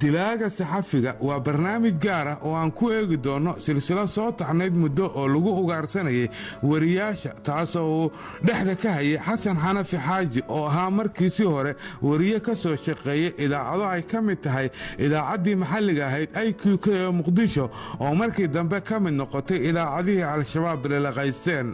dilaaga saxafiga waa barnaamij gaar ah oo aan ku eegi doono silsilo soo taxnayd muddo oo lagu ugaarsanayay wariyaasha taasoo uu dhexda ka hayay xasan xanafi xaaji oo ahaa markiisii hore wariye ka soo shaqeeyay idaacado ay ka mid tahay idaacaddii maxalliga ahayd IQK ee muqdisho oo markii dambe ka mid noqotay idaacadihii al-shabaab lilaqaysteen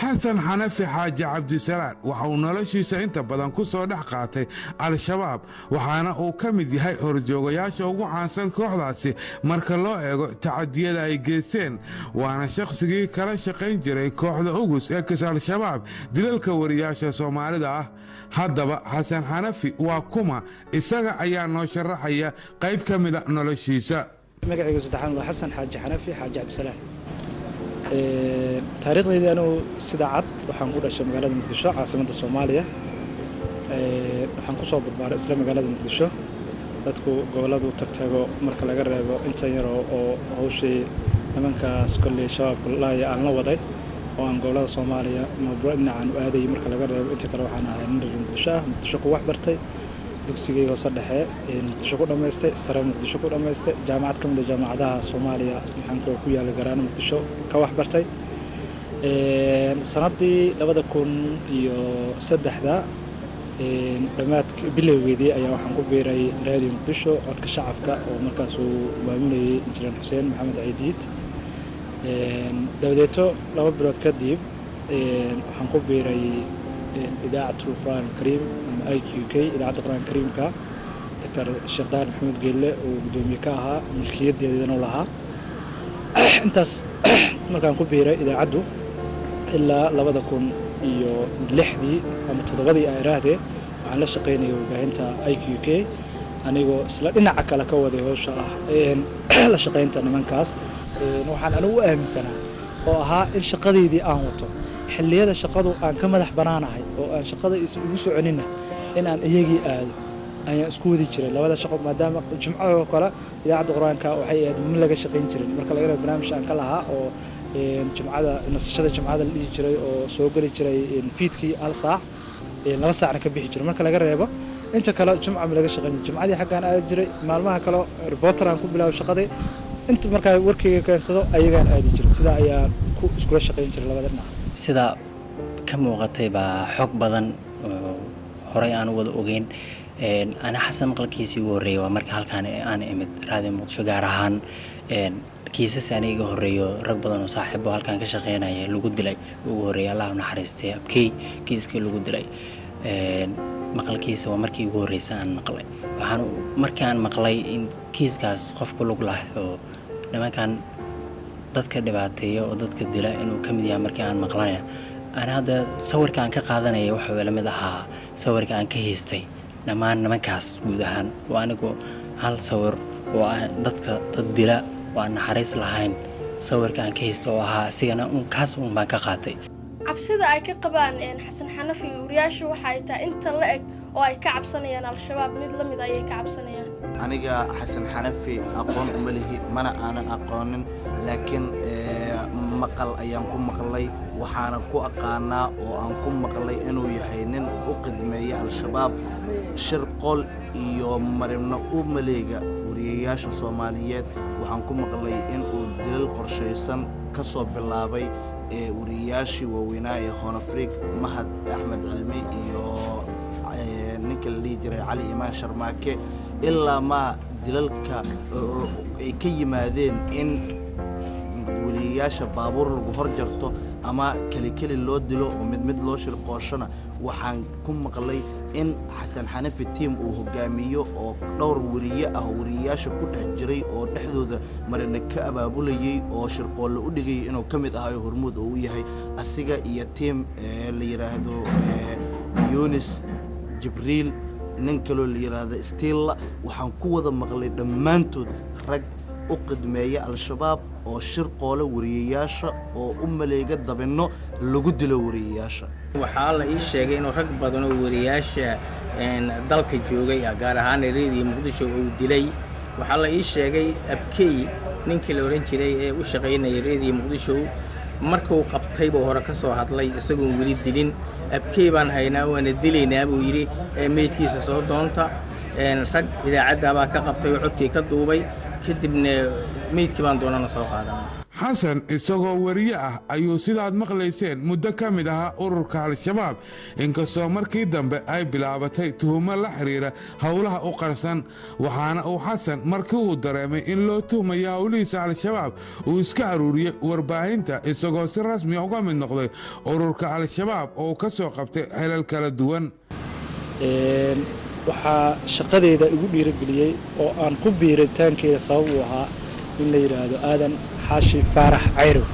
xasan xanafi xaaji cabdisalaan waxa uu noloshiisa inta badan ku soo dhex qaatay al-shabaab waxaana uu ka mid yahay horjoogayaasha ugu caansan kooxdaasi marka loo eego tacadiyada ay geysteen waana shakhsigii kala shaqayn jiray kooxda ugus ee kis al-shabaab dilalka wariyaasha soomaalida ah haddaba xasan xanafi waa kuma isaga ayaa noo sharaxaya qayb ka mida noloshiisa magacaygu saddexaan waa xasan xaaji xanafi xaaji cabdisalaan taariikhdayda anuu sida cad waxaan ku dhashay magaalada muqdisho caasimadda soomaaliya waxaan ku soo barbaaray isla magaalada muqdisho dadku gobolladu tagtago marka laga reebo inta yar oo hawshii nimankaas kolley shabaabka laaya aan la waday oo aan gobollada soomaaliya dhinacaan u aadayay marka laga reebo inta kale waxaan ahay nin reer muqdisho ah muqdisho ku wax bartay dugsigayga hoose dhexe muqdisho ku dhammaystay sare muqdisho ku dhammaystay jaamacad ka mid ah jaamacadaha soomaaliya maxaan ku yaala garaano muqdisho ka wax bartay sanadii 2003 dhammaadkii bilowgeedii ayaa waxaan ku biiray raadiyo muqdisho codka shacabka oo markaas uu maamulayay injineer xuseen maxamed ciidiid dabadeeto 2 bilood kadib waxaan ku biiray إذاعة القرآن الكريم IQK إذاعة القرآن الكريم كا دكتور الشيخ دار محمد قيلة ودوميكاها ملكية ديالنا لها انتس مركان كبيرة إذا عدوا إلا لابد أكون إيو لحدي أما تتغذي أيراده وعن لشقيني وباهنتا IQK أنا يقول سلا إن عكلا كودي هو الشرح لشقينتا نمانكاس نوحان أنا وأهم سنة وها الشقدي دي أهوتو xilliyada shaqadu aan ka madax banaanahay oo aan shaqada isu soconina in aan iyagii aado ayaan isku wadi jiray labada shaqo maadaama jumcada kale idaacadda quraanka waxay aad min laga shaqeyn jiray marka laga reebo barnaamij aan ka lahaa oo jumcada nasashada jumcada la dhigi jiray oo soo gali jiray fiidkii hal saac 2 saacna ka bixi jiray marka laga reebo inta kale jumcada ma laga shaqeyn jumcadii xaqaan aad jiray maalmaha kale reporter aan ku bilaabo shaqadii inta marka warkayga kansado ayagaan aadi jiray sida ayaa ku isku shaqeyn jiray labada dhinac sida ka muuqatay baa xog badan horay aan wada ogeyn ana xasan maqalkiisii ugu horeeyay waa markii halkaan aan imid raadiyo muqdisho gaar ahaan kiisas aniga horeeyo rag badan oo saaxiibo halkaan ka shaqeynaya lagu dilay ugu horeeyay Allah u naxariistay abkay kiiskii lagu dilay maqalkiisa waa markii ugu horeysay aan maqlay waxaan markii aan maqlay in kiiskaas qofku lug lahay oo nimankan dadka dhibaateeyo oo dadka dila inuu ka mid yahay markii aan maqlay ana hada sawirka aan ka qaadanay waxa weeye lamid ahaa sawirka aan ka heystay dhamaan nimankaas guud ahaan oo anigu hal sawir oo dadka dad dila oo aan naxariis lahayn sawirka aan ka heystay oo ahaa sigana kaas baan ka qaatay cabsida ay ka qabaan xasan xanafi wariyaashu waxa ay tahay inta la eg oo ay ka cabsanayaan al-shabaab mid lamid ay ka cabsanayaan aniga xasan xanafi aqoon uma lihi mana aanan aqoonin laakiin maqal ayaan ku maqlay waxaana ku aqaanaa oo aan ku maqlay inuu yahay nin u qidmeeya al-shabaab shirqol iyo maribna u maleega wariyaasha Soomaaliyeed waxaan ku maqlay in uu dilal qorsheysan ka soo bilaabay wariyaashii waaweynaa ee Hoon Afriik Mahad Axmed Cilmi iyo ninka la jiray Cali Imaan Sharmaake ilaa ma dilalka ay ka yimaadeen in wariyaasha baabuur lagu hor jarto ama kali loo dilo oo mid loo shirqooshana waxaan ku maqlay in xasan xanafi team uu hogaamiyo oo dhowr wariye ah wariyaasha ku dhex jiray oo dhexdooda marina ka abaabulayay oo shirqool u dhigay inuu ka mid ahayo hormuud oo u yahay asiga iyo team la yiraahdo Yunis Jibriil nin kale la yiraahdo Stilla waxaan ku wada maqlay dhammaantood rag u qidmeeya al-shabaab oo shirqoole wariyaasha oo u maleega dabino lagu dilo wariyaasha waxaa la ii sheegay in rag badan oo wariyaasha dalka joogay gaar ahaan raadiyo muqdisho oo dilay waxaa la ii sheegay abkay ninkii la oran jiray ee u shaqeynayay raadiyo muqdisho markuu qabtay buu hore ka soo hadlay isagoo wali dilin abkay baan haynaa waana dilaynaa buu yiri meedkiisa soo doonta rag idaacadda baa ka qabtay oo codkii ka duubay kadibna meydkii baan doonana soo qaadanay xasan isagoo wariye ah ayuu sidaad maqlayseen muddo ka mid ahaa ururka al-shabaab inkastoo markii dambe ay bilaabatay tuhumo la xiriira howlaha u qarsan waxaana uu xasan markii uu dareemay in loo tuhmaya howlihiisa al-shabaab uu iska aruuriyey warbaahinta isagoo si rasmi uga mid noqday ururka al-shabaab oo ka soo qabtay xilal kala duwan waxaa shaqadeeda igu dhiirigeliyey oo aan ku biiritaankeeda sabab uu ahaa in la yidhaahdo aadan xaashi faarax cayrow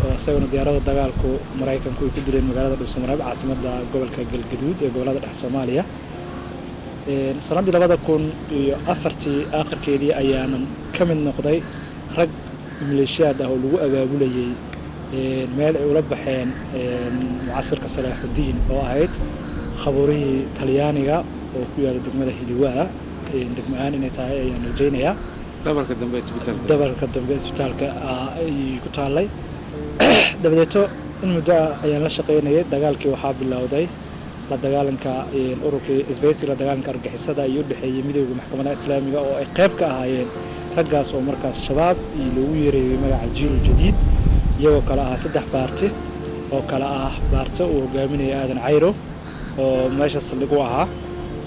oo isaguna diyaarada dagaalku maraykanku ay ku dileen magaalada dhuusamareeb caasimadda gobolka galgaduud ee gobolada dhex soomaaliya sannaddii 2004 aakhirkeedii ayaanan ka mid noqday rag maleeshiyaad ah oo lagu abaabulayey meel ay ula baxeen mucasirka salaaxudiin oo ahayd khabuurihii talyaaniga oo ku yaala degmada hiliwaa degmaan inay tahay ayaan rajaynayaa dabarka dambe isbitaalka ay ku taallay dabadeeto in muddo ayaan la shaqaynayay dagaalkii waxaa bilowday la dagaalanka ururkii isbahaysiga la dagaalanka argixisada iyo u dhexeeyey midowda maxkamadaha islaamiga oo ay qayb ka ahaayeen raggaas oo markaas shabaab iyo loogu yeereeyey magaca jiil jadiid iyagoo kale ah 3 baarti oo kale ah baarta uu hogaaminayay aadan cayro oo meesha saldhig u ahaa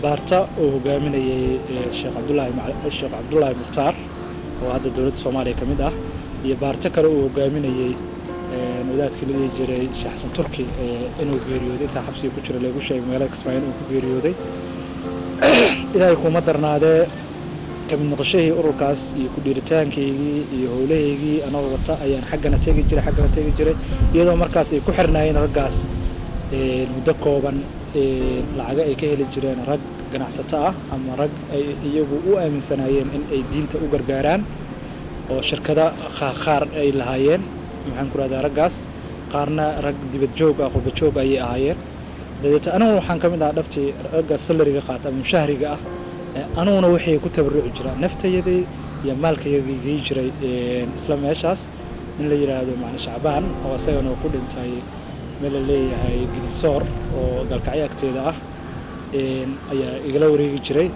baarta uu hogaaminayay sheekh cabdullaahi mukhtaar oo hadda dowladda soomaaliya ka mid ah iyo baarta kale uu hogaaminayay wadaadkii la dhihi jiray sheekh xasan turki inuu geeriyooday intaa xabsiga ku jira lagu sheegay magaalada kismaayo inuu ku geeriyooday ilaahay kuma darnaadee ka mid noqoshahii ururkaas iyo ku dhiiritaankaygii iyo howlahaygii anagoo wata ayaan xaggana tegi jiray iyadoo markaas ay ku xirnaayeen raggaas muddo kooban lacaga ay ka heli jireen rag ganacsato ah ama rag ay iyagu u aaminsanaayeen in ay diinta u gargaaraan oo shirkada qaar ay lahaayeen maxaan ku raahdaa raggaas qaarna rag dibad joog ah qurba joog ayay ahaayeen dabeeta aniguna waxaan ka mid ahaa dhabtii raggaas salariga qaata ama mushahriga ah aniguna waxay ku tabaruci jiraan naftayadii iyo maalkayagii gey jiray isla meeshaas in la yidhaahdo macna shacbaan oo isagana ku dhintay meel la leeyahay gilisoor oo galkacyo agteeda ah ayaa igala wareegi jiray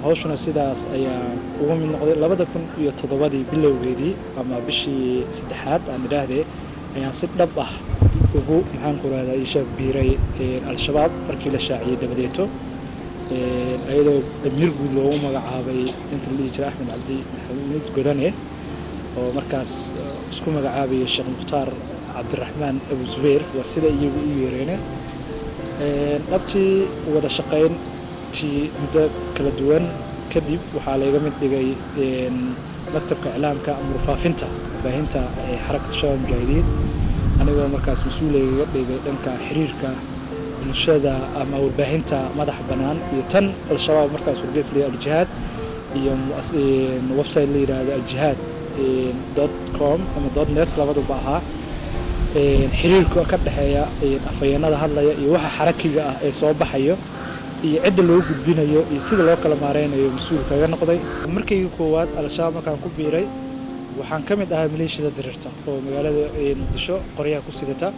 hawshuna sidaas ayaa ugu mid noqday 2007 bilowgeedii ama bishii 3aad aan idhaahdee ayaan si dhab ah ugu maxaan ku raahdaa isha biiray al-shabaab markii la shaaciyey dabadeeto ayadoo amiir guud loogu magacaabay inta la dhihi jiray axmed cabdi maxamuud godane oo markaas isku magacaabayay sheekh mukhtaar cabdiraxmaan abu zubayr waa sida iyagu u yeereene dhabtii wada shaqayntii muddo kala duwan kadib waxaa layga mid dhigay maktabka iclaamka ama warfaafinta baahinta xarakada shabaab mujaahidiin anigoo markaas mas-uulayga dhigay dhanka xiriirka bulshada ama warbaahinta madaxa bannaan iyo tan al-shabaab markaas wargeys leeyahay al-jihaad iyo website la yidhaahdo al-jihaad.com ama .net labaduba ahaa xiriirka ka dhexeeya afhayeenada hadlaya iyo waxa xarakiga ah ee soo baxayo iyo cidda loo gudbinayo iyo sida loo kala maareynayo mas-uul kaga noqday markii koowaad al-shabaab markaan ku biiray waxaan ka mid ahaa maleeshiyada diriirta oo magaalada muqdisho qoryaha ku sidata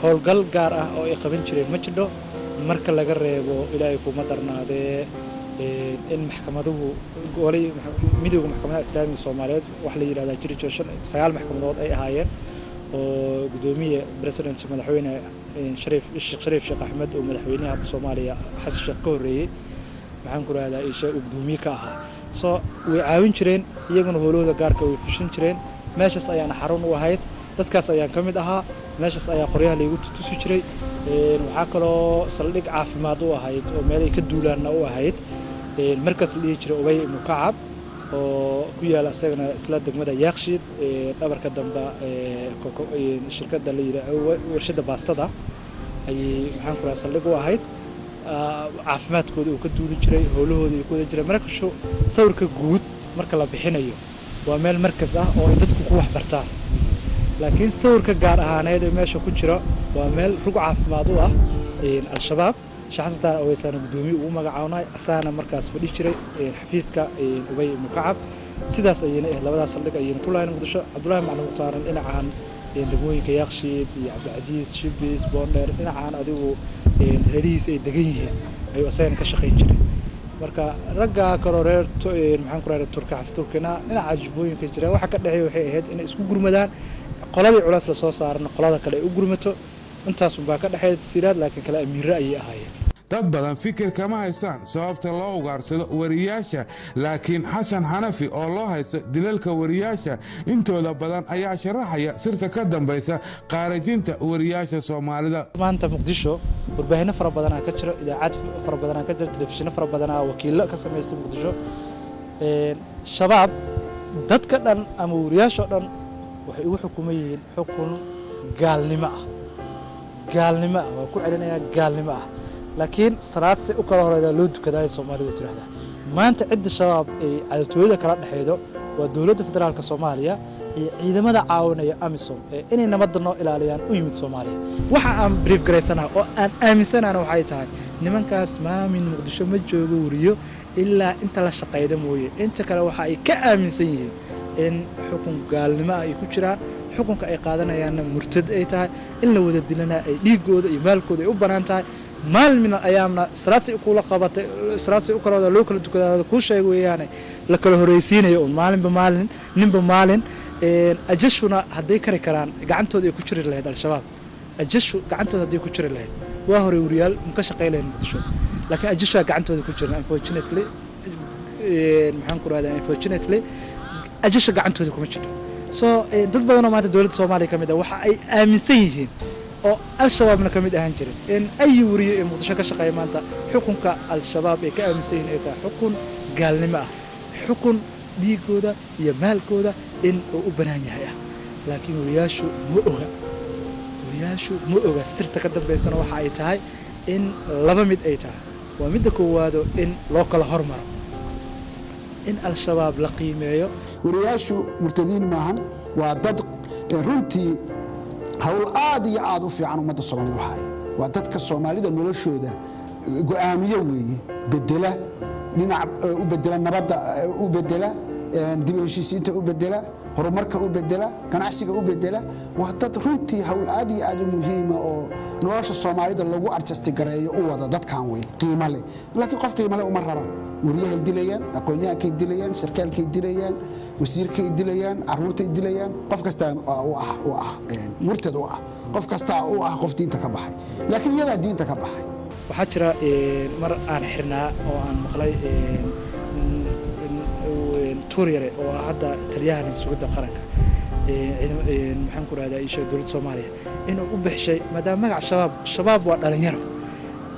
howlgal gaar ah oo ay qaban jireen ma jidho marka laga reebo ilaahay kuma darnaadee in maxkamaduhu golay midowga maxkamadaha islaamiga Soomaaliyeed wax la yiraahdo jiri jiro 9 maxkamadood ay ahaayeen oo gudoomiye president madaxweyne Shariif Sheekh Axmed oo madaxweynaha hadda Soomaaliya xasan sheekh ka horeeyay waxaan ku raahdaa isha gudoomiye ka ahaa soo way caawin jireen iyaguna howlahooda gaarka way fushin jireen meeshaas ayaan xarun u ahayd dadkaas ayaan ka mid ahaa meeshaas ayaa qoryaha lagu tusi jiray waxaa kaloo saldhig caafimaad u ahayd oo meel ay ka duulaanna u ahayd markaas la dhihi jiray Ubay ibn Kacab oo ku yaala asagana isla degmada Yaaqshiid dhabarka dambe shirkadda la yiraahdo warshada baastada ay maxaan ku raahdaa saldhig u ahayd caafimaadkooda uu ka duuli jiray howlahooda ay ku wada jiray marka sawirka guud marka la bixinayo waa meel markas ah oo dadku ku wax bartaan laakiin sawirka gaar ahaaneed ee meesha ku jira waa meel rug caafimaad u ah al-shabaab shaxsada oo aysan gudoomiye ugu magacaabnay asaana markaas fadhi jiray xafiiska Ubay ibn Kacab sidaas ayayna labadaas saldhig ayayna ku lahayn Muqdisho Cabdullaahi Macalin Mukhtaar dhinacaan degmooyinka Yaaqshiid iyo Cabdilcasiis Shibis Boondheer dhinacaan adigu reerihiis ay degan yihiin ayuu asagana ka shaqayn jiray marka ragga kale reer maxaan ku raadin turka xasturkina dhinaca jubooyinka jira waxa ka dhaxay waxay ahayd inay isku gurmadaan qoladii culays la soo saarno qolada kale ay u gurmato intaas baa ka dhaxay siiraad laakiin kala amiira ay ahaayeen dad badan fikir kama haystaan sababta loo ugaarsado wariyaasha laakiin xasan xanafi oo loo haysto dilalka wariyaasha intooda badan ayaa sharaxaya sirta ka dambaysa qaarajinta wariyaasha Soomaalida maanta Muqdisho warbaahinno fara badan ka jira idaacad fara badan ka jira telefishinno fara badan wakiilo ka sameystay Muqdisho shabaab dadka dhan ama wariyaasha dhan waxay u xukumayeen xukun gaalnimo waa ku celinaya gaalnimo laakiin salaad si u kala horeeyda loo dukaday Soomaalidu tiraahdaa maanta cid shabaab ay cadawtooyada kala dhaxeedo waa dawladda federaalka Soomaaliya iyo ciidamada caawinaya AMISOM inay nabadda noo ilaaliyaan u yimid Soomaaliya waxa aan brief gareysanahay oo aan aaminsanahay waxay tahay nimankaas maamin Muqdisho ma joogo wariyo ilaa inta la shaqeeyay mooyee inta kale waxa ay ka aaminsan yihiin in xukun gaalnimo ay ku jiraan xukunka ay qaadanayaan murtad ay tahay in la wada dilana ay dhiigooda iyo maalkooda ay u banaan tahay maalin min ayaamna salaasi ku la qabatay salaasi u kala loo kala dukada ku sheeg weeyaan la kala horeysiinayo maalinba maalin ninba maalin ajashuna haday kari karaan gacantooda ay ku jiri lahayd al-shabaab ajashu gacantooda haday ku jiri lahayd waa hore wariyaal ka shaqeeyeen Muqdisho laakiin ajashu gacantooda ku jiraan unfortunately maxaan ku raadaan unfortunately ajashu gacantooda kuma jiro so dad badan oo maanta dawladda Soomaaliya kamid ah waxa ay aaminsan yihiin oo al-shabaabna kamid ahaan jiray in ay wariyo ee Muqdisho ka shaqeeya maanta xukunka al-shabaab ay ka aaminsan yihiin ee xukun gaalnimo xukun dhiigooda iyo maalkooda in uu u banaan yahay laakiin wariyaashu ma oga sirta ka dambeysana waxa ay tahay in laba mid ay tahay waa midda koowaad in loo kala hormaro in al-shabaab la qiimeeyo wariyaashu murtadiin maahan waa dad runtii hawl aad iyo aad u fiican ummadda Soomaaliyeed waa dadka Soomaalida noloshooda go'aamiyo weeye bedela dhinac u bedela nabadda u bedela dib u heshiisiinta u bedela horumarka u bedela ganacsiga u bedela waa dad runtii hawl aad iyo aad u muhiim ah oo nolosha Soomaalida lagu adjust gareeyo u wada dadkan way qiimo leh laakiin qof qiimo leh uma rabaan wariyaha dilayaan aqoonyahanka dilayaan sarkaalka dilayaan wasiirka dilayaan caruurta dilayaan qof kasta oo ah murtad oo ah qof kasta oo ah qof diinta ka baxay laakiin iyada diinta ka baxay waxa jira mar aan xirnaa oo aan maqlay tuuryare oo hadda taliyaha suuqda qaranka maxaan ku raadayay isha dawladda Soomaaliya inuu u bixishay maadaama magac shabaab waa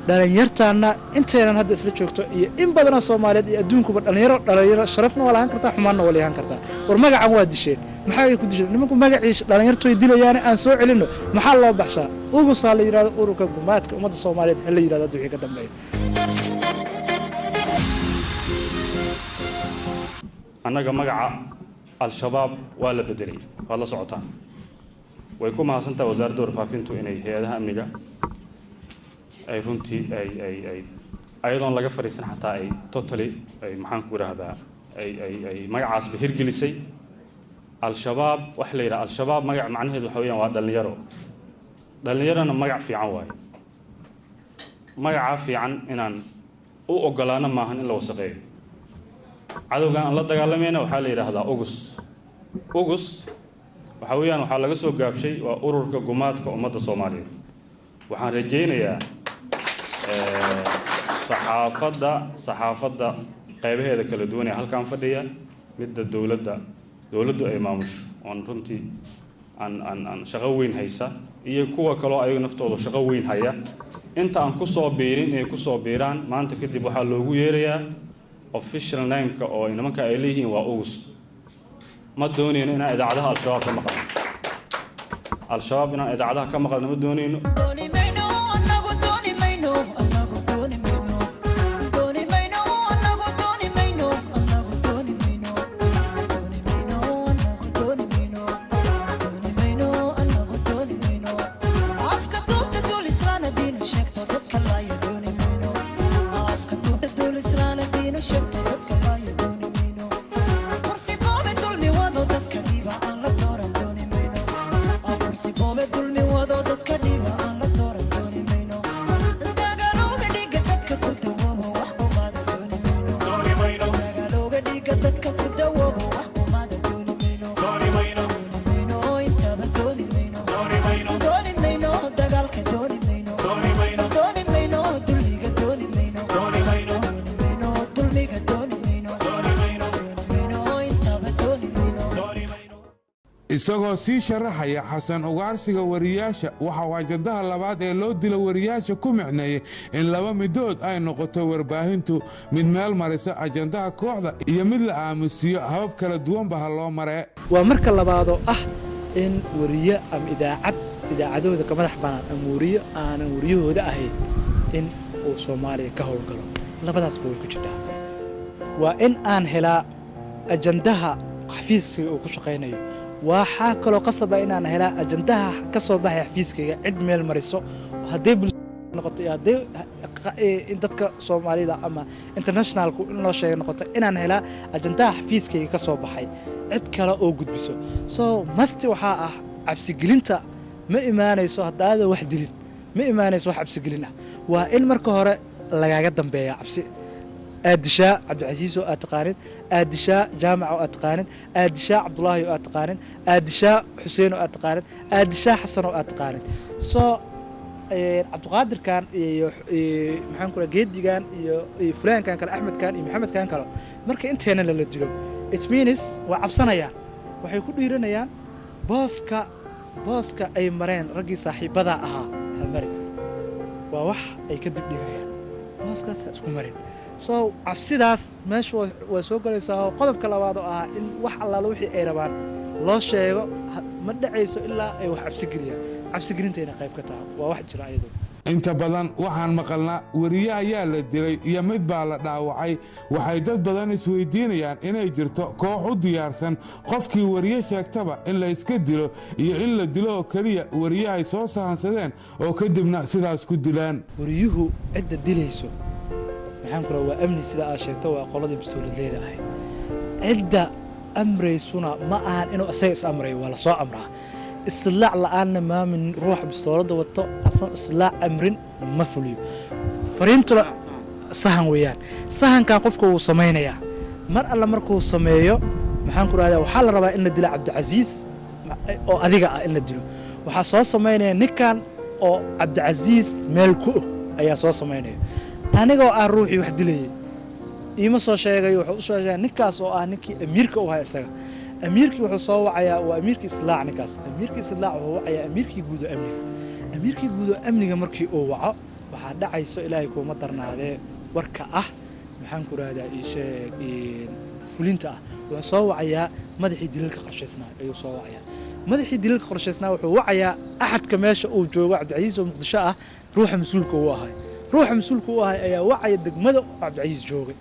dhalinyartaana inteenan hadda isla joogto iyo in badan oo Soomaaliyeed iyo adduunkuba dhalinyaro sharafna waa lahan kartaa xumaanna waa lahan kartaa war magacan waa disheen maxaa ay ku disheen nimanku magaciisa dhalinyartu ay dilayaan aan soo celino maxaa loo baxshaa ugu saal yiraahdo ururka gumaadka ummadda Soomaaliyeed hal yiraahdo wixii ka dambeeyo annaga magaca al-shabaab waa la bedelay waa la socotaan way ku mahadsantahay wasaaradda warfaafintu inay hay'adaha amniga ay runtii ay ayadoon laga fariisan xataa ay totally ay maxaan ku raahdaa ay magacaas hirgelisay al-shabaab wax la yiraahdo al-shabaab magac macnaheedu waxa weeyaan waa dhalinyarana magac fiican waaye magaca fiican inaan u ogolaano maahan in la wasaqeeyo cadawgan aan la dagaalamayna waxa la yiraahdaa ugus waxa weeyaan waxa laga soo gaabshay waa ururka gumaadka ummadda Soomaaliyeed waxaan rajaynayaa saxaafadda qaybaheeda kala duwan ee halkan fadhiya midda dawladdu ay maamusho oo runtii aan shaqo weyn haysa iyo kuwa kale oo ayaga naftooda shaqo weyn haya inta aan ku soo biirin inay ku soo biiraan maanta kadib waxa loogu yeerayaa official name-ka oo nimanka ay leeyihiin waa ugus ma doonayno inaan idaacadaha al-shabaab inaan idaacadaha ka maqalno ma doonayno Come isagoo sii sharaxaya xasan ugaarsiga wariyaasha waxa uu ajandaha labaad ee loo dilo wariyaasha ku micneeyey in laba midood ay noqoto warbaahintu mid meel marisa ajandaha kooxda iyo mid la aamusiyo habab kala duwanba ha loo maree waa marka labaadoo ah in wariye ama idaacadooda ka madax banaan ama wariye aanan wariyahooda ahayn in uu Soomaaliya ka howlgalo labadaasba way ku jirtaa waa in aan helaa ajandaha xafiiska uu ku shaqeynayo waxaa kaloo qasaba inaan helaa ajandaha ka soo baxay xafiiskayga cid meel mariso haddii bulshada noqoto haddii in dadka Soomaalida ama internationalku in loo sheego noqoto inaan helaa ajandaha xafiiskayga ka soo baxay cid kale oo gudbiso soo masti waxaa ah cabsigelinta ma imaanayso haddaad wax dilin ma imaanayso wax cabsigelin ah waa in marka hore lagaaga dambeeya cabsi aadisha Cabdicasiis oo aad taqaanid aadisha Jaamac oo aad taqaanid aadisha Cabdullaahi oo aad taqaanid aadisha Xuseen oo aad taqaanid aadisha Xasan oo aad taqaanid soo Cabdiqaadir kan iyo maxaan ku geedigan iyo Fulaan kan kale Axmed kan iyo Maxamed kan kale marka inteena la dilo it means waa cabsanayaan waxay ku dhiiranayaan booska ay mareen ragii saaxiibada ahaa hamari waa wax ay ka dibdhigayaan booskaas isku marin soo cabsidaas meesha way soo galaysaa qodobka labaad oo ah in wax allaala wixii ay rabaan loo sheego ma dhacayso ilaa ay wax cabsigelinteena qayb ka tahay waa wax jira ayadoo inta badan waxaan maqalnaa wariye ayaa la dilay iyo mid baa la dhaawacay waxay dad badan isweydiinayaan inay jirto koox u diyaarsan qofkii wariye sheegtaba in la iska dilo iyo in la dilo oo kaliya wariye ay soo sahansadeen oo kadibna sidaas ku dilaan wariyuhu cidda dilayso maxaan ku waa amni sida aad sheegto waa qoladii mas'uuliyadda ahayd cidda amraysuna ma ahan inuu asaga is amray waa la soo amraa استطلاع لأن ما من روح بصورة وطو أصلا استطلاع أمرين ما فليو فرينتو سهن ويان سهن كان قفكو سمينا يا مر الله مركو سميو محن كرا هذا وحال ربا إن الدلع عبد العزيز أو أذيقا إن الدلو وحصو سمينا نكان أو عبد العزيز ملكو أي صو سمينا أنا جو أروحي واحد لي إيما صو شيء يوحو صو شيء نكاس أو نكي أميركو هاي سجى أميركي وحصو وعيا وأميركي إسلاع نكاس أميركي إسلاع وهو وعيا أميركي جودو أميركي جودو أمني مركي أو وعاء وحد عيسو إلهيكو مطرنا هذا وركة محن كرا هذا إيش فلينتا وحصو وعيا مدحي دليلك قرشيسنا أيو صو وعيا مدحي دليلك قرشيسنا وحو وعيا أحد كماش أو جو عبد العزيز ومقدشاء روح مسؤولك هو هاي أيا وعيا دقمده عبد العزيز جوغي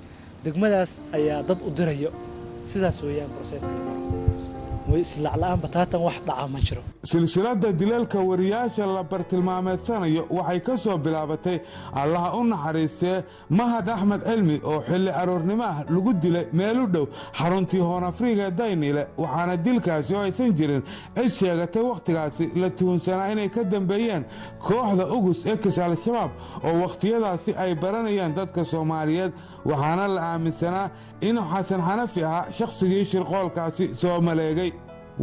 دقمداس أيا ضد أدريو sidaas weeyaan processka way islaac la'aan bataatan wax dhaca ma jiro silsilada dilalka wariyaasha la bartilmaameedsanayo waxay ka soo bilaabatay allaha u naxariistee Mahad Axmed Cilmi oo xilli aroornimo ah lagu dilay meel u dhow xaruntii Hoon Afrika Daynile waxaana dilkaasi oo aysan jirin cid sheegatay waqtigaasi la tuunsanaa inay ka dambeeyeen kooxda ugus ee Al-Shabaab oo waqtiyadaasi ay baranayaan dadka Soomaaliyeed waxaana la aaminsanaa in Xasan Xanafi ah shakhsigii shirqoolkaasi soo maleegay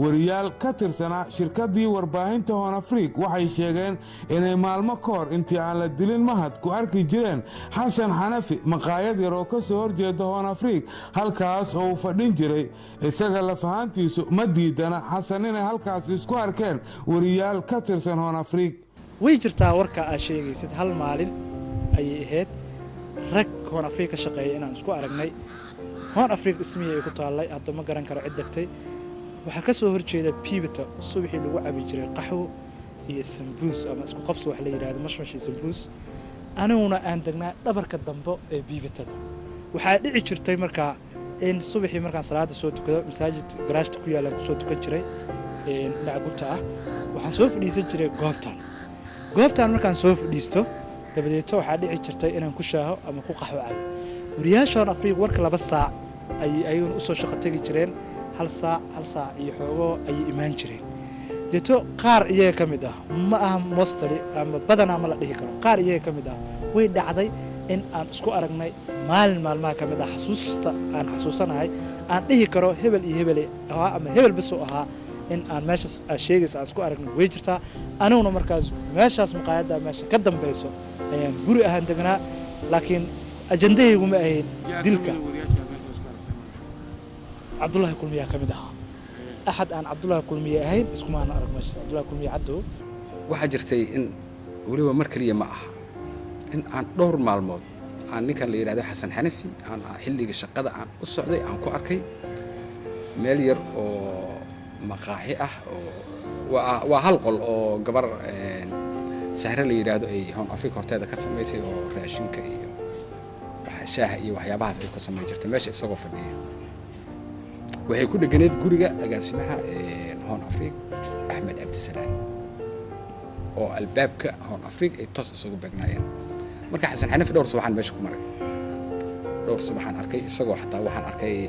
wariyaal ka tirsanaa shirkadii warbaahinta Hoon Afrika waxay sheegeen inay maalmo ka hor intii aan la dilin Mahad ku arki jireen Xasan Xanafi maqaayad yar oo ka soo horjeeda Hoon Afrika halkaas oo uu fadhin jiray isaga la fahantiisu ma diidana Xasan inay halkaas isku arkeen wariyaal ka tirsan Hoon Afrika way jirtaa warka aad sheegaysid hal maalin ay ahayd rag Hoon Afrika shaqeeyay inaan isku aragnay Hoon Afrika ismiyay ku taalay hadda ma garan karo cid degtay waxa ka soo horjeeda Pibita subaxii lagu cabi jiray qaxwo iyo sambuus ama isku qabsi wax la yiraahdo mashmashi sambuus anaguna aan degnaa dhabarka dambe ee Pibitada waxa dhici jirtay markaa in subaxii markaan salaada soo tukado masaajid garaashta ku yaala soo tukan jiray dhacgubta ah waxaan soo fadhiisan jiray goobtan markaan soo fadhiisto dabadeed waxa dhici jirtay inaan ku shaaho ama ku qaxwo cabo wariyaashan Afrika warka 2 saac ay ayuun u soo shaqo tagi jireen hal saac iyo xogo ay imaan jireen deeto qaar iyaga kamid ah ma aha mostly ama badana ma la dhihi karo qaar iyaga kamid ah way dhacday in aan isku aragnay maalmaha kamid ah xasuusta aan xasuusanahay aan dhihi karo hebel iyo hebel ama hebel bas oo ahaa in aan meeshaas sheegaysa aan isku aragnay way jirtaa anaguna markaas meeshaas maqaayada meesha ka dambayso ayaan guri ahaan degnaa laakiin ajandaygu ma ahayn dilka Abdullahi Kulmiya kamid ah أحد أن عبد الله كلمية أهين اسمه أنا أعرف ماشي عبد الله كلمية عدو وحجرتي إن ولو مركلية معه إن عن دور معلومات عن نكان اللي يراد حسن حنفي عن حلي الشقة عن السعودية عن كواركي مليار أو مقاحي وهالقل أو جبر سهر اللي يرادوا أي هون أفريقيا هرتادا كسميتي أو راشين كي شاه وحيابها أي كسمية جرت ماشي السقف فنية وهي كل جنيد جورجا أجاسمها هون أفريقيا أحمد عبد السلام أو الباب هون أفريقيا يتصل سوق بجناين مركز حسن حنفي دور صباحا ماشي كمرة دور صباحا أركي السقف حتى وحن أركي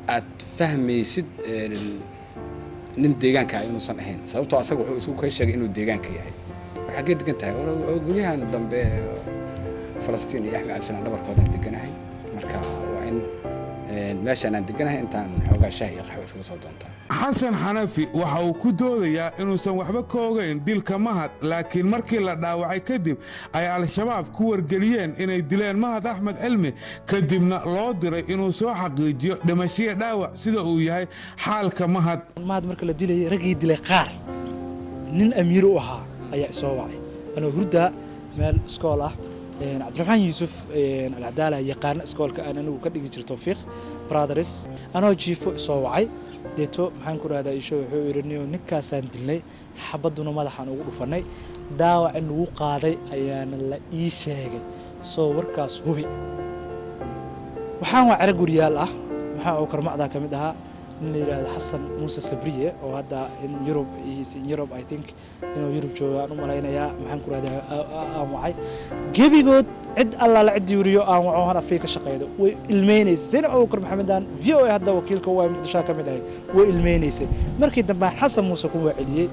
أتفهمي سد nin deegaanka inuu san ahayn sababtoo asagu wuxuu isugu ka sheegay inuu deegaanka yahay waxa geed degan tahay oo guryahan dambe Falastiin iyo Axmed Cabdi dhabarkooda deganahay marka waa in meeshan aan deganahay intaan xoogaa shaah iyo qaxwo iska soo doontaa xasan xanafi waxa uu ku doodayaa inuusan waxba ka ogeyn dilka Mahad laakiin markii la dhaawacay kadib ay al-shabaab ku wargeliyeen inay dileen Mahad Axmed Cilmi kadibna loo diray inuu soo xaqiijiyo dhimashada dhaawac sida uu yahay xaalka Mahad marka la dilay ragii dilay qaar nin amiir u ahaa ayaa soo wacay anoo hurda meel iskool ah عبد الرحمن يوسف العدالة يقان اسكول كأنا نو كدي جري توفيق برادرز أنا جيفو صوعي ديتو محن كل هذا يشوف يرنيو نكا سندلني حبضنا ما لحنا وقفني داوع إنه قارئ أيان الله يشيء صور كاس هوبي وحنا عرق ريال وحنا أكرم معدا كمدها نير حسن موسى سبرية وهذا in Europe is in Europe I think Europe شو أنا ملاينا يا محن كل هذا معي جيبي جود عد الله لعد يوريو معه هنا فيك الشقيدة والمينيس زين أوكر محمدان فيو هذا وكيل كواي متشاكل مداي والمينيس مركي دم حسن موسى كوا عليه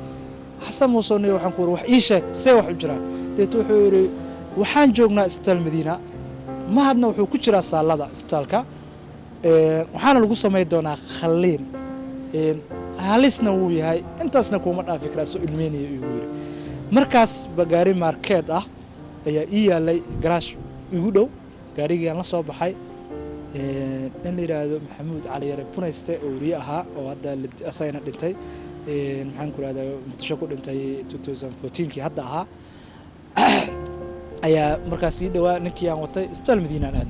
حسن موسى نيو حن كور وح إيشك سوى حجرة تتوحوري وحن جوجنا استال مدينة ما هدنا وحو كشرة صالة استالك وحنا القصة ما يدونا خلين هالسنا وياي أنت أصلا كومر فكرة سو الميني يقول مركز بجاري ماركت هي اللي جراش يقولوا جاري أنا صوب حي اللي راد محمود علي ربنا يستأ وريها وهذا اللي أصينا دنتي محن كل هذا متشكر دنتي 2014 كي هذاها هي مركز يدوا نكيان وتي استال مدينة عندنا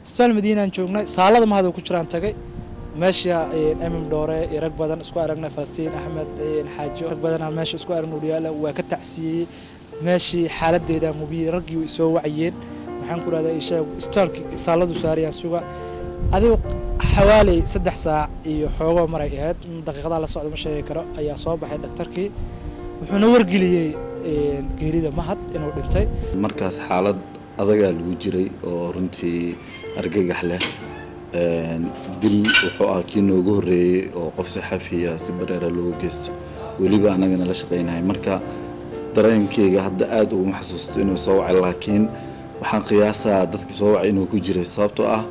استال مدينة نشوفنا سالة ما هذا كشران تجي ماشي أمم دورة رك بدن اسكو أرجنا فلسطين أحمد حاج رك بدن ماشي اسكو أرجنا رياله وكتعسي ماشي حالة ده مبي رجي ويسوي عيين محن كل هذا إيش استال سالة وسارية سوا هذا حوالي 6 ساعة يحوغ مريات دقيقة على صعد مشي كرا أي صباح الدكتور كي وحنور قليل جريدة مهد إنه بنتي مركز حالة أضيق الوجري ورنتي أرجع له دل وحاكينه جهري وقف صحفية سبرر لوجست واللي بقى أنا جنا لشقينا مركز درين كي قاعد قاد ومحسوس إنه صوع لكن وحن قياسه ضدك صوع إنه كجري صابته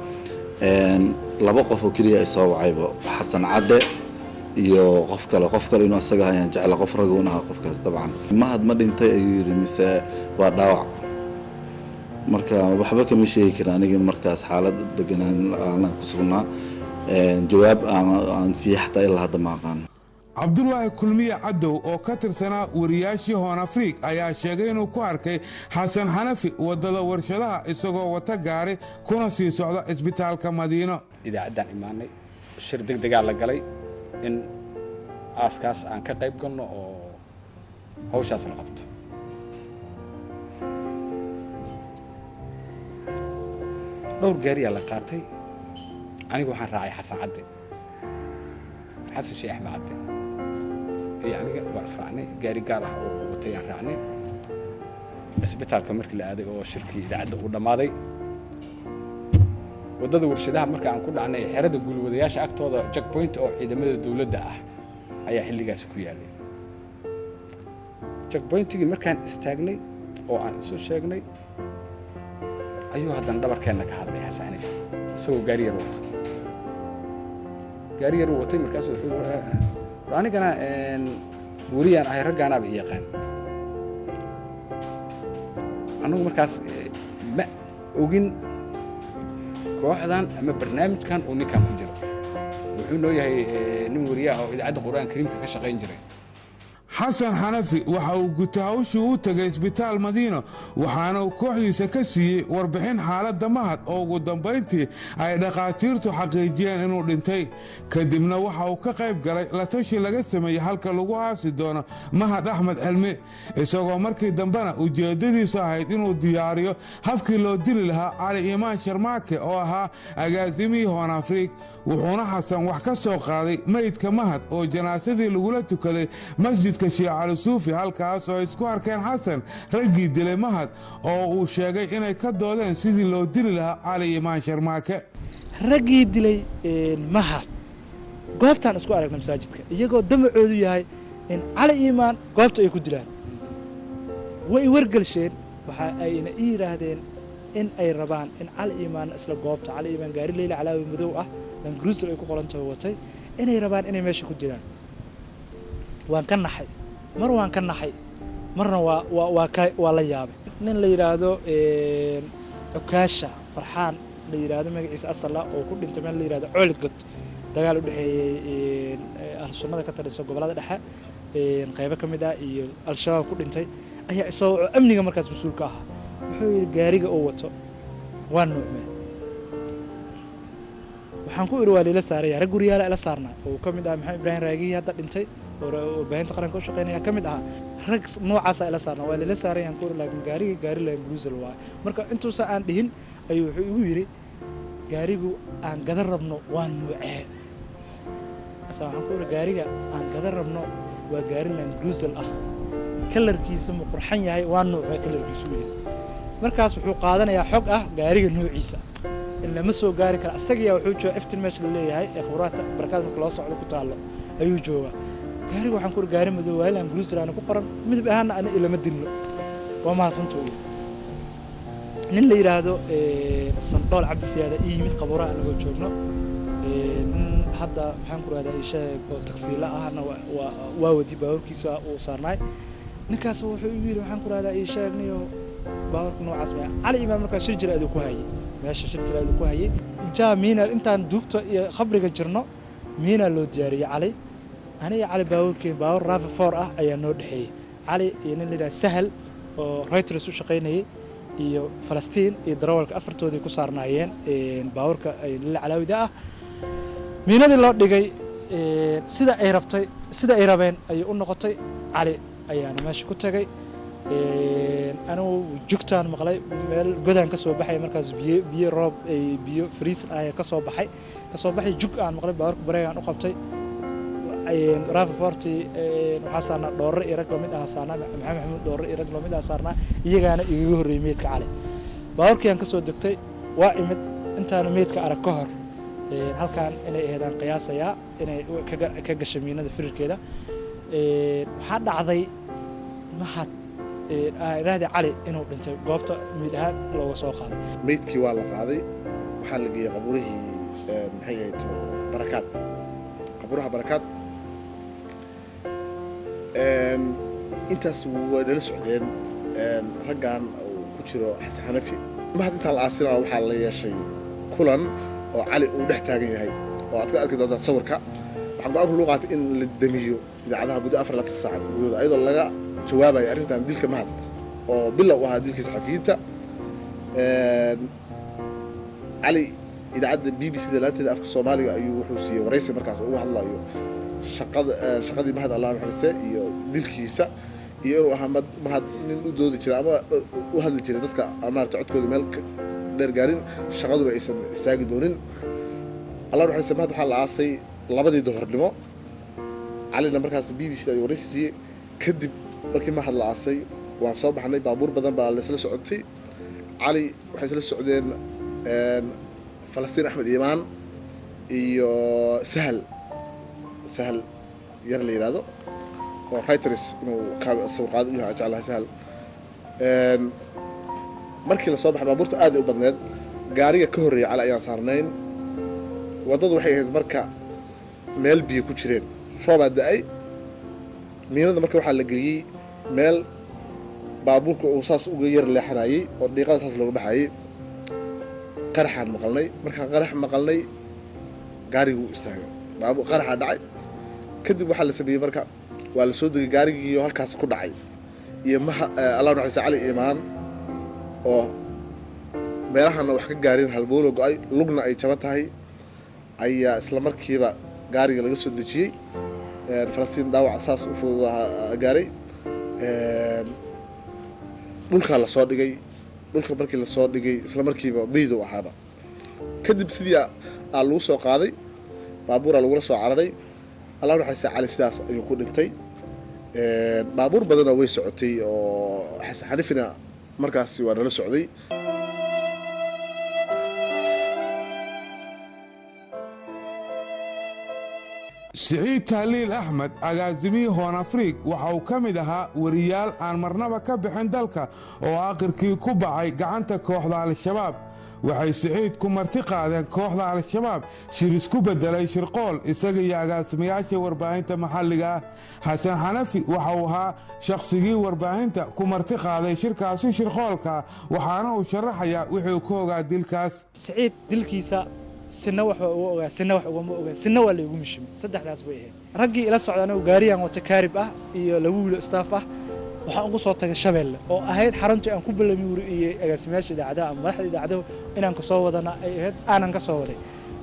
laba qof oo kaliya ay soo wacayba xasan cade iyo qof kale inuu asaga ayaan jecel qof rag una qofkaas dabcan mahad ma dhintay ayuu yiri mise waa dhaawac marka waxba kama sheegi karaan aniga markaas xaalad deganaan aan ku sugnaa jawaab aan si xataa ilaa hadda ma aqaan Abdullahi Kulmiye Cadow oo ka tirsanaa wariyaashii Hoon Afrika ayaa sheegay inuu ku arkay Xasan Xanafi wadada warshadaha isagoo wata gaari kuna sii socda isbitaalka Madiino idaacadan imaanay shir degdeg ah la galay in aaskaas aan ka qayb galno oo hawshaas la qabto dhowr gaari la qaatay anigu waxaan raacay Xasan Cade xasan Sheikh Axmed Cade يعني وأسرعني جاري قاره وطيان رعني إسبتال كمركل هذا هو شركة إذا عده ولا ماضي وده ورشدها مركل عن كل عنه حرد يقول وذياش أكتر جاك بوينت أو إذا مدة الدولة ده أي حل جالس كويالي جاك بوينت يجي مركل استغني أو عن سوشيغني أيوه هذا ندبر كأنك هذا يحسعني سو جاري روتي مركز أنا كنا وريان أي رجعنا بيقين أنا مركز ما أوجن كواحدان أما برنامج كان وني كان كجرا wuxuu noo yahay nin wariyaha oo idaacadda qur-aan kariimka ka shaqayn jiray. xasan xanafi waxa uu guta hawshii u tagay isbitaal madiino waxaana uu kooxdiisa ka siiyey warbixin xaaladda mahad oo ugu dambayntii ay dhakhaatiirtu xaqiijiyeen inuu dhintay. kadibna waxa uu ka qayb galay la tashi laga sameeyey halka lagu aasi doono mahad axmed cilmi, isagoo markii dambena ujeeddadiisu ahayd inuu diyaariyo habkii loo dili lahaa cali imaan sharmaake oo ahaa agaasimihii hoon afriig. wuxuuna xasan wax ka soo qaaday meydka mahad oo janaasadii lagula tukaday masjidka sheekh cali suufi, halkaas oo isku arkeen xasan raggii dilay mahad oo uu sheegay inay ka doodeen sidii loo dili lahaa cali imaan sharmaake. raggii dilay mahad goobtaan isku aragna masaajidka iyagoo damacoodu yahay in cali imaan goobta ay ku dilaan. way wargelsheen waxa ayna yiraahdeen in ay rabaan in cali imaan isla goobta cali imaan gaari leeyla calaawi madow ah lan cruiser ay ku qorantahay watay inay rabaan inay meesha ku dilaan. waan ka naxay marna waa la yaabay. nin la yiraahdo Ukaasha Farxaan la yiraahdo magaciisa asal ah oo ku dhintay meel la yiraahdo Coolgod, dagaal u dhaxeeyay al-sunnada ka tirsan gobolada dhexe qaybo ka mid ah iyo al-shabaab ku dhintay ayaa isoo amniga markaas mas'uul ka ah. wuxuu yiri gaariga oo wato waa nuucmeen. waxaan ku iri waa la saaray rag guriyaala ila saarnaa oo ka mid ah Maxamed Ibrahim Raagi hadda dhintay oo baahinta qaranka u shaqeynaya ka mid ah rag noocaas ila saarnaa waa la saaray aan ku iri laakiin gaari la cruiser waa. marka intuusa aan dhihin ayuu wuxuu igu yiri gaarigu aan gadan rabno waa nuucee. waxaan ku iri gaariga aan gadan rabno waa gaari la cruiser ah, kalarkiisa ma qurxan yahay waa nuucee kalarkiisu yahay. markaas wuxuu qaadanayaa xog ah gaariga nuuciisa in lama soo gaari karo. asaga wuxuu joogaa iftiin meesha la leeyahay ee khibrada barakaad marka loo socdo ku taalo ayuu joogaa. gaariga waxaan ku iri gaari madow waa lan cruiser aan ku qoran midab ahaana aan ilama dilno. waa mahadsantahay. nin la yiraahdo Sandool Cabdi Siyaada yimid qabuuraha anagoo joogno. hadda waxaan ku raadayay sheeg oo taksiila ahna waa wadi baawarkiisa uu saarnay. ninkaas wuxuu igu yiri waxaan ku raadayay sheegniyo baawarka noocaas ma cali imaan markaa shir jira aad ku hayay meesha shir jira aad ku hayay jaamiina intaan duugto iyo khabriga jirno miina loo diyaariyay cali aniga cali baawarkeen baawar RAV4 ah ayaa noo dhaxeeyay. cali iyo nin la yiraahdo Sahal oo Reuters u shaqeynayay iyo Falastiin iyo darawalka afartoodii ku saarnaayeen baawarka ay la calaawida ah. miinadii loo dhigay sida ay rabeen ay u noqotay. cali ayaana meesha ku tagay. anuu jugtaan maqlay meel godaan ka soo baxay markaas biyo roob ay biyo freeze ay ka soo baxay jug aan maqlay baawarka bareegaan u qabtay. RAV4 waxaa saarnaa dhoorre iyo rag la mid ah saarnaa Maxamed Maxamuud dhoorre iyo rag la mid ah saarnaa iyagaana igaga horreeyay meedka cali. baawarkii aan ka soo degtay waa imid intaana meedka arag ka hor halkaan inay aheedaan qiyaasayaa inay ka gashay miinada firirkeeda. waxaa dhacday mahad raadi cali inuu dhintay goobta mid ahaan looga soo qaaday. meydkii waa la qaaday waxaa la geeyay qabuurihii maxay ahayd barakaad qabuuraha barakaad. intaas waa nala socdeen raggan ku jiro xasan xanafi. mahad intaan la aasinaa waxaa la yeeshay kulan oo cali uu dhex taagan yahay oo aad ka arki doontaa sawirka. waxaan go'aan ku loo qaatay in la damiyo idaacadaha muddo 24 saac gudahooda ayadoo laga jawaabayo arrintan dilka mahad oo bilow u ahaa dilkii saxafiyiinta. cali idaacadda BBC-da laanteeda afka Soomaaliga ayuu wuxuu siiyey waraysi markaas uga hadlayo shaqadii mahad Allah naxariistay iyo dilkiisa iyo inuu ahaa mahad nin u doodi jiray ama u hadli jiray dadka amaarta codkooda meel dheer gaarin shaqaduna aysan istaagi doonin. Allah naxariistay mahad waxaa la aasay 2 duhurnimo. calina markaas BBC-da ayuu waraysi siiyey. kadib markii mahad la aasay waan soo baxnay baabuur badan baa la isla socotay. cali waxay isla socdeen Falastiin Axmed Imaan iyo Sahal yar la yiraahdo oo Reuters inuu sawir qaado u yahay jeclahay Sahal. markii la soo baxay baabuurta aad u badneed gaariga ka horreeyay cali ayaan saarnayn. wadadu waxay ahayd marka meel biyo ku jireen roob da'ay. miinada marka waxaa la geliyay meel baabuurka uu saas uga yar leexanayay oo dhiiqada saas looga baxayay. qaraxaan maqalnay markaan qarax maqalnay gaarigu istaagay qaraxa dhacay kadib waxaa la sameeyey marka waa la soo degay gaarigii oo halkaas ku dhacay iyo allah naxariista cali imaan oo meelahana wax ka gaarin halbowlo go'ay lugna ay jaba tahay ayaa isla markiiba gaariga laga soo dejiyey falastiin dhaawac saas u fudud gaaray dhulkaa la soo dhigay dhulka markii la soo dhigay isla markiiba meydow ahaaba kadib sidii lagu soo qaaday baabuuraa lagula soo cararay allah naxariista cali sidaas ayuu ku dhintay baabuur badanna way socotay oo xasan xanifina markaasi waa nala socday siciid tahliil axmed agaasimihii hoon afriig waxa uu ka mid ahaa wariyaal aan marnaba ka bixin dalka oo aakhirkii ku bacay gacanta kooxda al-shabaab waxay siciid ku marti qaadeen kooxda al-shabaab shir isku beddelay shirqool isaga iyo agaasimayaasha warbaahinta maxalliga ah xasan xanafi waxa uu ahaa shakhsigii warbaahinta ku marti qaaday shirkaasi shirqoolka waxaana uu sharaxayaa wixii uu ka ogaa dilkaas siciid dilkiisa sina wax ugu ogaa sina wax uguma ogaan sina waa la igu mishimay saddexdaas bay ahayd raggii ila socdaan oo gaariyaan wata kaarib ah iyo lagu wiilo staff ah waxaan ugu soo tagay Shabeelle oo ahayd xaruntii aan ku balami wariyay agaasimayaasha idaacadaha ama madaxda idaacadaha inaan ka soo wadana ay ahayd aanan ka soo waday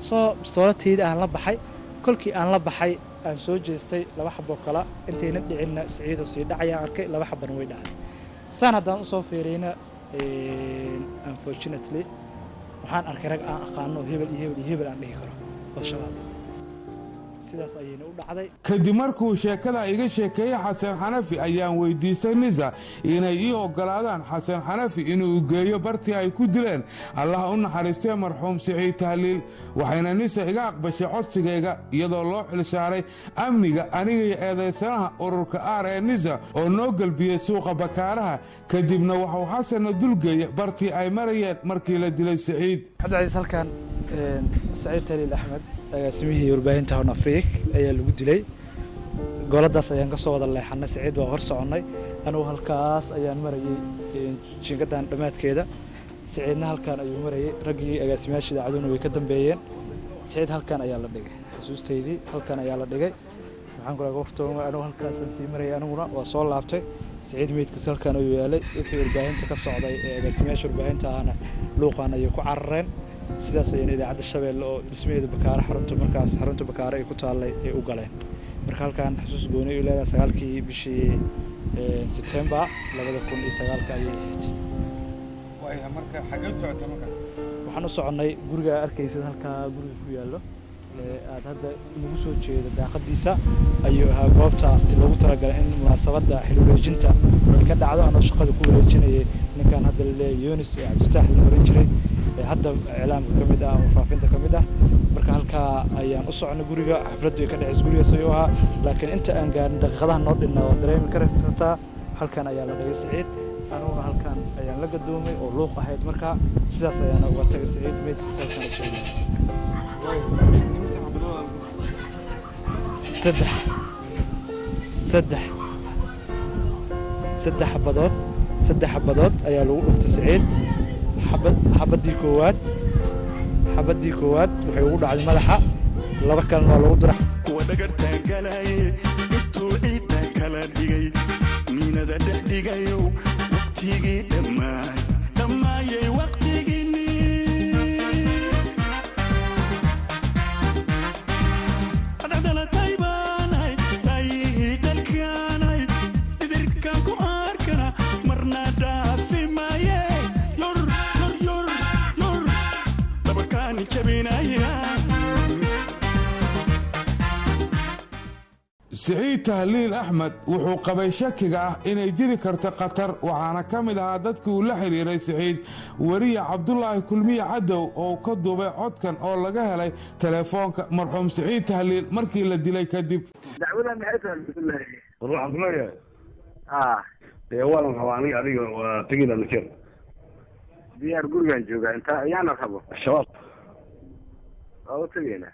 soo bistoolatayda aan la baxay kolkii aan la baxay aan soo jeestay laba xabo kala intayna dhicinna siciid oo sii dhacayaan arkay laba xabana way dhacday saan haddaan u soo fiiriyna unfortunately waxaan arkay rag aan aqaano hebel iyo hebel iyo hebel aan dhihi karo oo shabaab sidaas ayayna u dhacday kadib markuu sheekada iga sheekeeyay xasan xanafi ayaan weydiisay nisa inay ii ogolaadaan xasan xanafi inuu geeyo bartii ay ku dileen allah u naxariistay marxuum siciid tahliil waxayna nisa iga aqbashay codsigayga iyadoo loo xilsaaray amniga aniga iyo eedaysanaha ururka aar ee nisa oo noo galbiyey suuqa bakaaraha kadibna waxuu xasanna dulgeeyay bartii ay marayeen markii la dilay siciid cabdicasiis halkan siciid tahliil axmed agaasimihii warbaahinta Horn Afrique ayaa lagu dilay goladaas ayaan ka soo wada leexanay siciid waa hor soconnay anuu halkaas ayaan marayay jingadan dhamaadkeeda siciidna halkan ayuu marayay raggii agaasimayaasha idaacaduna way ka dambeeyeen siciid halkan ayaa la dhigay xusuusteydii halkan ayaa la dhigay waxaan ku ragaa waqtiga anuu halkaas sii marayay anuguna waa soo laabtay siciid meydkiisa halkan ayuu yaalay wixii warbaahinta ka socday agaasimayaasha warbaahinta ahna luuqan ayay ku carareen sidaas ayay idaacadda Shabeelle oo dhismeeda bakaara xarunta bakaara ay ku taallay ay u galeen marka halkan xusuus gooni u leedahay 9kii bishii September 2009 ayay ahayd way marka xagee socotay marka waxaan u soconay guriga arkaysid halka guriga ku yaalo aad hadda lagu soo jeedo daaqadiisa ayuu ahaa goobta lagu talagalay in munaasabada xilwareejinta ay ka dhacdo anoo shaqada ku wareejinayay ninkan hadda la leeyahay Yunus ee Cabdifatax la oran jiray hadda islaamka kamid ah faafinta kamid ah marka halka ayaan u soconay guriga xafladdu ay ka dhacayso guriga sayoo ah laakiin inta aan gaarin daqiiqadaha noo dhinaa waa dareemi kartaa halkan ayaa la dhigay siciid anuguna halkan ayaan la gadoomay oo luuq ahayd marka sidaas ayaan uga tagay siciid meydkiisa halkan u soo saddex xabadood ayaa lagu dhuftay siciid xabadii koowaad waxay ugu dhacday madaxa laba kalena waa lagu diray kuwa dhagartaan galay intuu ciidan kala dhigay miinada dhex dhigayo waqtigii dhammaayay waqtigiinni adhadalatay baanahay taayihii dalkaanahay idirkaan ku arkana marna dhaafi maaye siciid tahliil axmed wuxuu qabay shakiga ah inay jiri karto khatar waxaana ka mid ahaa dadkii uu la xiriiray siciid wariye cabdulaahi kulmiye cadow oo ka duubay codkan oo laga helay telefoonka marxuum siciid tahliil markii la dilay kadib dacwada maxay tahay waxaan ku leeyahay waalan rabaa adiga waa tegida nakir diyaar gurigaan joogaa inta ayaana rabo shabaab oo tagayna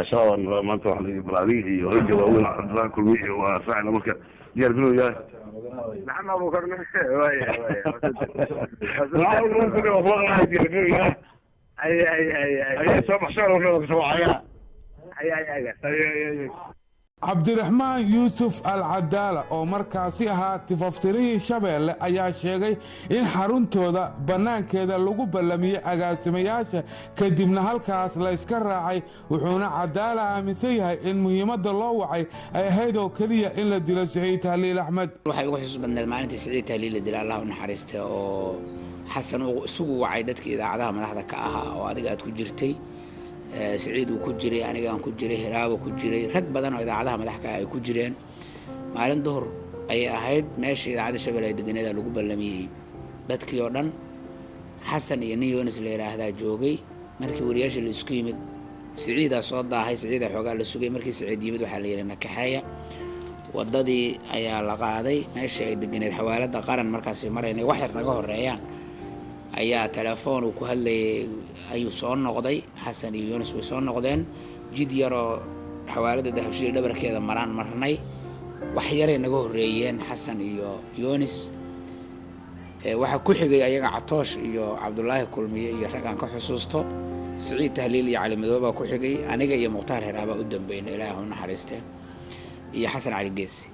shabaab maanta waxaan balaadiga iyo rajada waaweyn cabdulaahi kulmiye waa saacida marka diyaar garow yahay maxamed abubakar waaya ay soo baxshaan wuxuu ka soo caya cabdiraxmaan yuusuf alcadaala oo markaasi ahaa tifaftirihii shabeelle ayaa sheegay in xaruntooda bannaankeeda lagu ballamiyey agaasimayaasha kadibna halkaas la yska raacay wuxuuna cadaala aaminsan yahay in muhiimadda loo wacay ay ahayd oo keliya in la dilo siciid tahliil axmed waxay ugu xusuus badneed maalintii siciid tahliil la dila allah u naxariista oo xasan isugu wacay dadkii idaacadaha madaxda ka ahaa oo adiga aad ku jirtay سعيد وكجري أنا كان كجري هراب وكجري ركب بدن إذاعتها مدحكة كجرين مالين ظهر أي أحد ماشي إذاعة شباب الدنيا ده لقوا بلمي دتك يوردن حسن يعني يونس اللي راه هذا جوجي مركي ورياش اللي سكيمد سعيد صوت هاي سعيد حقا للسوقي مركي سعيد يبدو حاليا إنك حياة وضدي أي لقاضي ماشي الدنيا حوالات قارن مركز مرة وحر نجاه الريان ayaa telefoon ku hadlay ayuu soo noqday xasan iyo Yunus way soo noqdeen jid yaro xawaalada dahabshiil dhabarkeeda maraan marnay wax yar ay naga horeeyeen xasan iyo Yunus waxa ku xigay ayaga Catoosh iyo Cabdullaahi Kulmiye iyo ragaan ka xusuusto Siciid Tahliil iyo Cali Madooba ku xigay aniga iyo Muqtaar Hiraaba u dambeeyay Ilaahay u naxariistay iyo Xasan Cali Geesi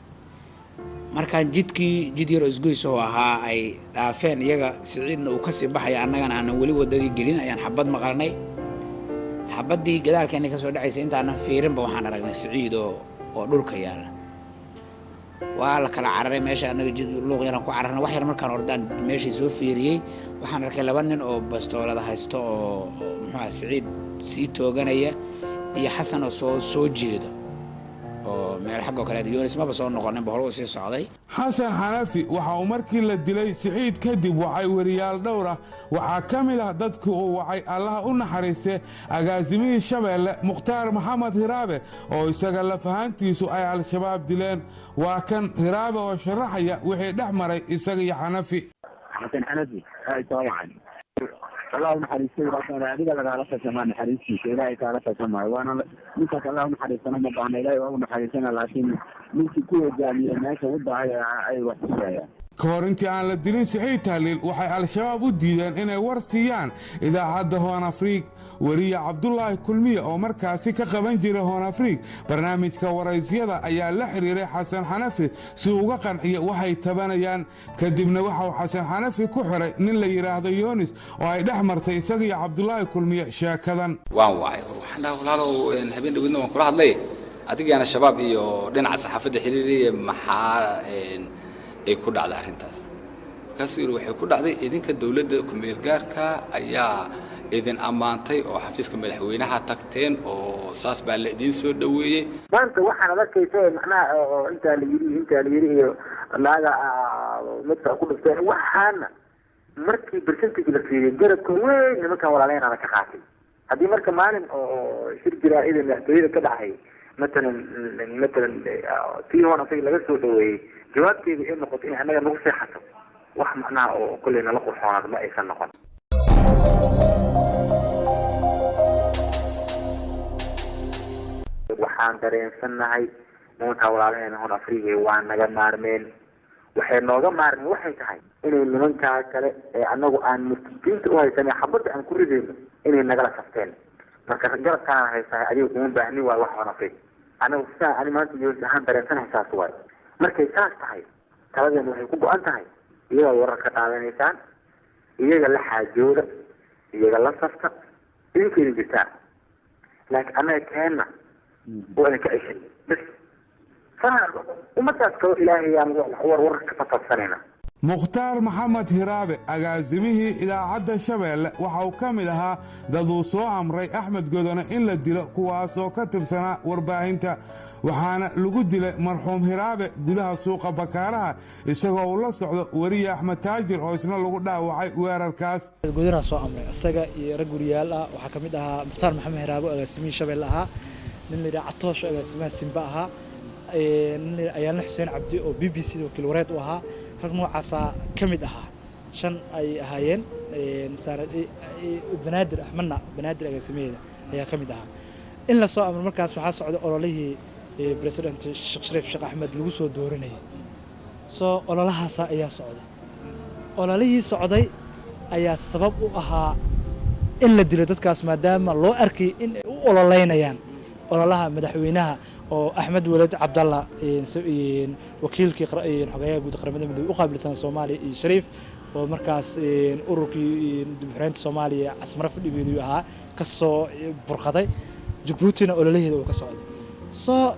markaan jid yar isgoysoo ahaa ay dhaafeen iyaga Siciidna uu ka sii baxay annagana aan wali wadadii gelin ayaan xabad maqalnay xabadii gadaalkeena ka soo dhacaysay inta aan fiirinba waxaan aragnay Siciid oo dhulka yaala waa la kala cararay meesha annaga jid luuq yaran ku cararna wax yar markaan ordaan meeshii soo fiiriyay waxaan arkay laba nin oo bastoolada haysto oo muxuu Siciid sii tooganaya iyo Xasan oo soo jeedo meel xaqo kale Yunus ma soo noqonin bahor sii socday xasan xanafi waxa uu markii la dilay Siciid kadib wacay wariyaal dhowr ah waxa kamid ah dadku uu wacay Allah u naxariistay agaasimihii shabeelle Muqtaar Maxamed Hiraabe oo isaga la fahantiisu ay al-shabaab dileen waa kan Hiraabe oo sharaxaya wixii dhexmaray isaga iyo xanafi xasan xanafi ay tawaan الله محريسي راسنا هذه لا لا سما محريسي لا يكاد سما وانا نسك الله محريسنا ما بعنا لا هو محريسنا لكن نسي كل جامي الناس وضع اي وحده كورنتي aan la dilin Siciid Tahliil waxay al-shabaab u diideen inay war siiyaan idaacadda Hoon Afrika wariye Cabdullaahi Kulmiye oo markaasi ka qaban jiray Hoon Afrika barnaamijka waraysyada ayaa la xiriiray Xasan Xanafi si uu uga qanciyo waxay tabanayaan kadibna waxa uu Xasan Xanafi ku xiray nin la yiraahdo Yunus oo ay dhex martay isaga iyo Cabdullaahi Kulmiye sheekadan waan waxna walaalo habeen dhawidna waan kula hadlay adigana shabaab iyo dhinaca saxaafadda xiriiriyay maxaa ay ku dhacday arintaas kaasir waxay ku dhacday idinka dawladda ku meel gaarka ayaa idin amaantay oo xafiiska madaxweynaha tagteen oo saas baa la idin soo dhaweeyay maanta waxaan arkaysaa macnaha oo inta la yiri iyo laaga midka ku dhigtay waxaana markii percentage la fiiriyay garabka weyn nimanka walaaleyna ka qaatay hadii marka maalin oo shir jiraa idin madaxweynaha ka dhacay مثلا في هون في laga soo dhaweeyay jawaabteedu in noqoto in anaga nagu seexato wax macnaa oo kulleena la qurxoonad ma aysan noqon waxaan dareensanahay nimanka walaalaheen Hoon Afrika waa naga maarmeen waxay nooga maarmeen waxay tahay inay nimanka kale ee anagu aan murtiinta u haysanay xabada aan ku ridayno inay nagala safteen marka garabkaan haysaa adiga kuma baahni waa wax Hoon Afrika anagu saa ani maanta Yunus ahaan dareensanahay saas waay markay saas tahay taladan waxay ku go'an tahay iyaga wararka qaadanaysaan iyaga la xaajooda iyaga la safta idinkayna jirtaan laakiin anaga keenna waa ka ceshay bas umadaas kaloo ilaahay aan wararka ka tafsanayna Muqtaar Maxamed Hiraabe agaasimihii idaacadda Shabeelle waxa uu ka mid ahaa dad uu soo amray Axmed Godone in la dilo kuwaas oo ka tirsanaa warbaahinta waxaana lagu dilay marxuum Hiraabe gudaha suuqa Bakaaraha isagoo uu la socdo wariye Axmed Taajir oo isna lagu dhaawacay weerarkaas Godona soo amray asaga iyo rag guriyaal ah waxa ka mid ahaa Muqtaar Maxamed Hiraabe agaasimihii Shabeelle ahaa nin la yiraahdo Catoosh agaasimaha Simba ahaa ayaan Xuseen Cabdi oo BBC wakiil wareed u ahaa rag noocaasa ka mid ahaa shan ay ahaayeen banaadir Axmadna banaadir agaasimeeda ayaa ka mid ahaa in la soo amray markaas waxa socday ololihii president Sheekh Shariif Sheekh Axmed lagu soo dooranayay soo ololahaas ayaa socday ololihii socday ayaa sabab u ahaa in la dilo dadkaas maadaama loo arkay in ay u ololeynayaan ololaha madaxweynaha oo Axmed Walad Cabdalla wakiilkii xogayaha guud qaramada midoobay u qaabilsan Soomaaliya iyo Shariif oo markaas ururkii dibxiraynta Soomaaliya asmara fadhigeedu ahaa ka soo burqaday Djibouti-na ololaheeda uu ka socday soo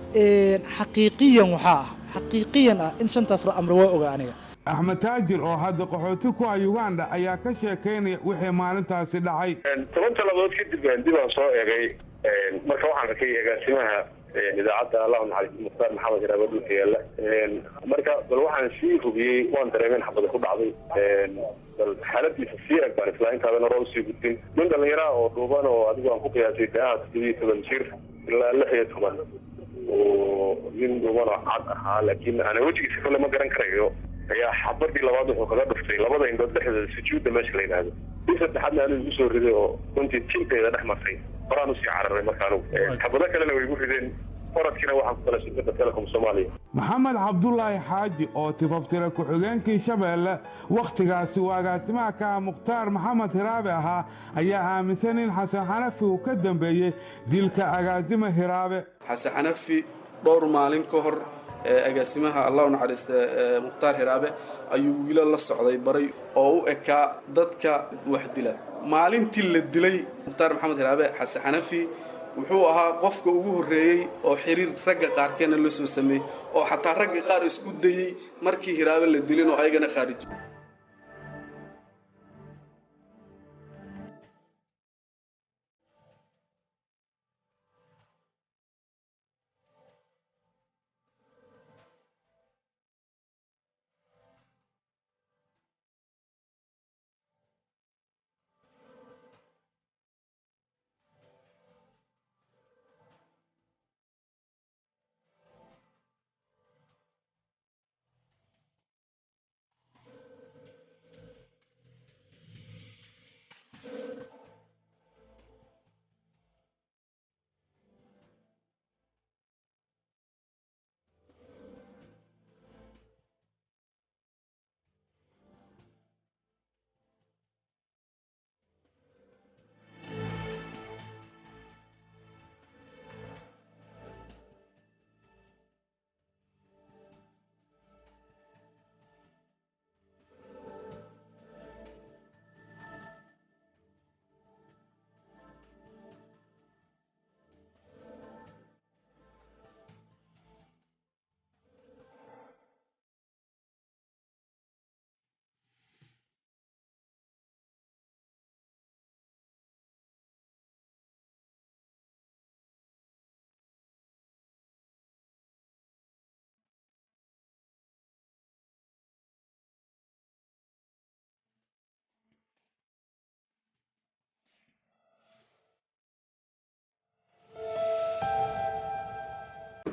xaqiiqiyan in shantaas la amro waa ogaa aniga Axmed Taajir oo hadda qaxooti ku ah Uganda ayaa ka sheekeynaya wixii maalintaasi dhacay 10 talabood kadib dib aan soo eegay marka waxaan arkay agaasimaha idaacadda Allahu naxariisto Mukhtaar Maxamed Raabad oo yeela marka bal waxaan sii hubiyay waan dareemay xabada ku dhacday bal xaaladiisa sii agbar isla intaada noo sii gudbin min dhalinyaro oo dhuuban oo adigu aan ku qiyaasay daad 17 jir ilaa 16 oo min dhuuban oo cad ahaa laakiin ana wajigiisa kale ma garan karayo ayaa xabadii labaad wuxuu kaga dhuftay labada indhood dhexdooda sujuudda meesha la yiraahdo si saddexaadna anigu igu soo riday oo runtii tinteeda dhex martay qoraan u sii cararay markaanu xabado kalena way igu rideen orodkiina waxaan ku kala shirkadda Telecom Soomaaliya Maxamed Cabdullaahi Xaaji oo tifaftira ku-xigeenkii Shabeelle wakhtigaasi uu agaasimaha ka Mukhtaar Maxamed Hiraabe ahaa ayaa aaminsan in Xasan Xanafi uu ka dambeeyay dilka agaasima Hiraabe Xasan Xanafi dhowr maalin ka hor agaasimaha Allahu naxariisto Mukhtaar Hiraabe ayuu wiilal la socday baray oo u ekaa dadka wax dila maalintii la dilay Mukhtaar Maxamed Hiraabe Xasan Xanafi wuxuu ahaa qofka ugu horeeyay oo xiriir ragga qaarkeena la soo sameeyay oo xataa ragga qaar isku dayay markii Hiraabe la dilin oo ayagana kharij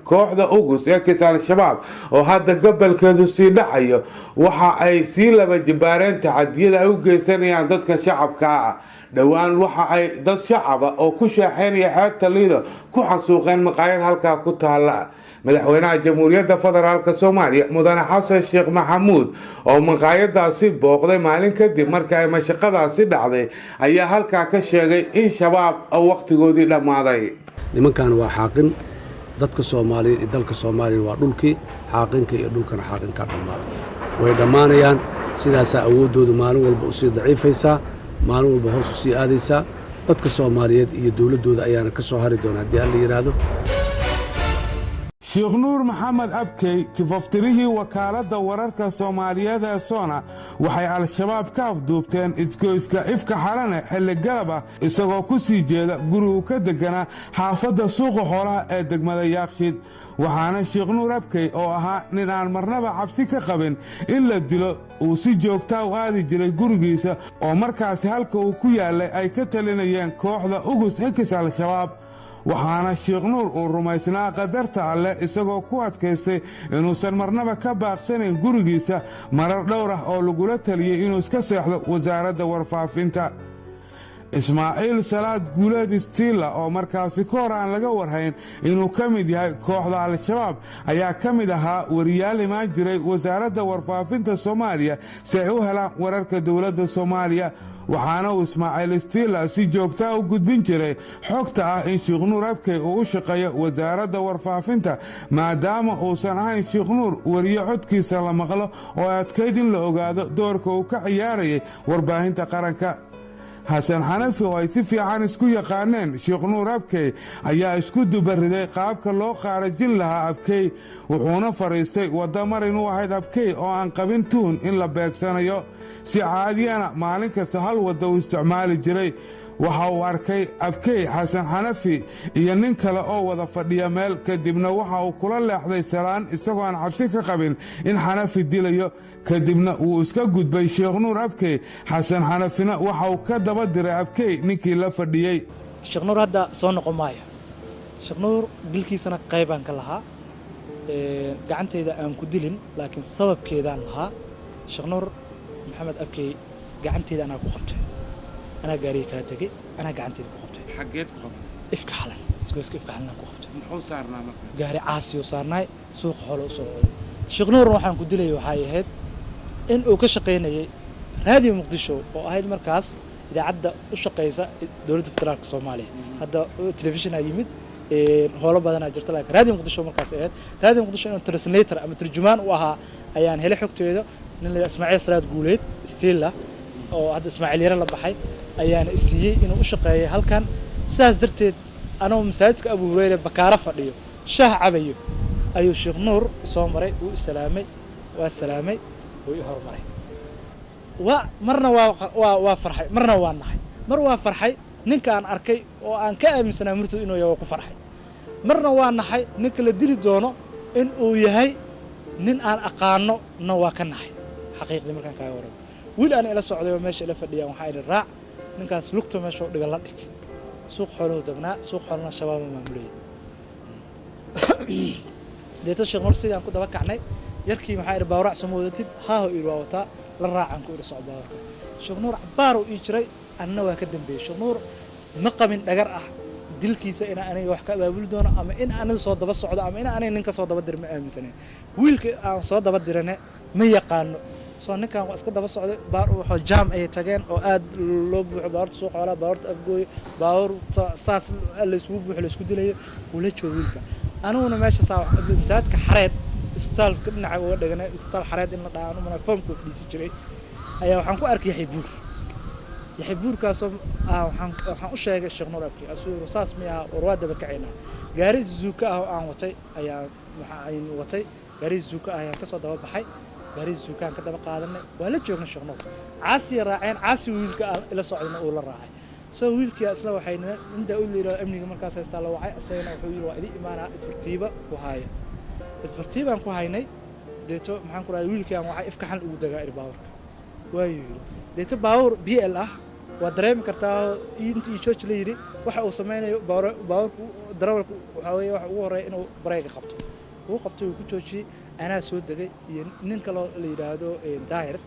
kooxda ugus ee Al-Shabaab oo hadda gobolkeedu sii dhacayo waxa ay sii laba jibaareen tacadiyada ay u geysanayaan dadka shacabka ah dhawaan waxa ay dad shacab oo ku shaaxeynaya xeebta Lido ku xasuuqeen maqaayad halka ku taala madaxweynaha jamhuuriyadda federaalka Soomaaliya mudane Xasan Sheekh Maxamuud oo maqaayadaasi booqday maalin kadib markii ay mashaqadaasi dhacday ayaa halka ka sheegay in shabaab waqtigoodii dhamaaday nimankan waa xaqin dadka Soomaaliyeed iyo dalka Soomaaliya waa dhulkii xaqinka iyo dhulkana xaqinka dhamaaday way dhamaanayaan sidaas awoodoodu maalin walba u sii daciifaysaa maalin walba hoos u sii aadaysaa dadka Soomaaliyeed iyo dawladooda ayaana ka soo hari doona hadii la yiraahdo Sheekh Nuur Maxamed Abkey tifaftirihii wakaaladda wararka Soomaaliyeed ee Sona waxay Al-Shabaab ka afduubteen isgoyska ifka xarane xilli galaba isagoo ku sii jeeda guriga ka deganaa xaafadda suuqa xoolaha ee degmada Yaaqshiid waxaana Sheekh Nuur Abkey oo ahaa nin aan marnaba cabsi ka qabin in la dilo uu si joogta u aadi jiray gurigiisa oo markaasi halka uu ku yaalay ay ka talinayeen kooxda ugus ee Al-Shabaab waxaana Sheekh Nuur uu rumaysnaa qadarta Alle isagoo ku adkaystay inuusan marnaba ka baaqsanayn gurigiisa marar dhowr ah oo lagula taliyay inuu iska seexdo wasaaradda warfaafinta ismaaciil salaad guuleed istiila oo markaasi ka hor aan laga warhayn inuu ka mid yahay kooxda al-shabaab ayaa ka mid ahaa wariyaal imaan jiray wasaaradda warfaafinta soomaaliya si ay u helaan wararka dowladda soomaaliya waxaana uu ismaaciil istiila si joogtaa u gudbin jiray xogta ah in sheekh nuur abkey uu u shaqeeyo wasaaradda warfaafinta maadaama uusan ahayn sheekh nuur wariye codkiisa la maqlo oo adkayd in la ogaado doorka uu ka ciyaarayay warbaahinta qaranka xasan xanafi oo ay si fiican isku yaqaaneen sheekh nuur abkey ayaa isku dubariday qaabka loo qaarajin lahaa abkey wuxuuna fadhiistay wadda mar inuu ahayd abkey oo aan qabin tuhun in la beegsanayo si caadiyana maalin kasta hal wadda uu isticmaali jiray waxa uu arkay abkey xasan xanafi iyo nin kale oo wada fadhiya meel kadibna waxa uu kula leexday salaan isagoo aan cabsi ka qabin in xanafi dilayo kadibna wuu iska gudbay sheekh nuur abkey xasan xanafina waxa uu ka daba diray abkey ninkii la fadhiyey sheekh nuur hadda soo noqon maayo sheekh nuur dilkiisana qaybaan ka lahaa gacantayda aan ku dilin laakiin sababkeedaan lahaa sheekh nuur maxamed abkey gacantayda anaa ku qabtay أنا قاري كاتجي أنا قعدت كقبتي حقيت كقبتي إفك حلال سكوس إفك حلال كقبتي محو صارنا قاري عاصي وصارناي سوق حلو سوق شغنور روحان كدلي وحاي هاد إن وكشقينا هذه مقدشو وهاي المركز إذا عدى وشقيسة دولة فترة الصومالية هذا تلفزيون يمد هولا بدنا جرت لك هذه مقدشو مركز هاد هذه مقدشو إنه ترسليتر أما ترجمان وها أيان هلا حكتو هذا إن إسماعيل سراد قوليت ستيلا oo hadda Ismaaciil yar la baxay ayaan isiyay inuu u shaqeeyo halkan saas darteed anoo masaajidka Abu Hurayra bakaara fadhiyo shaah cabayo ayuu Sheekh Nuur soo maray uu salaamay uu hormaray marna waa farxay marna waa naxay mar waa farxay ninka aan arkay oo aan ka aaminsanaa murtad inuu yahay ku farxay marna waa naxay ninka la dili doono in uu yahay nin aan aqaano waa ka naxay xaqiiqdii markaan ka waran wiil aan ila socday meesha ila fadhiya waxa ay raac ninkaas lugta meesha dhiga la dhig suuq xoolo dagnaa suuq xoolna shabaab maamulay deeto sheekh Nuur sidaan ku daba kacnay yarkii waxa ay baawrac samoodatid haa uu wata la raacan ku ila socdaa sheekh Nuur cabaar uu jiray anna waa ka dambeeyay sheekh Nuur ma qabin dhagar ah dilkiisa in aniga wax ka abaabul doono ama in aan soo daba socdo ama in aan ninka soo daba dir ma aaminsaneen wiilka aan soo daba dirane ma yaqaano soo ninkan waa iska daba socday baar wuxuu jaam ay tageen oo aad loo buuxo baarta soo xoolaa baarta afgooy baar saas la isugu buuxo la isku dilayo wala joogo wiilka anuguna meesha saa masaajidka xareed isbitaalka dhinaca uga dhaganay isbitaal xareed in la dhaano mana foomku fadhiisi jiray ayaa waxaan ku arkay yaxibuurkaasoo waxaan u sheegay Sheekh Nuur Abkey asuur saas miyaa warwaadaba kacayna gaari zuuka ah oo aan watay ayaa waxaan watay gaari zuuka ah ayaan ka soo daba baxay gaari zuukaan ka daba qaadanay waa la joognay Sheekh Nuur caasi raaceen caasi wiilka ila socdana uu la raacay soo wiilkii asla waxayna inta uu leeyahay amniga markaas haysta la wacay asayna wuxuu yiri waa idin imaana isbartiiba ku haaya isbartiibaan ku haynay deeto maxaan ku raay wiilkii aan wacay ifka xal ugu dagaa baawrka waayo deeto baawr BL ah waa dareemi kartaa intii church la yiri waxa uu sameeyo baawrku darawalku waxa weeye waxa ugu horeeya inuu bareega qabto uu qabtay uu ku joojiyay أنا سود دقي ننكلو اللي يرادو داهر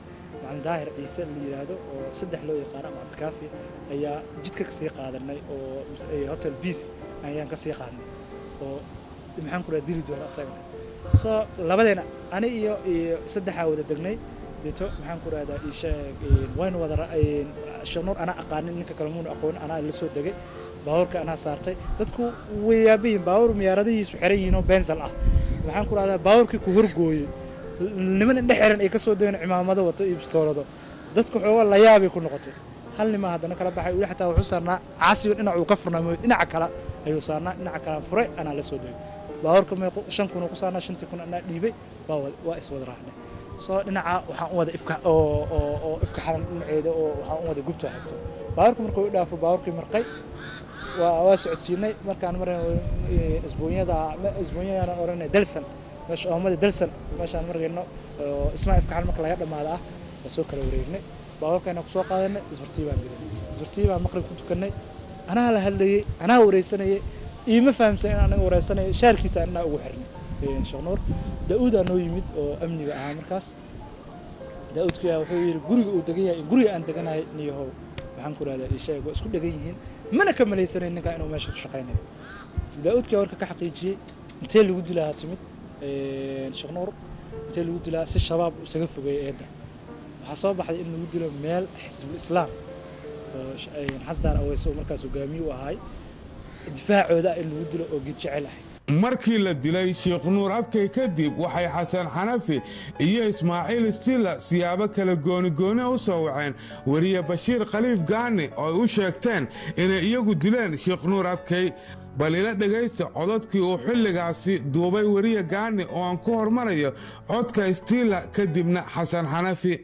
مع داهر عيسى اللي يرادو وصدح له يقارع مع الكافي هي جدك كسي قادرنا أو هوتيل بيس هي كسي قادرنا أو محن كره ديري دول أصلا so لبدينا أنا صدح حاول دقني ديتو محن كره هذا إيش وين وذا الشنور أنا أقاني إنك كلامون أقول أنا اللي سود دقي باور كأنا صارتي تدكو ويابين باور مياردي سحريينو بنزل waxaan ku raadaa baawrkii ku horgooyay niman dhexeeran ay ka soo deeyeen cimaamada wato iyo bistoolado dadku xooga la yaabay ku noqotay hal nima hadana kala baxay wili xataa wuxuu saarnaa caasi dhinac uu ka furnaa dhinaca kale ayuu saarnaa dhinaca kale furay ana la soo deeyay baawrka ma 5 kun ku saarnaa 5 kun ana dhiibay waa is wada raacnay soo dhinaca waxaan u wada ifka oo ifka xaran dhinaceeda oo waxaan u wada gubta xigto baawrka markuu dhaafo baawrkii marqay waa socodsiinay markaan mareen isbuunyada oranay dalsan meesha oomada dalsan meeshaan marayno ismaa ifka xal marka laga dhamaado ah soo kala wareegnay baawrkayna ku soo qaadanay isbartiibaan maqrib ku tukanay anaa la hadlayay anaa wareysanayay iima fahamsan in anaga wareysanay shaarkiisa anaa ugu xirnay Sheekh Nuur Daawud anoo yimid oo amniga ah markaas Daawudkii wuxuu yiri guriga uu degan yahay guriga aan deganahay niyahow waxaan ku raadaya isheeg waa isku dhagan yihiin mana ka malaysanayn ninka inuu meesha ku shaqeynayo daawudka warka ka xaqiijiyay intee lagu dilaa timid Sheekh Nuur intee lagu dilaa si shabaab isaga fogeeyay eedda waxaa soo baxday in lagu dilo meel xisbul islaam oo xasdaan aweyso markaas hogaamiye u ahay difaacooda in lagu dilo oo geed jecel ahayd markii la dilay Sheekh Nuur Abkay kadib waxay Xasan Xanafi iyo Ismaaciil Stila siyaabo kala gooni u soo waceen wariye Bashiir Khaliif Gaani oo u sheegteen inay iyagu dileen Sheekh Nuur Abkay bal ila dhagaysta codadkii uu xilligaasi duubay wariye Gaani oo aan ku hormarayo codka Stila kadibna Xasan Xanafi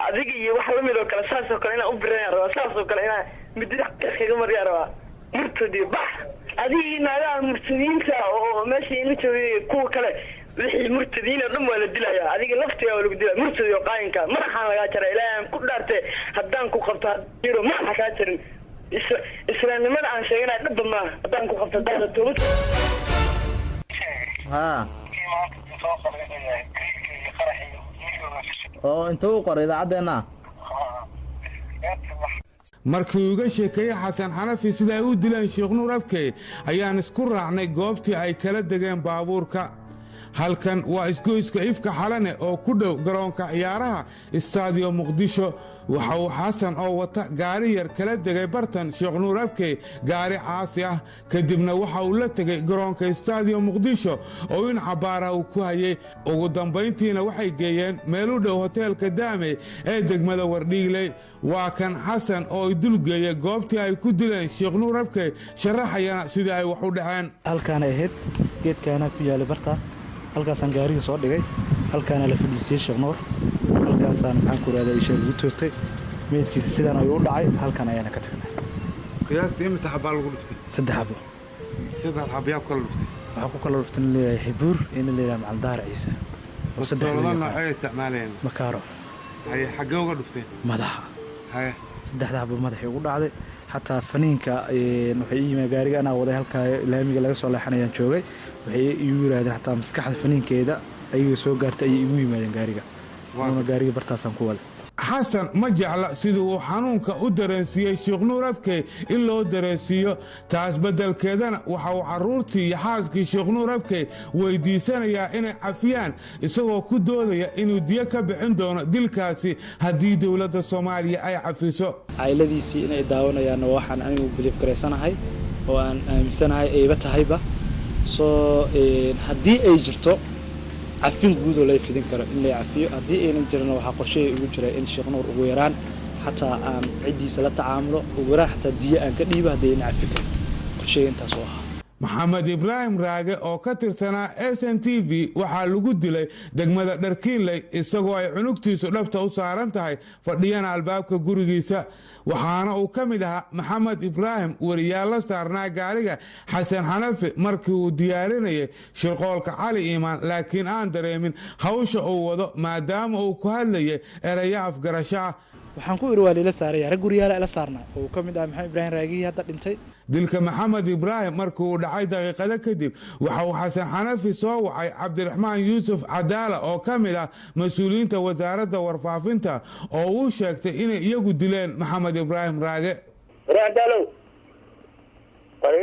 adiga iyo wax la mid oo kale saas oo kale inaan u bireeyo raba saas oo kale inaan midda kaga mariyo raba murtadi bax adiga naagaha murtadiinta oo meesha ina joogay kuwa kale wixii murtadiin oo dhan waa la dilayaa adiga laftiga waa lagu dilaa murtadi oo qaayinka madaxaan laga jaray ilaahay ku dhaartay haddaan ku qabto jiro madaxa ka jarin islaamnimada aan sheeganay dhab ma haddaan ku qabto dada toobad oo intuu qoray idaacaddeena markii uga sheekeeyay Xasan Xanafi sida ay u dileen Sheekh Nuur Abkay ayaan isku raacnay goobtii ay kala degeen baabuurka halkan waa isgoyska ifka xalane oo ku dhow garoonka ciyaaraha Stadium Muqdisho waxa uu Xasan oo wata gaari yar kala degay bartan Sheekh Nuur Abkay gaari caasi ah kadibna waxa uu la tagay garoonka Stadium Muqdisho oo in xabaara uu ku hayay ugu dambeyntiina waxay geeyeen meel u dhow hoteelka Daame ee degmada Wardhiigley waa kan Xasan oo dul geeyay goobtii ay ku dileen Sheekh Nuur Abkay sharaxayana sida ay wax u dhaceen halkaan ahayd geedkaana ku yaala barta halkaasaan gaariga soo dhigay halkaana la fadhiisiyay Sheekh Nuur halkaasaan maxaan ku raadayay sheeg ugu toogtay meedkiisa sidaan ayuu u dhacay halkaan ayaana ka tagnay qiyaastii imisa xabaa lagu dhuftay 3 xabo 3 xabo yaa kala dhuftay waxaa ku kala dhuftay leeyahay xibuur in leeyahay macaldaar ciise oo 3 nooc ay isticmaaleen makaaro ay xagga uga dhuftay madaxa hay 3 xabo madaxii ugu dhacday حتى فنينكا waxay yimid gaariga ana waday halka laamiga laga soo leexanayaan joogay waxay igu yiraahdeen hatta maskaxda faniinkeeda ay soo gaartay ay igu yimaadeen gaariga waana gaariga bartaasan ku wada xasan ma jecla siduu xanuunka u dareensiiyay Sheekh Nuur Abkay in loo dareensiyo taas bedelkeedana waxa uu caruurtii iyo xaaskii Sheekh Nuur Abkay weydiisanayaa inay cafiyaan isagoo ku doodaya inuu diya ka bixin doono dilkaasi haddii dawladda Soomaaliya ay cafiso ayladiisii inay daawanayaan waxaan anigu biliif gareysanahay oo aan aaminsanahay ayba tahayba soo haddii ay jirto عفين جودو لا يفيدين كرا إن لا عفيو هذه إن جرنا وحقرشة يوجرا إن شيخ نور ويران حتى أن عدي سلا تعامله وراح حتى دي أن كديبه هذه نعفيك كل شيء أنت صوها محمد إبراهيم راجع أو كتر سنة SNTV وحلو جود لي دقمة دركين لي السجوا عنقتي سلفت أو صارنتهاي فدينا على الباب كجورجيسا وحنا وكمدها محمد إبراهيم وريال صارنا قارجة حسن حنفي مركو ديارنا شرقولك على إيمان لكن أندري من هوش أو ما دام أو كهلية رياف قرشة waxaan ku irwaalay la saaray rag guriyaala la saarnaa oo kamid ah Maxamed Ibrahim Raagi hadda dhintay dilka Maxamed Ibrahim markuu dhacay daqiiqada kadib waxa uu Xasan Xanafi soo wacay Cabdiraxmaan Yuusuf Cadaala oo kamid ah mas'uuliyiinta wasaaradda warfaafinta oo uu sheegtay inay iyagu dileen Maxamed Ibrahim Raagi Raadalo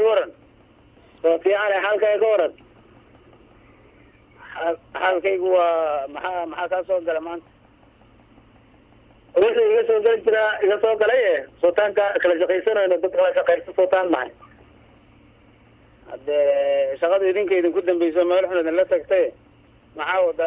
waran soo fiican halkayga waran halkaygu waa maxaa ka soo galay maanta wixii iga soo galay sultaanka kala shaqaysanayno dad kala shaqaysto sultaan mahay hadde shaqada idinku dambayso meel xun idin la tagtay maxaa wada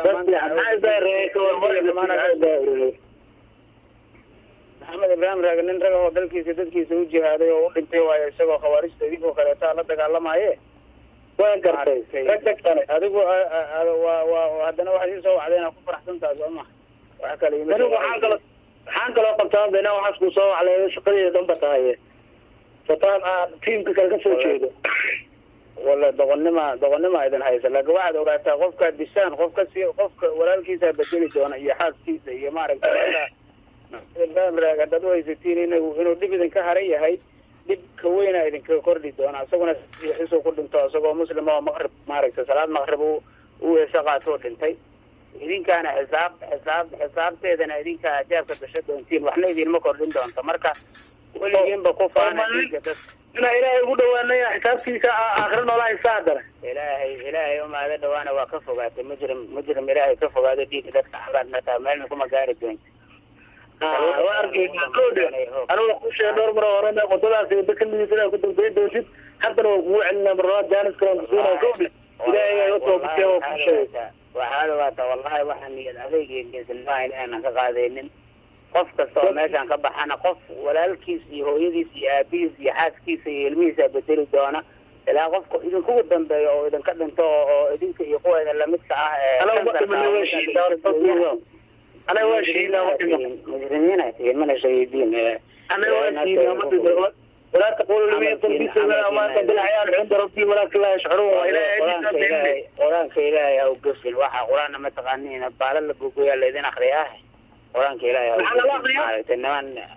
maxamed ibraahim raag nin rag oo dalkiisa dadkiisa u jihaaday oo u dhintay waayo isagoo khawaarijta idinkoo kaleeta la dagaalamaye waan gartay rag kale adigu haddana waxaad ii soo wacday inaad ku faraxsantahay soo maha wax kale waxaan kaloo qabtaa beenaa waxaas ku soo waclay shaqadeeda dhanba tahay fataan tiimka kale ka soo jeedo wala doqonnima idin haysa laakiin waxaad ogaataa qofka dishaan qofka walaalkiisa bedeli doona iyo xaaskiisa iyo maaragtay dad haysatiin inuu dhib idinka haran yahay dhib ka weyna idinka kordhi doona isaguna isoo ku dhinto isagoo muslim oo maqrib maaragtay salaad maqrib uu heesa qaato dhintay idinkaana xisaabteedana idinka ajaabka gasho doontiin waxna idinma kordhin doonto marka weligiinba ku faana ina ilaahay ugu dhawaanaya xisaabtiisa aakhira noolaa hisaadara ilaahay umaada dhawaana waa ka fogaatay mujrim ilaahay ka fogaado dhiigga dadka xabaadna taa meelna kuma gaari doonto أنا وقوش دور مرة ورانا قطلات بكل سنة كنت بين دوشت حتى لو وعندنا مرات جانس كلام سونا كوبي إلى يوتيوب كيو كل وهذا والله وحني الأذيك يجلس الله إن أنا كقاعدين قف كسر ماشي عن كبح أنا قف ولا الكيسي هو يديسي أبيسي حاسكيسي الميسا بدل الدونا لا قف إذا كود دم بيا أو إذا كذا أنت إذا يقول إذا لم تسعى أنا وقت من وشي دار التصوير أنا واشي لا مجرمين من شهيدين أنا واشي لا ولا تقولوا لي يطلب بسم ما تدل عيال عند ربي ولكن لا يشعرون قرآن كإلهي أو قفل واحد قرآن ما تغنين بعد البقوية الذين أخرياه قرآن كإلهي أو قفل إنما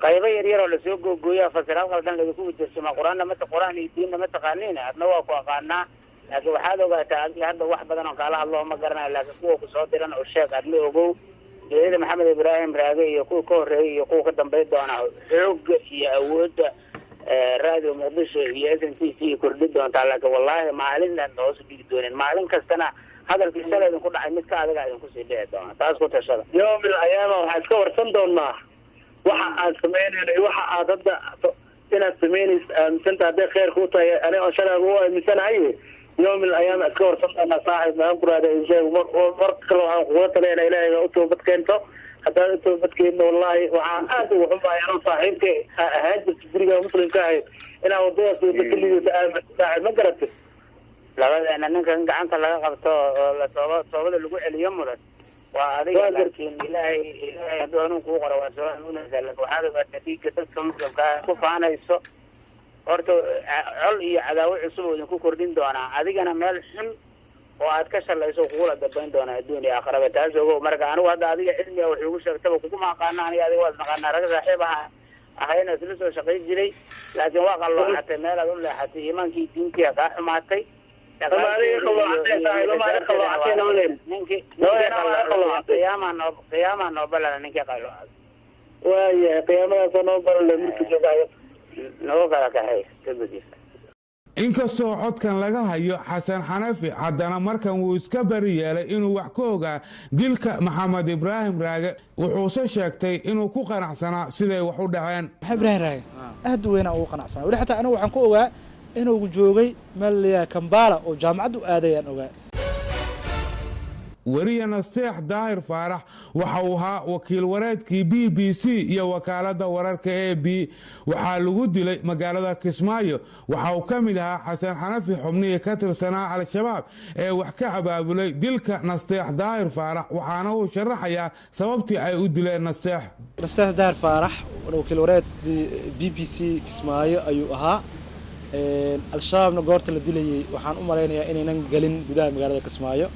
قيبة يرير ولا سوق قوية فسرات قدام اللي يكون جسمه قرآن ما تقرآن يدين ما تغنين أتنوى قاقنا لكن وحده قاعد هذا واحد بدنا قال اللهم قرنا لكن قوة صادرنا والشيخ أدلي وقو إذا محمد إبراهيم راجع يقول كوري يقول قدام بيت دهنا حوق يعود راديو مقدس يأذن في كردي دهنا تعالى والله ما علينا نوصل بيدون ما علينا كستنا هذا الكسل اللي نقول عن مسكا هذا قاعد نقول سيدي دهنا تاسكو تشلا يوم من الأيام وحسكور صندوق ما وح سمين وح ضد سنة سمين سنة هذا خير خوطة أنا أشرب هو مثلا عيه يوم من الأيام أذكر صدقنا صاحب ما أنقر هذا الشيء ومرق كلوا عن قوة لنا إلهي أتوا بتكينته حتى أتوا بتكينه والله وعاد وحبا يرى صاحبك هاجب تفريقه مسلم كاهد إنا وضيع في بكل صاحب ما قرأت لا أنا نكن عنك لا قبته صوب اللجوء اليوم ولا وهذا لكن إلهي هدوانو قوة وسواء نزل وهذا النتيجة تسمى كفانا يسوع horta col iyo cadaawo cusub oo idinku kordhin doonaa adigana meel xun oo aad ka shalayso kuula dambayn doonaa adduun iyo aakhiraba taas ogow marka anigu hadda adiga cilmiga wuxuu igu sheegtaba kuguma aqaana aniga adiga waad naqaanaa rag saaxiib ahayna isla soo shaqayn jiray laakiin waa qalooxatay meel aad u leexatay iimaankii diintiya kaa xumaatay qiyaamaha noo balana ninkii qalooxatay waaya qiyaamadaasa noo balale markii joogayo inkastoo codkan laga hayo xasan xanafi haddana markan wuu iska bari yeelay inuu wax ka ogaa dilka maxamed ibraahim raage wuxuuse sheegtay inuu ku qanacsanaa siday wax u dhaceen ibraahim raage aad weyn ugu qanacsanaa wali xataa anigu waxaan ku ogaa inuu joogay meel la Kampala oo jaamacad u aadayaan ogaa wariye nasteex daahir faarax waxa uu ahaa wakiil wareedkii BBC iyo wakaalada wararka AB waxaa lagu dilay magaalada Kismaayo waxa uu ka mid ahaa xasan xanafi xubniye ka tirsanaa al-shabaab ee wax ka abaabulay dilka nasteex daahir faarax waxaana uu sharaxayaa sababtii ay u dileen nasteex daahir faarax wakiil wareedkii BBC Kismaayo ayuu ahaa al-shabaabna goorta la dilayay waxaan u maleynayaa inaynan galin gudaha magaalada Kismaayo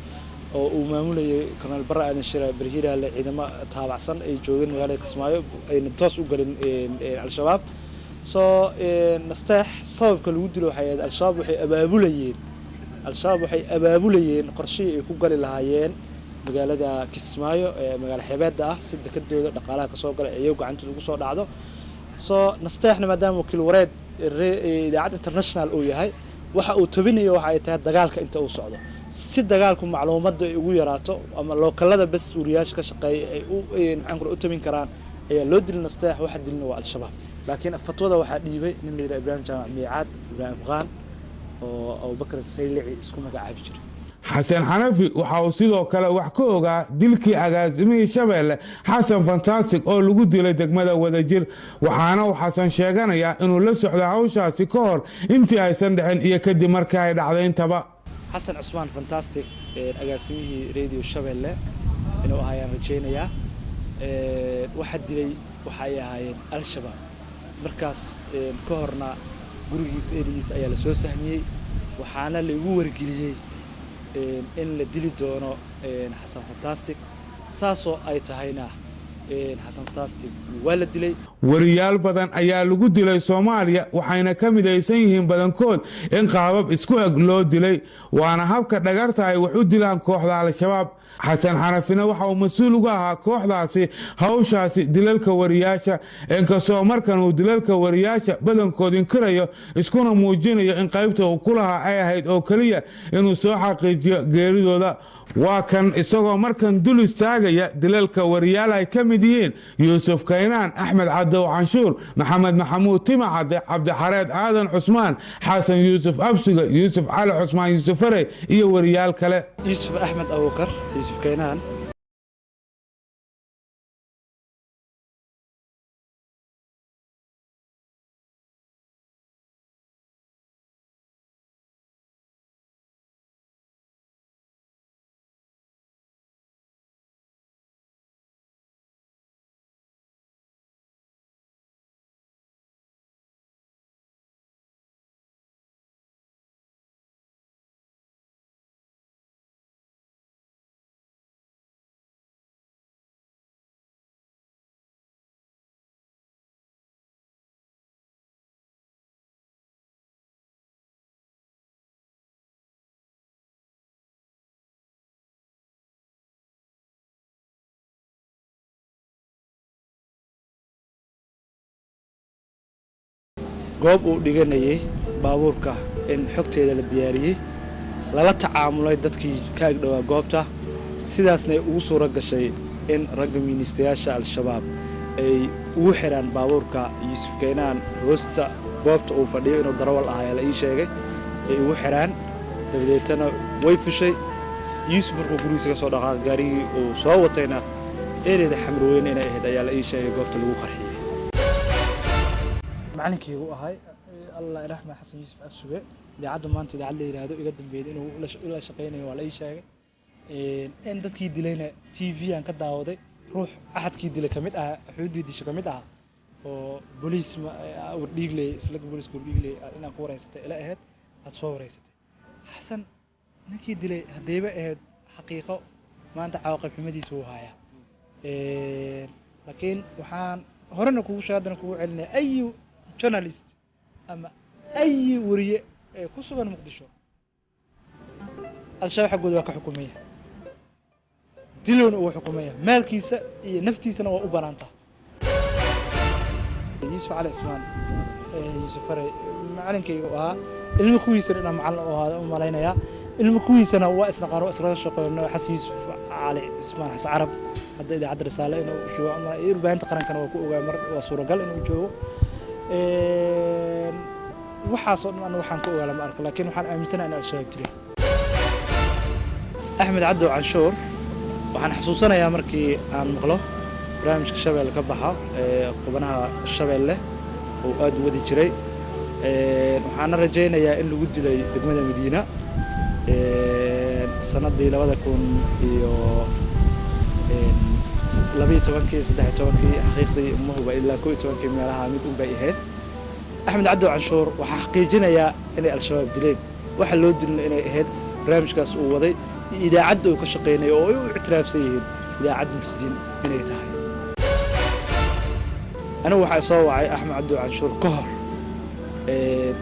oo uu maamulayay kanaal barra aadan shira barhira la ciidamo taabacsan ay joogeen magaalada Kismaayo ayna toos u galin al-shabaab soo nasteex sababka lagu dilo waxay al-shabaab waxay abaabulayeen qorshihii ay ku gali lahaayeen magaalada Kismaayo magaalo xeebeedda ah si dekadooda dhaqaalaha ka soo galay ayuu gacanta ugu soo dhacdo soo nasteexna maadaama wakiil wareed idaacad international uu yahay waxa uu tabinayo waxa ay tahay dagaalka inta uu socdo si dagaalku macluumaadda ay ugu yaraato ama lookalada bas suuriyaasha ka shaqeeya ay u tabin karaan ayaa loo dilin nasteex waxa dilin waa al-shabaab laakiin fatwada waxaa dhiibay nin la yiraahdo Ibrahim Jaamac Miicaad Ibrahim Afqaan oo Abu Bakr Saylici isku magacaabi jiray xasan xanafi waxa uu sidoo kale wax ka ogaa dilkii agaasimihii Shabeelle Xasan Fantastic oo lagu dilay degmada Wadajir waxaana uu xasan sheeganayaa inuu la socdo hawshaasi ka hor intii aysan dhicin iyo kadib markii ay dhacday intaba حسن عثمان فانتاستيك أجاسمه راديو شبله إنه هايان رجينيا واحد دلي وحيا هاي الشباب مركز كهرنا جروجيس إيريس أيال سوسهني وحنا اللي هو رجليه إن الدلي دونه حسن فانتاستيك ساسو أي تهينا xasan fantastic waa la dilay wariyaal badan ayaa lagu dilay Soomaaliya waxayna ka midaysan yihiin badankood in qaabab isku eg loo dilay waana habka dhagarta ay wax u dilaan kooxda Al-Shabaab xasan xanafina waxa uu mas'uul uga ahaa kooxdaasi hawshaasi dilalka wariyaasha inkastoo markan uu dilalka wariyaasha badankood inkirayo iskuna muujinayo in qaybta uu ku lahaa ay ahayd oo kaliya inuu soo xaqiijiyo geeridooda waa kan isagoo markan dul istaagaya dilalka wariyaal ay ka mid yihiin Yuusuf Kaynaan Axmed Cadow Canshuur Maxamed Maxamuud Timacade Cabdi Xareed Aadan Cusmaan Xasan Yuusuf Absiga Yuusuf Cali Cusmaan Yuusuf Fare iyo wariyaal kale Yuusuf Axmed Abubakar Yuusuf Kaynaan goob uu dhiganayay baabuurka in xogteeda la diyaariyay lala tacaamulay dadkii ka agdhawaa goobta sidaasna ay ugu suura gashay in ragga ministayaasha Al-Shabaab ay ugu xiraan baabuurka Yuusuf Kaynaan hoosta goobta uu fadhiyo inuu darawal ahaa la ii sheegay ay ugu xiraan dabadeetana way fushay Yuusuf markuu gurigiisa ka soo dhaqaaqay gaarigii uu soo watayna eerida xamrooyin inay ahayd ayaa la ii sheegay goobta lagu qarxiyay macalinkii uu ahay Allah irahma Xasan Yuusuf Absuge idaacada maanta idaacad la yiraahdo iga dambeeyay inuu la shaqeynayo waa la ii sheegay in dadkii dilayna TV aan ka daawaday ruux ahadkii dilay kamid ah xuduudii disho kamid ah oo booliis dhiigley isla booliisku dhiigley inaan ku wareysatay ila ahayd aad soo wareysatay Xasan ninkii dilay hadayba ahayd xaqiiqo maanta caawaqab xumadiisa uu haya laakiin waxaan horena kugu sheegay kugu celinay ayu journalist ama ay wariye ku sugan Muqdisho Al-Shabaab xaqooda waa ka xukumaya diloon uu xukumaya maalkiisa iyo naftiisana waa u banaanta Yuusuf Cali Cusmaan Yuusuf Fare macalinkayga waa ilmo kuwiisana inaan macallin oo ahaa u malaynaya ilmo kuwiisana waa isla qaar isla shaqeynaa Xasan Yuusuf Cali Cusmaan Xasan Carab hadda idaacad risaale inuu joogo ama irbaanta qarankana waa ku ogaa mar waa suuragal inuu joogo waxaasoo dhan waxaan ku ogaala ma arko laakiin waxaan aaminsanahay in Al-Shabaab jiray Axmed Cadow Canshuur waxaan xasuusanayaa markii aan maqlo barnaamijka Shabeelle ka baxa qubanaha Shabeelle oo aad u wadi jiray waxaan rajaynayaa in lagu dilay degmada Madiina sanadii 2000 iyo 12 xaqiiqdii ma huba ilaa 12 meelaha mid u bay ahayd Axmed Cadow Canshuur waxa xaqiijinaya inay Al-Shabaab dileen waxa loo dilay inay ahayd barnaamijkaas uu waday idaacad uu ka shaqeynay oo ay u ictiraafsan yihiin idaacad mursidiin inay tahay ana waxa soo wacay Axmed Cadow Canshuur ka hor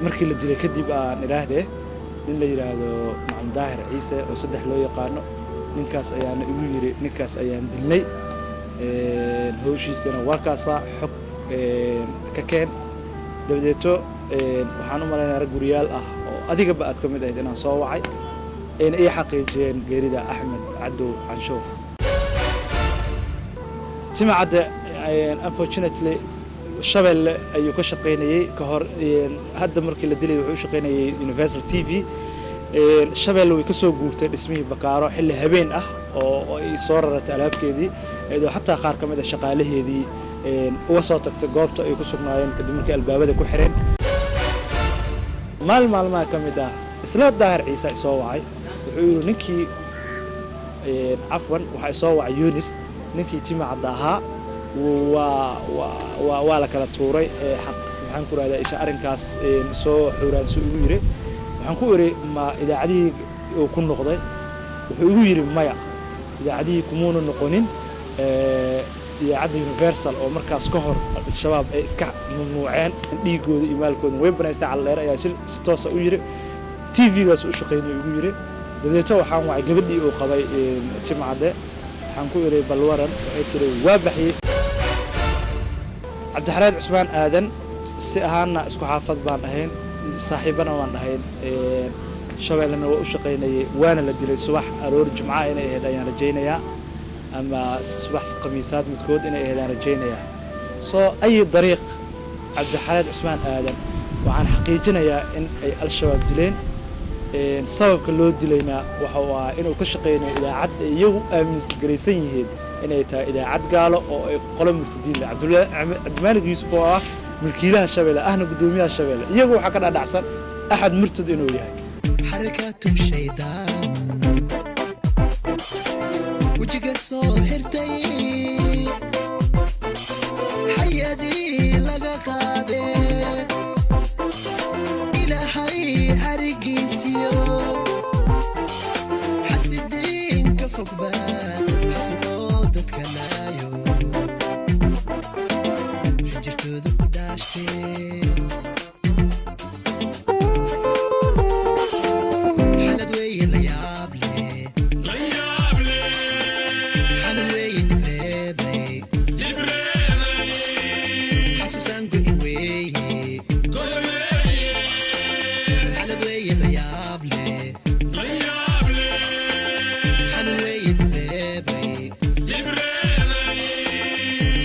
markii la dilay kadib aan iraahdee in la yiraahdo Maxamed Daahir Ciise oo saddex loo yaqaano ninkaas ayaan igu yiri ninkaas ayaan dilnay hawshiisana waa kaasa xog ka keen dabadeeto waxaan u maleynayaa rag guriyaal ah oo adigaba aad ka mid ahayd inaan soo wacay in ay xaqiijiyeen geerida Axmed Cadow Canshuur Timacade unfortunately Shabeelle ayuu ka shaqeynayay ka hor hadda markii la dilay wuxuu shaqeynayay Universal TV Shabeelle way ka soo guurtay dhismihii Bakaaro xilli habeen ah oo ay soo raratay alaabkeedii iyadoo xataa qaar ka mid ah shaqaalaheedii uga soo tagtay goobta ay ku sugnaayeen kadib markii albaabada ku xireen maalmaha ka mid ah isla Daahir Ciise soo wacay wuxuu yiri ninkii afwan waxa soo wacay Yunis ninkii Timacade ahaa waa la kala tuuray waxaan ku raadayay isha arinkaas soo xuraanso ugu yiri waxaan ku yiri ma idaacadii uu ku noqday wuxuu ugu yiri maya idaacadii kumuuna noqonin idaacadda universal oo markaas ka hor al-shabaab ay iska mamnuuceen dhiigooda iyo maalkooda way banaystay calleer ayaa si toosa u yiri TV-gaas u shaqeynay ugu yiri dabeeto waxaan wacay gabadhii uu qabay Timcade waxaan ku yiri balwaran waxay tiri waa baxay Cabdixaraad Cusmaan Aadan si ahaana isku xaafad baan ahayn saaxiibana waan ahayn shabeellana waa u shaqeynay waana la dilay subax aroor jumca inay ahayd ayaan rajaynayaa ama subax khamiisaad midkood inay ahayd ayaan rajaynayaa soo ay dariiq Cabdixaraad Cusmaan Aadan waxaan xaqiijinayaa in ay al-shabaab dileen sababka loo dilayna waxa uu ahaa inuu ka shaqeynayo idaacad iyagu aaminsan yihiin inay tahay idaacad gaalo oo ay qolo murtadiin Cabdimaalig Yuusuf oo ah mulkiilaha Shabeelle ahna gudoomiyaha Shabeelle iyagu waxa ka dhacsan axad murtad inuu yahay xarakatu shaydaan wajiga soo xirtay hay'adii laga qaaday ilaahay arigiisiyo xasidiin ka fogbaa xasuqoo dadka laayo xinjirtooda ku dhaashtay xalad weeye la yaab leh xalad weeye dhibreebay xasuusaan go'in weeye xalad weeye la yaab leh xalad weeye dhibreebay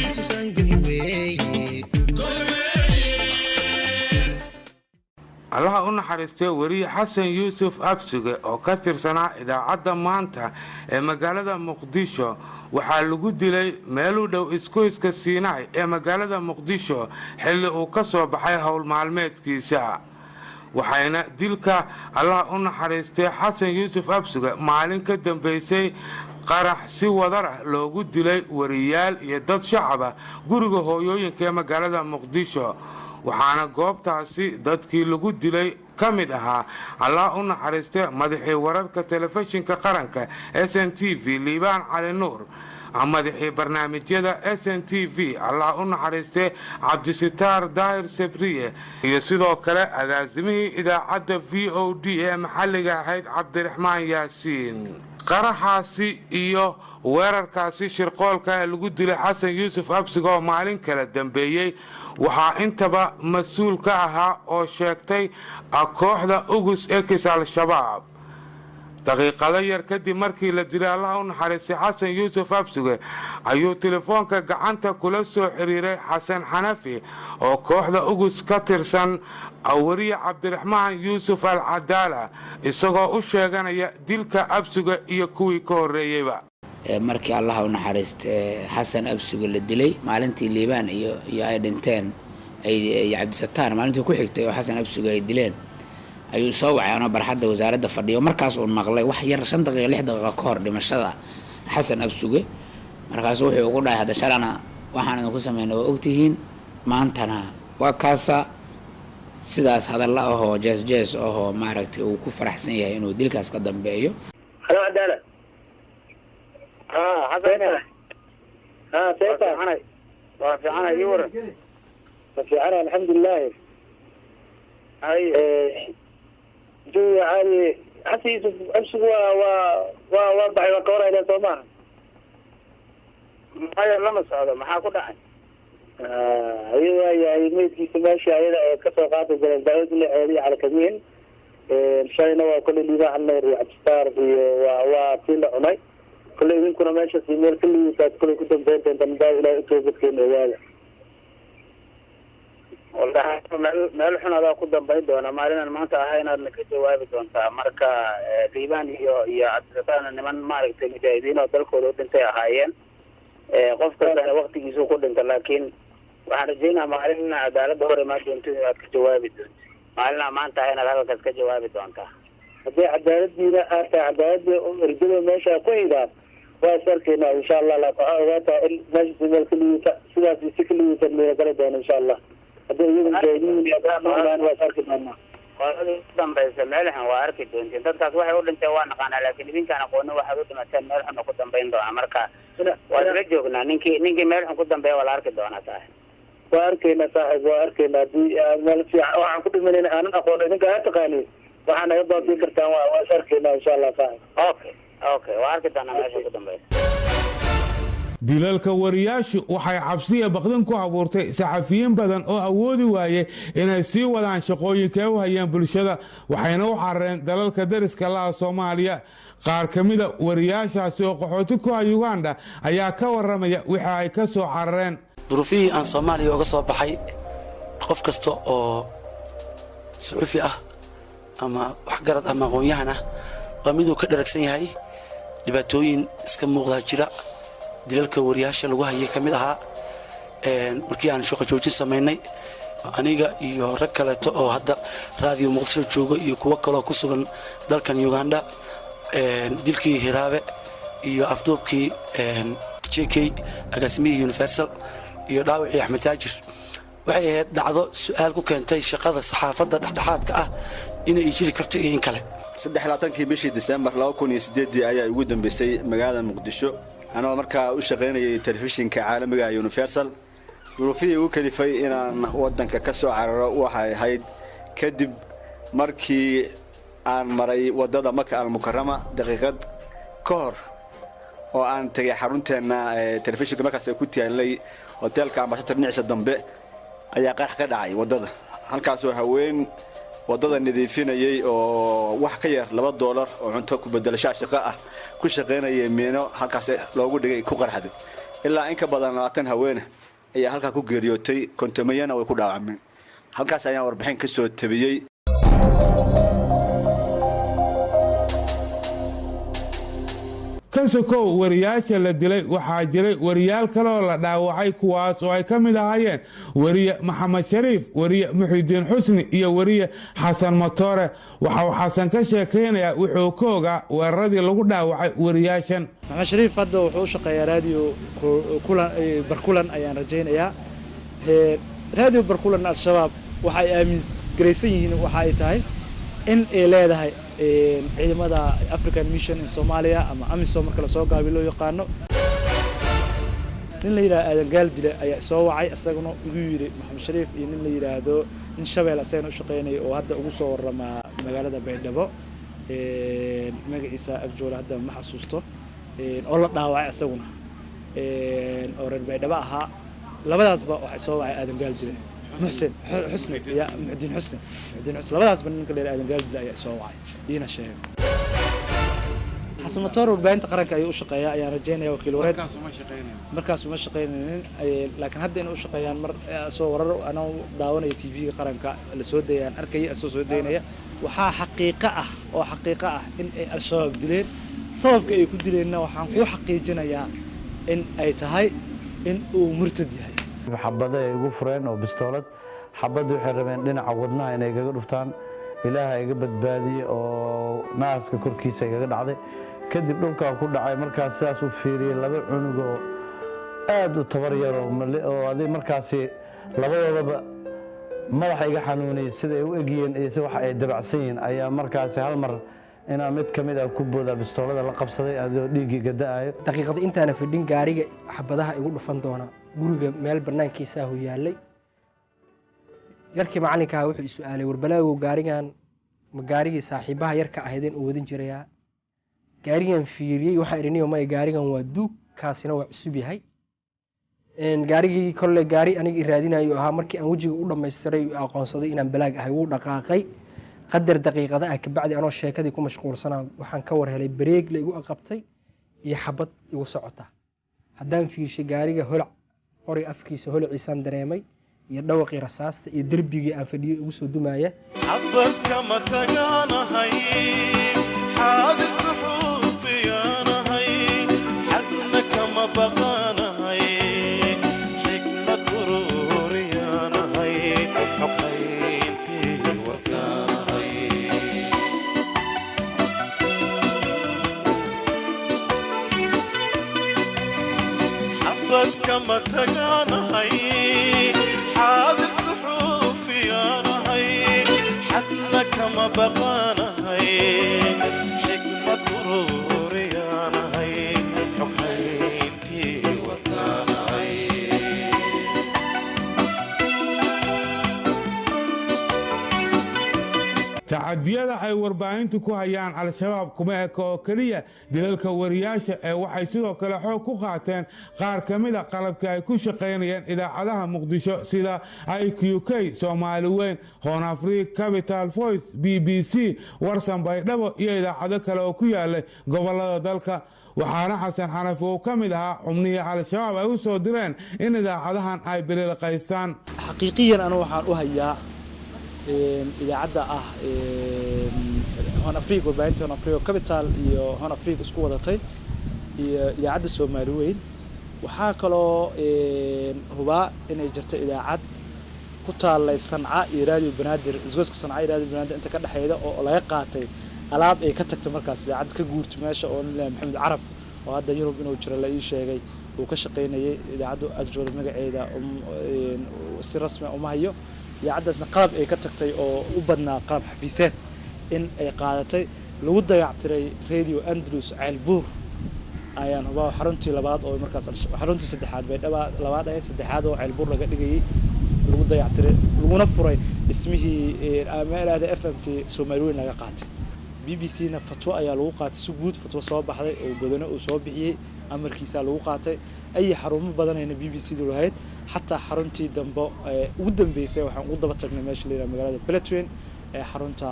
xasuusaan go'in weeye allaha u naxariistay wariye xasan yuusuf absuge oo ka tirsanaa idaacadda maanta ee magaalada muqdisho waxaa lagu dilay meel u dhow isgoyska Siinaay ee magaalada muqdisho xilli uu ka soo baxay howl maalmeedkiisa waxayna dilka allaha u naxariistay xasan yuusuf absuge maalin ka dambeysay qarax si wadar ah loogu dilay wariyaal iyo dad shacab ah guriga hooyooyinka ee magaalada muqdisho waxaana goobtaasi dadkii lagu dilay ka mid ahaa allah u naxariistay madaxii wararka telefishinka qaranka SNTV Liibaan Cali Nuur madaxii barnaamijyada SNTV allah u naxariistay Cabdisitaar Daahir Sabriye iyo sidoo kale agaasimihii idaacadda VOD ee maxalliga ahayd Cabdiraxmaan Yaasiin qaraxaasi iyo weerarkaasi shirqoolka ee lagu dilay xasan yuusuf absuge oo maalin kala dambeeyey waxaa intaba mas-uul ka ahaa oo sheegtay kooxda ugus ekis al-shabaab daqiiqado yar kadib markii la dilay allaha u naxariistay xasan yuusuf absuge ayuu telefoonka gacanta kula soo xiriiray xasan xanafi oo kooxda ugus ka tirsan wariye cabdiraxmaan yuusuf al-cadaala isagoo u sheeganaya dilka absuge iyo kuwii ka horreeyeyba markii allaha u naxariistay xasan absuge la dilay maalintii liibaan iyo ay dhinteen ay cabdisataar maalintii ku xigtay oo xasan absuge ay dileen ayuu soo wacay anoo barxadda wasaaradda fadhiyo markaas uu maqlay wax yar 5 daqiiqo 6 daqiiqo ka hor dhimashada xasan absuge markaas wuxuu ugu dhahay hada shalana waxaan idinku sameynay waa ogtihiin maantana waa kaasa sidaas hadalla ahoo jees ahoo maaragtay uu ku faraxsan yahay inuu dilkaas ka dambeeyo halo cadaala xasan seeta waa fiicana ii waran fiicana alxamdulilah hay جو يعني حسيت أمسك وضعي وقورة إلى توما هاي لمس هذا ما حاكو داعي أيوة يعني ميت كيس ماشي على كسوقات الدعوة اللي عالية على كمين شاينا وكل اللي ذا عنا يريع بستار وطيلة عناي كل يوم كنا ماشي في ميل كل يوم كل كنتم بنتين تنباو إلى إتوبت كين إيوالا والله meel xun adaa ku dambayn doona maalin maanta ahay inaad ka jawaabi doontaa marka liibaan iyo cabdirataan niman maaragtay mujaahidiin oo dalkooda u dhintay ahaayeen qof kasta waqtigiisu ku dhintay laakiin waxaan rajaynayaa maalin cadaaladda hore ma doonto inaad ka jawaabi doonto maalin maanta ahay inaad halkaas ka jawaabi doontaa haddii cadaaladiina aad tahay cadaaladda erjada meesha ku higaan waa sarkeena insha allah la waxaa ogaataa in meesha meel keliya sidaas si keliya meel kala doona insha allah dambaysa meelxan waa arki doontiin dadkaas waxay u dhinteen waa naqaanaa laakiin idinkaan aqoonin waxaad u dhimateen meel xun ku dambayn doona marka waa isla joognaa ninkii meel xun ku dambeeya waa la arki doonaa saaxib waa arkaynaa saaxib waa arkaynaa haddii meel fiican waxaan ku dhimanayna aanan aqoon idinka ha taqaaniin waxaa naga baabiin kartaan waa is arkaynaa insha allah saaxib okay waa arki doonaa meesha ku dambeysa dilalka wariyaashu waxay cabsiya baqdin ku abuurtay saxafiyiin badan oo awoodi waaye inay sii wadaan shaqooyinkay u hayaan bulshada waxayna u carareen dalalka dariska laha Soomaaliya qaar kamida wariyaashaasi oo qaxooti ku ah Uganda ayaa ka waramaya waxa ay ka soo carareen duruufihii aan Soomaaliya uga soo baxay qof kasta oo suxufi ah ama wax garad ama aqoon-yahan ah waa miduu ka dharagsan yahay dhibaatooyin iska muuqda jira dilalka wariyaasha lagu hayay kamid ahaa markii aan shaqo joojin sameynay aniga iyo rag kale oo hadda raadiyo Muqdisho joogo iyo kuwa kale oo ku sugan dalkan Uganda dilkii Hiraabe iyo afduubkii JK agaasimihi Universal iyo dhaawacii Axmed Taajir waxay ahayd dhacdo su'aal ku keentay shaqada saxaafadda dhexdhexaadka ah inay jiri karto in kale 23 bishii December 2008 ayaa ugu dambeysay magaalada Muqdisho أنا مركا وشغلني تلفزيون كعالمي يونيفرسال ظروفي وكلفي إن أنا ودن ككسو على وحي هيد كدب مركي عن مري وددا مكة المكرمة دقيقة كور وأن تجي حرونتنا تلفزيون كمكة سكوتي اللي هوتيل كان بشتر نعس الدنباء أي قارح كدعي وددا هالكاسو هوين wadada nadiifinayay oo wax ka yar $2 oo cunto ku bedel shaashqa ah ku shaqeynayay meeno halkaas loogu dhigay ku qarxaday ilaa in ka badan 20 haween ayaa halka ku geeriyootay kontamayana way ku dhaawacmeen halkaas ayaan warbixin ka soo tabiyay kansoko wariyaasha la dilay waxaa jiray wariyaal kale oo la dhaawacay kuwaas oo ay ka mid ahaayeen wariye Maxamed Shariif wariye Muxidiin Xusni iyo wariye Xasan Matoore waxa uu Xasan ka sheekeynayaa wuxuu ka ogaa weeraradii lagu dhaawacay wariyaashan Maxamed Shariif hadda wuxuu shaqeeyaa raadiyo barkulan ayaan rajaynayaa raadiyo barkulan al-shabaab waxay aaminsan yihiin waxa ay tahay in ay leedahay ciidamada African Mission in Somalia ama AMISOM marka la soo gaabiyo loo yaqaano nin la yiraahdo Aadan Gaaldile ayaa soo wacay asaguna ugu yiri Maxamed Shariif iyo nin la yiraahdo in Shabeelle asagana u shaqeynay oo hadda ugu soo warama magaalada Baydhabo magaciisa Abjool hadda ma xasuusto oo la dhaawacay asaguna oo reer Baydhabo ahaa labadaasba waxay soo wacay Aadan Gaaldile محسن حسني يا معدين حسني labadaas ban ninka leeyahay Aadan Gaaldile ayaa soo wacay ina sheeg Xasan Matoor warbaahinta qaranka ayuu u shaqeeyaa ayaan rajaynayaa wakiil wareed markaas uma shaqeynaynin laakiin hadda inuu u shaqeeyaan mar soo warar ana daawanayo TV-ga qaranka la soo deeyaan arkay asoo soo deynaya waxa xaqiiqo ah in ay al-shabaab dileen sababka ay ku dileenna waxaan ku xaqiijinayaa in ay tahay in uu murtad yahay xabada ay ugu fureen oo bistoolad xabadu waxay rabeen dhinaca wadnaha inay kaga dhuftaan ilaahay iga badbaadiyay oo naaska korkiisa iga dhacday kadib dhulka ku dhacay markaas sidaas u fiiriyay laba cunug oo aad u tabar yar oo aday markaas labadoodaba madaxa iga xanuunay sida ay u egiyeen iyo waxa ay dabacsan yihiin ayaa markaas hal mar inaa mid kamid ah ku booda bistoolada la qabsaday adoo dhiigi gadaayo daqiiqad intaana fidhin gaariga xabadaha igu dhufan doona guriga meel banaankiisa ah yaalay yarkii macalinka wuxuu su'aalay warbalaago gaarigan ma gaarigii saaxiibaha yarka ahaydeen uu wadan jiray gaarigan fiiriyay waxa iriniyo ma gaarigan waa duug kaasina waa cusub yahay gaarigii kolle gaari aniga iraadinayo ahaa markii aan wajiga u dhameystiray aqoonsaday inaan balaag ahay wuu dhaqaaqay qadar daqiiqada ah ka bacdi anoo sheekadii ku mashquulsanaa waxaan ka war helay bareeg la igu aqabtay iyo xabad igu socota haddaan fiirshay gaariga holac qori afkiisa holaciisaan dareemay iyo dhawaqii rasaasta iyo derbigii aan fadhiyo igu soo dumaaya xabad kama tagaanahay xaadi suxuufiyaanahay xadna kama baqaanahay xikmad ururiyaanahay xoqayntii warkaanahay xabad kama tagaanahay xaadi suxuufiyaanahay xadna kama baqaanahay xikmad ururiyaanahay xoqayntii tacadiyada ay warbaahintu ku hayaan al-shabaab kuma eka oo keliya dilalka wariyaasha ee waxay sidoo kale xoog ku qaateen qaar ka mid a qalabka ay ku shaqaynayeen idaacadaha muqdisho sida IQK Soomaali Weyn Horn Africa Capital Voice BBC Warsan Baydhabo iyo idaacado kale oo ku yaala gobolada dalka waxaana xasan xanafi oo ka mid ahaa xubnihii al-shabaab ay u soo direen in idaacadahan ay bililqaystaan xaqiiqiyan anu waxaan u hayaa idaacadda ah Horn Africa warbaahinta Horn Africa Capital iyo Horn Africa isku wadatay iyo idaacadda Soomaali Weyn waxaa kaloo hubaa inay jirto idaacad ku taalay Sanca iyo Radio Banaadir isgoyska Sanca iyo Radio Banaadir inta ka dhaxeeyda oo laga qaatay alaab ay ka tagtay markaas idaacad ka guurtay meesha oo Maxamed Carab oo hadda Yurub inuu jiro la ii sheegay uu ka shaqeynayay idaacaddu ajwal magaceeda si rasmi ah uma hayo idaacadaasna qalab ay ka tagtay oo u badnaa qalab xafiiseed in ay qaadatay lagu dayactiray Radio Andalus Ceelbuur ayaan hubaa xaruntii labaad oo markaas xaruntii saddexaad bay labaad ay saddexaad oo Ceelbuur laga dhigay lagu dayactiray laguna furay ismihii ameelada FMT Soomaali Weyn laga qaatay BBC-na fatwo ayaa lagu qaatay si guud fatwo soo baxday oo badana uu soo bixiyay amarkiisa lagu qaatay ay xarumo badan ay BBC-du lahayd حتى حرنتي دمبو ودم بيسي وحن قد بتقني ماشي لنا مقالة بلاتوين حرنتا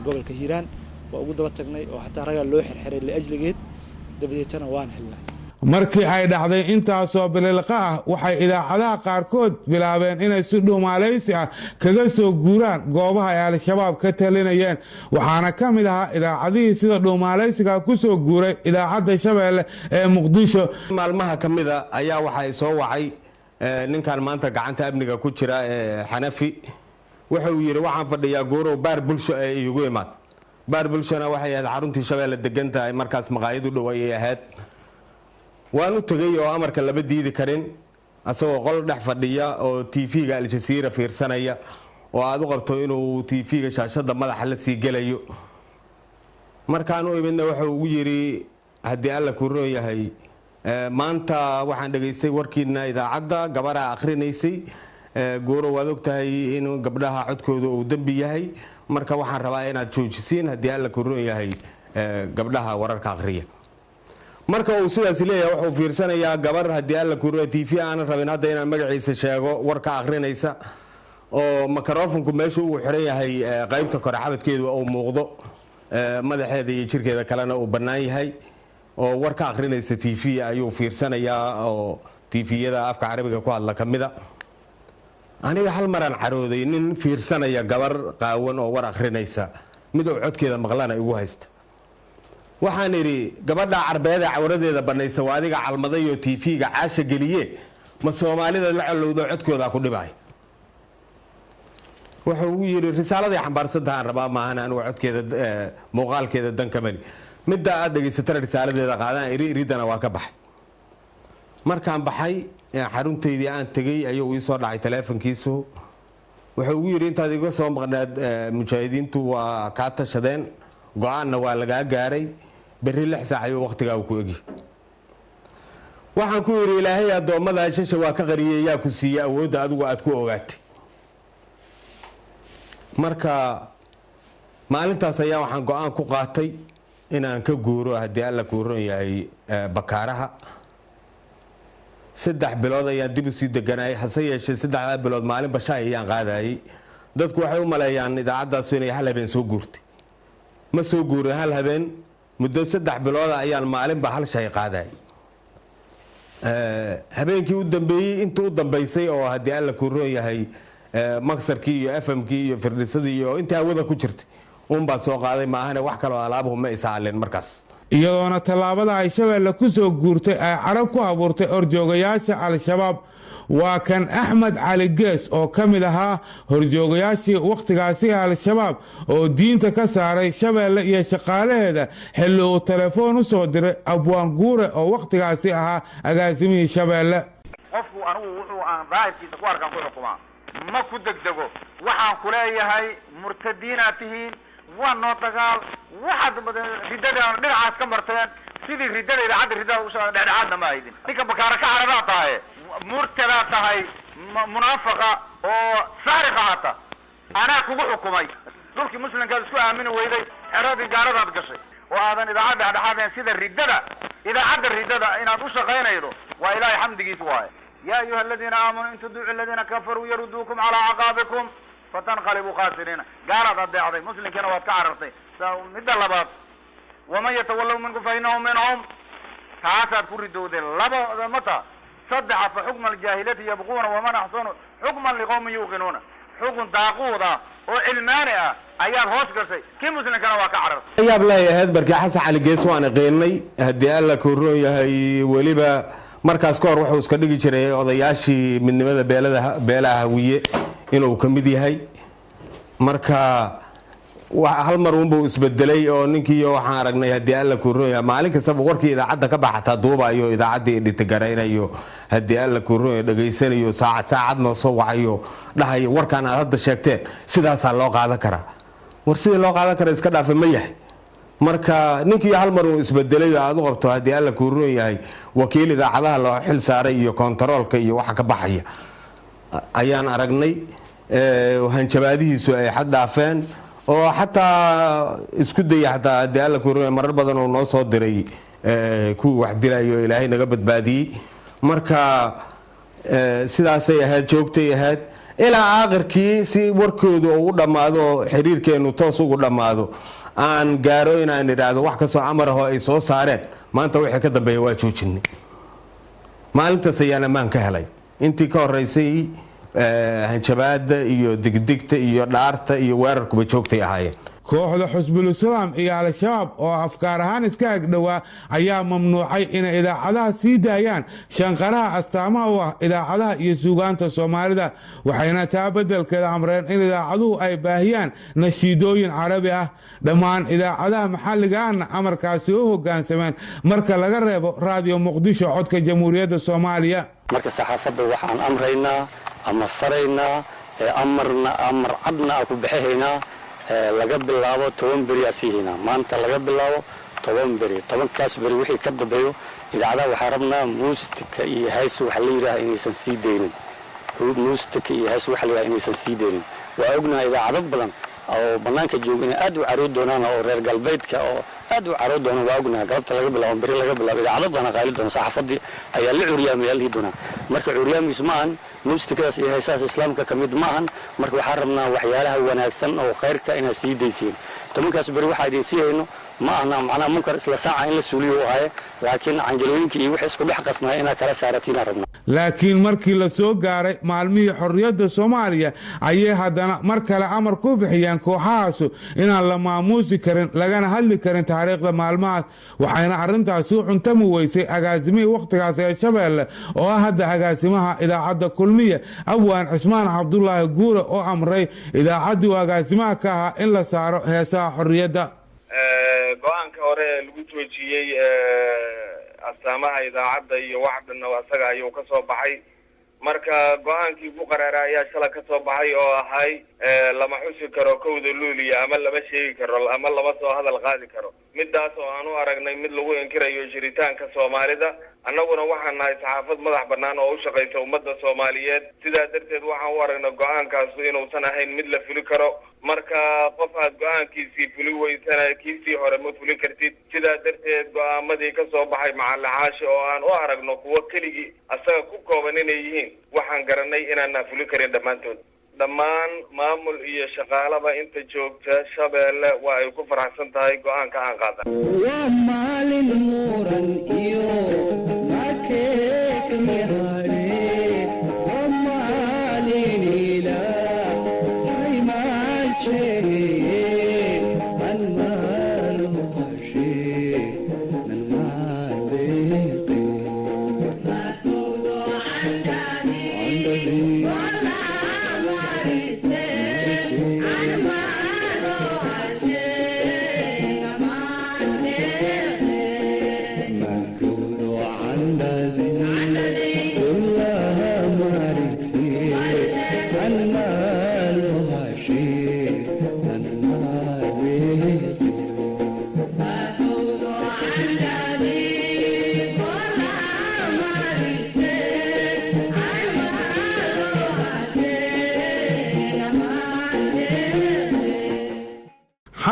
قبل كهيران وقد بتقني وحتى رجال لوح الحرير لأجل جيد دبديتنا وان حلا markii ay dhacday intaasoo bililqa ah waxay idaacadaha qaarkood bilaabeen inay si dhuumaalaysi ah kaga soo guuraan goobaha ay al-shabaab ka talinayeen waxaana ka mid ahaa idaacadihii sida dhuumaalaysiga ku soo guuray idaacadda Shabeelle ee Muqdisho maalmaha ka mid ah ayaa waxay soo wacay ninkan maanta gacanta amniga ku jira Xanafi wuxuu yiri waxaan fadhiyaa gooro baar bulsho ay igu imaad baar bulshona waxay ahayd xaruntii Shabeelle degantahay markaas maqaayad u dhow ay ahayd waan u tagay oo amarka laba diidi karin asagoo qol dhex fadhiya oo TV-ga Al Jazeera fiirsanaya oo aad u qabto inuu TV-ga shaashada madaxa la sii gelayo markaan u imidna wuxuu ugu yiri hadii alla ku roon yahay maanta waxaan dhageystay warkiina idaacadda gabadha akhrinaysay gooro waad ogtahay in gabdhaha codkooda uu dambi yahay marka waxaan rabaa inaad joojisiin hadii alla ku roon yahay gabdhaha wararka akhriya marka uu sidaas leeyahay wuxuu fiirsanayaa gabar hadii alla ku roon TV aan rabin hadda inaan magaciisa sheego warka akhrinaysa oo makarafoonku meesha uu xiran yahay qaybta kore xabadkeedu uu muuqdo madaxeeda iyo jirkeeda kalena uu bannaan yahay oo warka akhrinaysa TV ayuu fiirsanayaa oo TV-yada afka Carabiga ku hadla kamida aniga hal maran carooday nin fiirsanaya gabar qaawan oo war akhrinaysa mid uu codkeeda maqlana igu haysta waxaan iri gabadha carbeeda cawradeeda banaysa waa adiga calmaday oo TV-ga caasha galiye ma Soomaalida la colowdo codkooda ku dhibay wuxuu yiri risaaladii xambaarsantahan rabaa maahan anigu codkeeda muuqaalkeeda dan kamali midda aad dhageysatay risaaladeeda qaadaan iridana waa ka baxay markaan baxay xarunteydii aan tagay ayuu ii soo dhacay teleefankiisu wuxuu ugu yiri intaad iga soo maqnaad mujaahidiintu waa ka tashadeen go'aanna waa laga gaaray berri 6 saac ayuu waqtiga ku egi waxaan ku yiri ilaahay adoomada shasha waa ka qariyay yaa ku siiyay awood adigu aad ku ogaatay marka maalintaas ayaa waxaan go'aan ku qaatay inaan ka guuro hadii alla ku roon yahay Bakaaraha 3 bilood ayaan dib u sii deganay hase yeeshee 3 bilood maalin bashaay ayaan qaadayay dadku waxay u maleeyaan idaacadaas inay hal habeen soo guurtay ma soo guuray hal habeen muddo 3 bilood ayaan maalinba hal shay qaaday habeenkii u dambeeyay inta u dambeysay oo hadii alla ku roon yahay maksarkii iyo FMkii iyo firdhisadii iyo inta hawada ku jirtay baa soo qaaday maahane wax kale oo alaabuhu ma isaaleen markaas iyadoona tallaabada ay Shabeelle ku soo guurtay ay carab ku abuurtay horjoogayaasha al-shabaab waa kan Axmed Cali Gees oo kamid ahaa horjoogayaashii waqtigaasi al-shabaab oo diinta ka saaray Shabeelle iyo shaqaalaheeda xilli uu telefoon u soo diray Abwaan Guure oo waqtigaasi ahaa agaasimihii Shabeelle qofku anigu wuxuu aan raaykiisa ku arkaan ku xukumaa ma ku degdego waxaan ku leeyahay murtadiinatihiin waa noo dagaal waxaad ridadaan dhinacaas ka marteen sidii ridada idaacadda ridada u soo dhexdhexaadna ma aydin ninka Bakaara ka caradaa tahay murtadaa tahay munaafaqa oo saariqa hata anaa kugu xukumay dhulkii muslimkaad isku aamini weyday xeradii gaaradaad gashay oo aadan idaacad dhexdhexaadeen sida riddada idaacadda riddada inaad u shaqaynaydo waa ilaahay xamdigiis waaye yaa ayuha aladiina aamanuu in tudiicu aladiina kafaruu yaruduukum calaa caqaabikum fatanqalibuu khaasiriina gaaraad adeecday muslimkiina waad ka carartay midda labaad waman yatawallaw minkum fa innahu minhum taasaad ku ridowdeen labada mata saddexa fa xukma aljaahiliyati yabquuna waman axsanu xukman liqowmin yuuqinuuna xukun daaquud ah oo cilmaani ah ayaad hoos gashay kii muslimkana waa ka carartay yaab lay ahayd barkii xasan cali gees waan aqeenay haddii alla ku roon yahay weliba markaas ka hor wuxuu iska dhigi jiray odayaashii midnimada beelaha hawiye inuu ka mid yahay marka hal mar unbuu isbedelay oo ninkii waxaan aragnay haddii alla ku roon yahay maalin kastaba warkii idaacadda ka baxataa duubayo idaacaddii dhitigaraynayo haddii alla ku roon yahay dhegaysanayo saacad noo soo wacayo dhahayo warkaan aad hadda sheegteen sidaasaa loo qaadan karaa war sidii loo qaadan kara iska dhaafa ma yahay marka ninkii hal mar uu isbedelay oo aad u qabto haddii alla ku roon yahay wakiil idaacadaha loo xil saaray iyo kontaroolka iyo waxa ka baxaya ayaan aragnay hanjabaadihiisu ay xad dhaafeen oo xataa isku daya xataa haddii alla ku roon yahay marar badan uu noo soo diray kuwii wax dilayo ilaahay naga badbaadiyey marka sidaasay ahayd joogtay ahayd ilaa aakhirkii si warkooda uu u dhammaado oo xiriirkeenu toos ugu dhammaado aan gaaro inaan idhaahdo wax kastoo amar ahoo ay soo saareen maanta wixii ka dambeeya waa joojinay maalintaas ayaan ammaan ka helay intii ka horeysay hanjabaada iyo digdigta iyo dhaarta iyo weerarkuba joogtay ahaayeen kooxda xusbul islaam iyo al-shabaab oo afkaar ahaan iska agdhowaa ayaa mamnuucay inay idaacadaha sii daayaan shanqaraha astaamaha u ah idaacadaha iyo suugaanta soomaalida waxayna taa beddelkeeda amreen in idaacaduhu ay baahiyaan nashiidooyin carabi ah dhammaan idaacadaha maxalligaana amarkaasi u hoggaansameen marka laga reebo raadiyo muqdisho codka jamhuuriyadda soomaaliya marka saxaafadda waxaan amraynaa ama faraynaa amar cadna aan ku baxahaynaa laga bilaabo 10 beri asiihina maanta laga bilaabo 10 beri 10kaas beri wixii ka dambeeyo idaacadaha waxaa rabnaa muustika iyo hees waxa la yiraahdo inaysan sii deynin muustika iyo hees waxa la yiraahdo inaysan sii deynin waa ognahay idaacado badan oo banaanka jooga inay aad u carood doonaan oo reer galbeedka oo aad u carood doonaan waa ognahay galabta laga bilaabo beri laga bilaabo idaacado badan qaali doona saxaafadii ayaa la curyaamay lii doona marka curyaamis maahan muustikadaas iyo heesaas islaamka kamid maahan marka waxaan rabnaa waxyaalaha wanaagsan oo khayrka inay sii deyseen tobankaas beri waxa idin siiyayno ma ahna macna munkar isla saaca in la suuliyo waaye laakiin canjalooyinka iyo wixii isku dhex qasnaa inaa kala saaratiin rabnaa laakiin markii la soo gaaray maalmihii xorriyadda Soomaaliya ayay haddana mar kale amar ku bixiyeen kooxahaasu inaan la maamuusi karin lagana hadli karin taariikhda maalmahaas waxayna arrintaasi u cuntami weysay agaasimihii wakhtigaas ee Shabeelle oo ah hadda agaasimaha idaacadda kulmiye Abwaan Cismaan Cabdullaahi Guure oo amray idaacaddii uu agaasimaha ka ahaa in la saaro heesaha xorriyadda go-aanka hore lagu joojiyey astaamaha idaacadda iyo wax dhanna asaga ayuu ka soo baxay marka go-aankii ku qaraara ayaa shala ka soo baxay oo ahay lama xusi karo kowda luuliya ama lama sheegi karo ama lama soo hadal qaadi karo midaas oo aan u aragnay mid lagu inkirayo jiritaanka soomaalida annaguna waxaan nahay saxaafad madax bannaan oo u shaqaysa ummadda soomaaliyeed sidaa darteed waxaan u aragnay go-aankaas inuusan ahayn mid la fuli karo marka qof aad go-aankiisii fuli weysana kiisii hore ma fuli kartid sidaa darteed go-aamadii ka soo baxay macalixaasha oo aan u aragno kuwo keligii asaga ku kooban inay yihiin waxaan garanay inaanaan fuli karin dhammaantood dhammaan maamul iyo shaqaalaba inta joogta Shabeelle waa ay ku faraxsan tahay go-aanka aan qaadan waa maalin muran iyo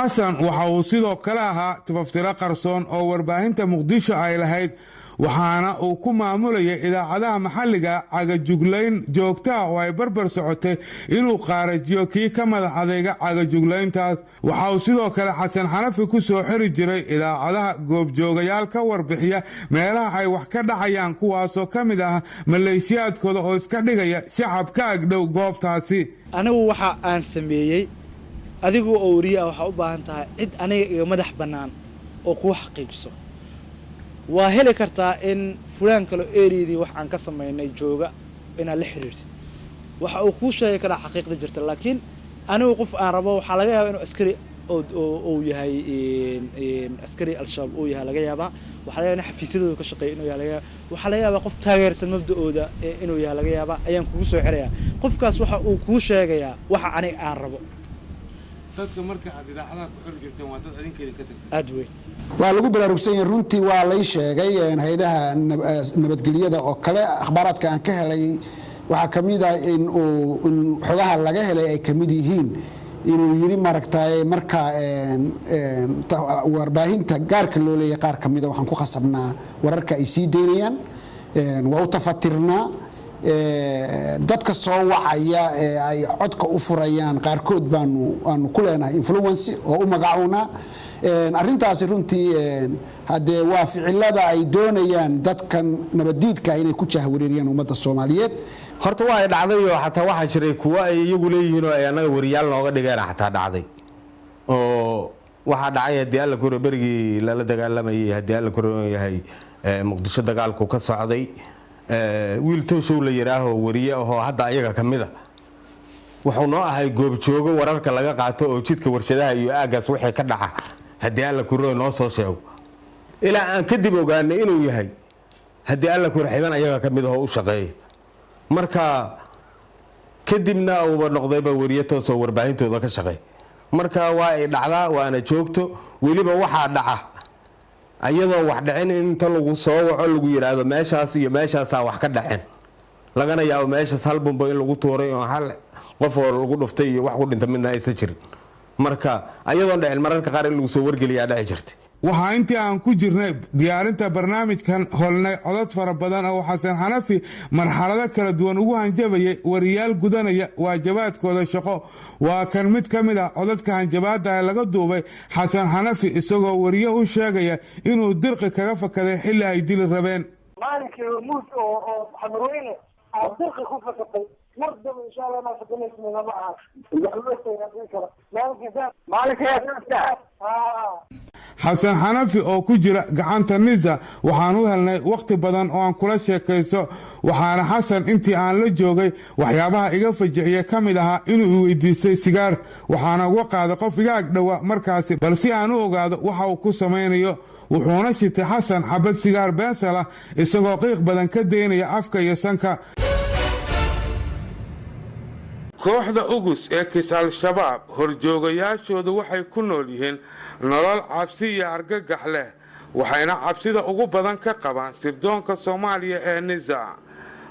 xasan waxa uu sidoo kale ahaa tifaftiro qarsoon oo warbaahinta muqdisho ay lahayd waxaana uu ku maamulayay idaacadaha maxalliga cagajuglayn joogtaa oo ay barbar socotay inuu qaarajiyo kii ka madax adayga cagajuglayntaas waxa uu sidoo kale xasan xanafi ku soo xiri jiray idaacadaha goobjoogayaal ka warbixiya meelaha ay wax ka dhacayaan kuwaasoo ka mid ah maleeshiyaadkooda oo iska dhigaya shacab ka agdhow goobtaasi. anigu waxa aan sameeyey adigu oo wariya waxa u baahan tahay cid aniga iga madax bannaan oo kuu xaqiijiso waa heli kartaa in fulaan kale ereydii wax aan ka samaynay jooga inaad la xiriirtid waxa uu kuu sheegi karaa xaqiiqda jirta laakiin anigu qof aan rabo waxaa laga yaabaa inuu askari uu yahay askari al-shabaab uu yahay laga yaabaa waxaa laga yaabaa in xafiisyadooda ka shaqeeya inuu yahay laga yaabaa waxaa laga yaabaa qof taageersan mabda'ooda inuu yahay laga yaabaa ayaan kugu soo xirayaa qofkaas waxa uu kuu sheegayaa waxa aniga aan rabo dadka marka aad idaacadaha ku xiri jirteen waa dad adinkeeda ka tagtay aad weyn waa lagu baraarugsan yahay runtii waa lay sheegay hay'adaha nabadgelyada oo kale akhbaaraadka aan ka helay waxaa ka mid ah in xogaha laga helay ay ka mid yihiin inuu yidhi maaragtay marka warbaahinta gaarka loo leeyahay qaar ka mida waxaan ku khasabnaa wararka ay sii daynayaan waa u tafatirnaa dadka soo wacaya ee ay codka u furayaan qaarkood baanu ku leenahay influence oo u magacuunaa arrintaasi runtii haddee waa ficilada ay doonayaan dadkan nabaddiidka inay ku jahwareeriyaan ummadda Soomaaliyeed horta waa ay dhacday oo xataa waxaa jiray kuwa ay iyagu leeyihiin oo ay anaga wariyaal nooga dhigeen xataa dhacday oo waxaa dhacay haddii alla kuro berigii lala dagaalamayay haddii alla kuro yahay muqdisho dagaalku ka socday wiil tooshow la yiraaho wariye ahoo hadda ayaga ka mid a wuxuu noo ahay goobjoogo wararka laga qaato oo jidka warshadaha iyo aagaas wixii ka dhaca haddii alla kuro noo soo sheego ilaa aan kadib ogaanay inuu yahay haddii alla kuro xiban ayaga ka mid ahoo u shaqeeya marka kadibna uuba noqdayba wariye toosoo warbaahintooda ka shaqeey marka waa ay dhacdaa waana joogto weliba waxaa dhaca ayadoo wax dhicin inta lagu soo waco lagu yiraahdo meeshaas iyo meeshaasaa wax ka dhaceen lagana yaabo meeshaas hal bumbo in lagu tuuray oo hal qof oo lagu dhuftay iyo wax ku dhinta midna aysan jirin marka ayadoon dhicin mararka qaar in lagu soo wargeliyaa dhici jirtay waxaa intii aan ku jirnay diyaarinta barnaamijkan holnay codad fara badan oo xasan xanafi marxalado kala duwan ugu hanjabayay wariyaal gudanaya waajibaadkooda shaqo waa kan mid ka mid ah codadka hanjabaadda ee laga duubay xasan xanafi isagoo wariye u sheegaya inuu dirqi kaga fakaday xilli ay dili rabeen maalinkii hormuud oo xamarweyne aa dirqi ku fakatay mar daba insha allah ma fakanaysnina ma aha xasan xanafi oo ku jira gacanta nisa waxaan u helnay wakhti badan oo aan kula sheekayso waxaana xasan intii aan la joogay waxyaabaha iga fajiciya ka mid ahaa inuu i weydiistay sigaar waxaana uga qaaday qof iga agdhowa markaasi bal si aan u ogaado waxa uu ku samaynayo wuxuuna shitay xasan xabad sigaar beensal ah isagoo qiiq badan ka daynaya afka iyo sanka kooxda ugus ee kis al-shabaab horjoogayaashoodu waxay ku nool yihiin nolol cabsi iyo argagax leh waxayna cabsida ugu badan ka qabaan sirdoonka Soomaaliya ee nisa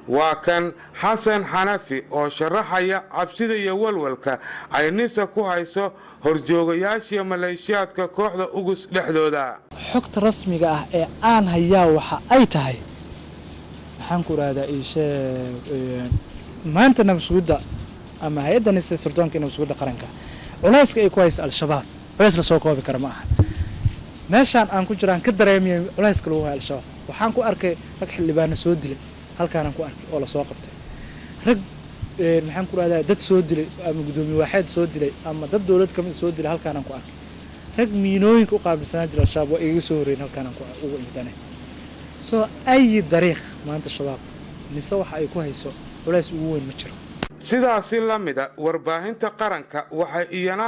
waa kan xasan xanafi oo sharaxaya cabsida iyo walwalka ay nisa ku hayso horjoogayaasha maleeshiyaadka kooxda ugus dhexdooda xogta rasmiga ah ee aan hayaa waxa ay tahay waxaan ku raada maanta nabsuuda ama hay'adda nisa sirdoonka nabsuuda qaranka culayska ay ku hayso al-shabaab culays la soo koobi kara ma aha meeshaan aan ku jiraan ka dareemiyay culayska lagu hayo al-shabaab waxaan ku arkay rag xildhibaano soo dilay halkaan ku arkay oo la soo qabtay rag maxaan ku raadaya dad soo dilay ama gudoomiye waaxeed soo dilay ama dad dawlad kamid soo dilay halkaan ku arkay rag miinooyinka u qaabilsanaa jira al-shabaab waa iga soo horeeyeen halkaan ku ugu imdanay soo ay dariiq maanta shabaab nisa waxa ay ku hayso culays ugu weyn ma jiro sidaasi la mida warbaahinta qaranka waxay iyana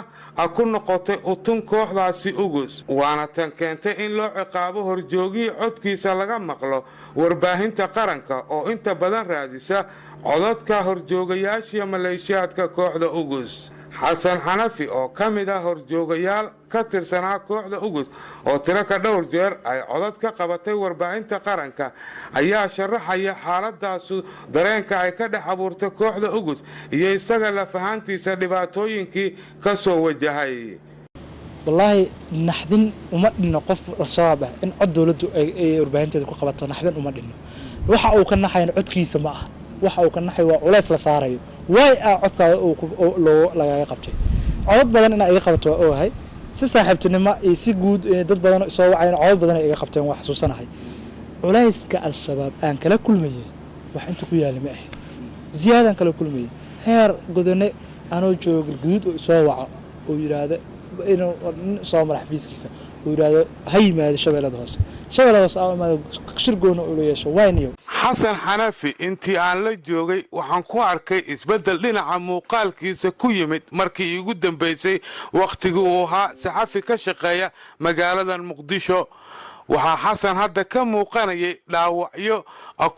ku noqotay utun kooxdaasi ugus waana tan keentay in loo ciqaabo horjoogii codkiisa laga maqlo warbaahinta qaranka oo inta badan raadisa codadka horjoogayaasha maleeshiyaadka kooxda ugus xasan xanafi oo ka mid ah horjoogayaal ka tirsanaa kooxda ugus oo tiro ka dhowr jeer ay codad ka qabatay warbaahinta qaranka ayaa sharaxaya xaaladaasu dareenka ay ka dhex abuurtay kooxda ugus iyo isaga lafahantiisa dhibaatooyinkii ka soo wajahay wallaahi naxdin uma dhinno qof al-shabaab ah in cod dowladdu ay warbaahinteeda ku qabato naxdin uma dhinno waxa uu ka naxayn codkiisa ma aha waxa uu ka naxay waa culays la saarayo way codkaada lagaga qabtay codad badan inaa iga qabato waa ogahay si saaxiibtinimo iyo si guud dad badan soo wacayna codad badan ay iga qabteen waa xasuusanahay culayska al-shabaab aan kala kulmayay wax inta ku yaala ma ahayn ziyaadaan kala kulmayay heer godone anoo joogo galguduud oo soo waco oo yidhaahdo inuu soo mara xafiiskiisa oo yidhaahdo ha yimaado shabeellada hoose aa imaado shir goona oo la yeesho wayniyo xasan xanafi intii aan la joogay waxaan ku arkay isbeddel dhinaca muuqaalkiisa ku yimid markii iigu dambaysay wakhtigii uu ahaa saxafi ka shaqeeya magaaladan muqdisho waxaa xasan hadda ka muuqanayay dhaawacyo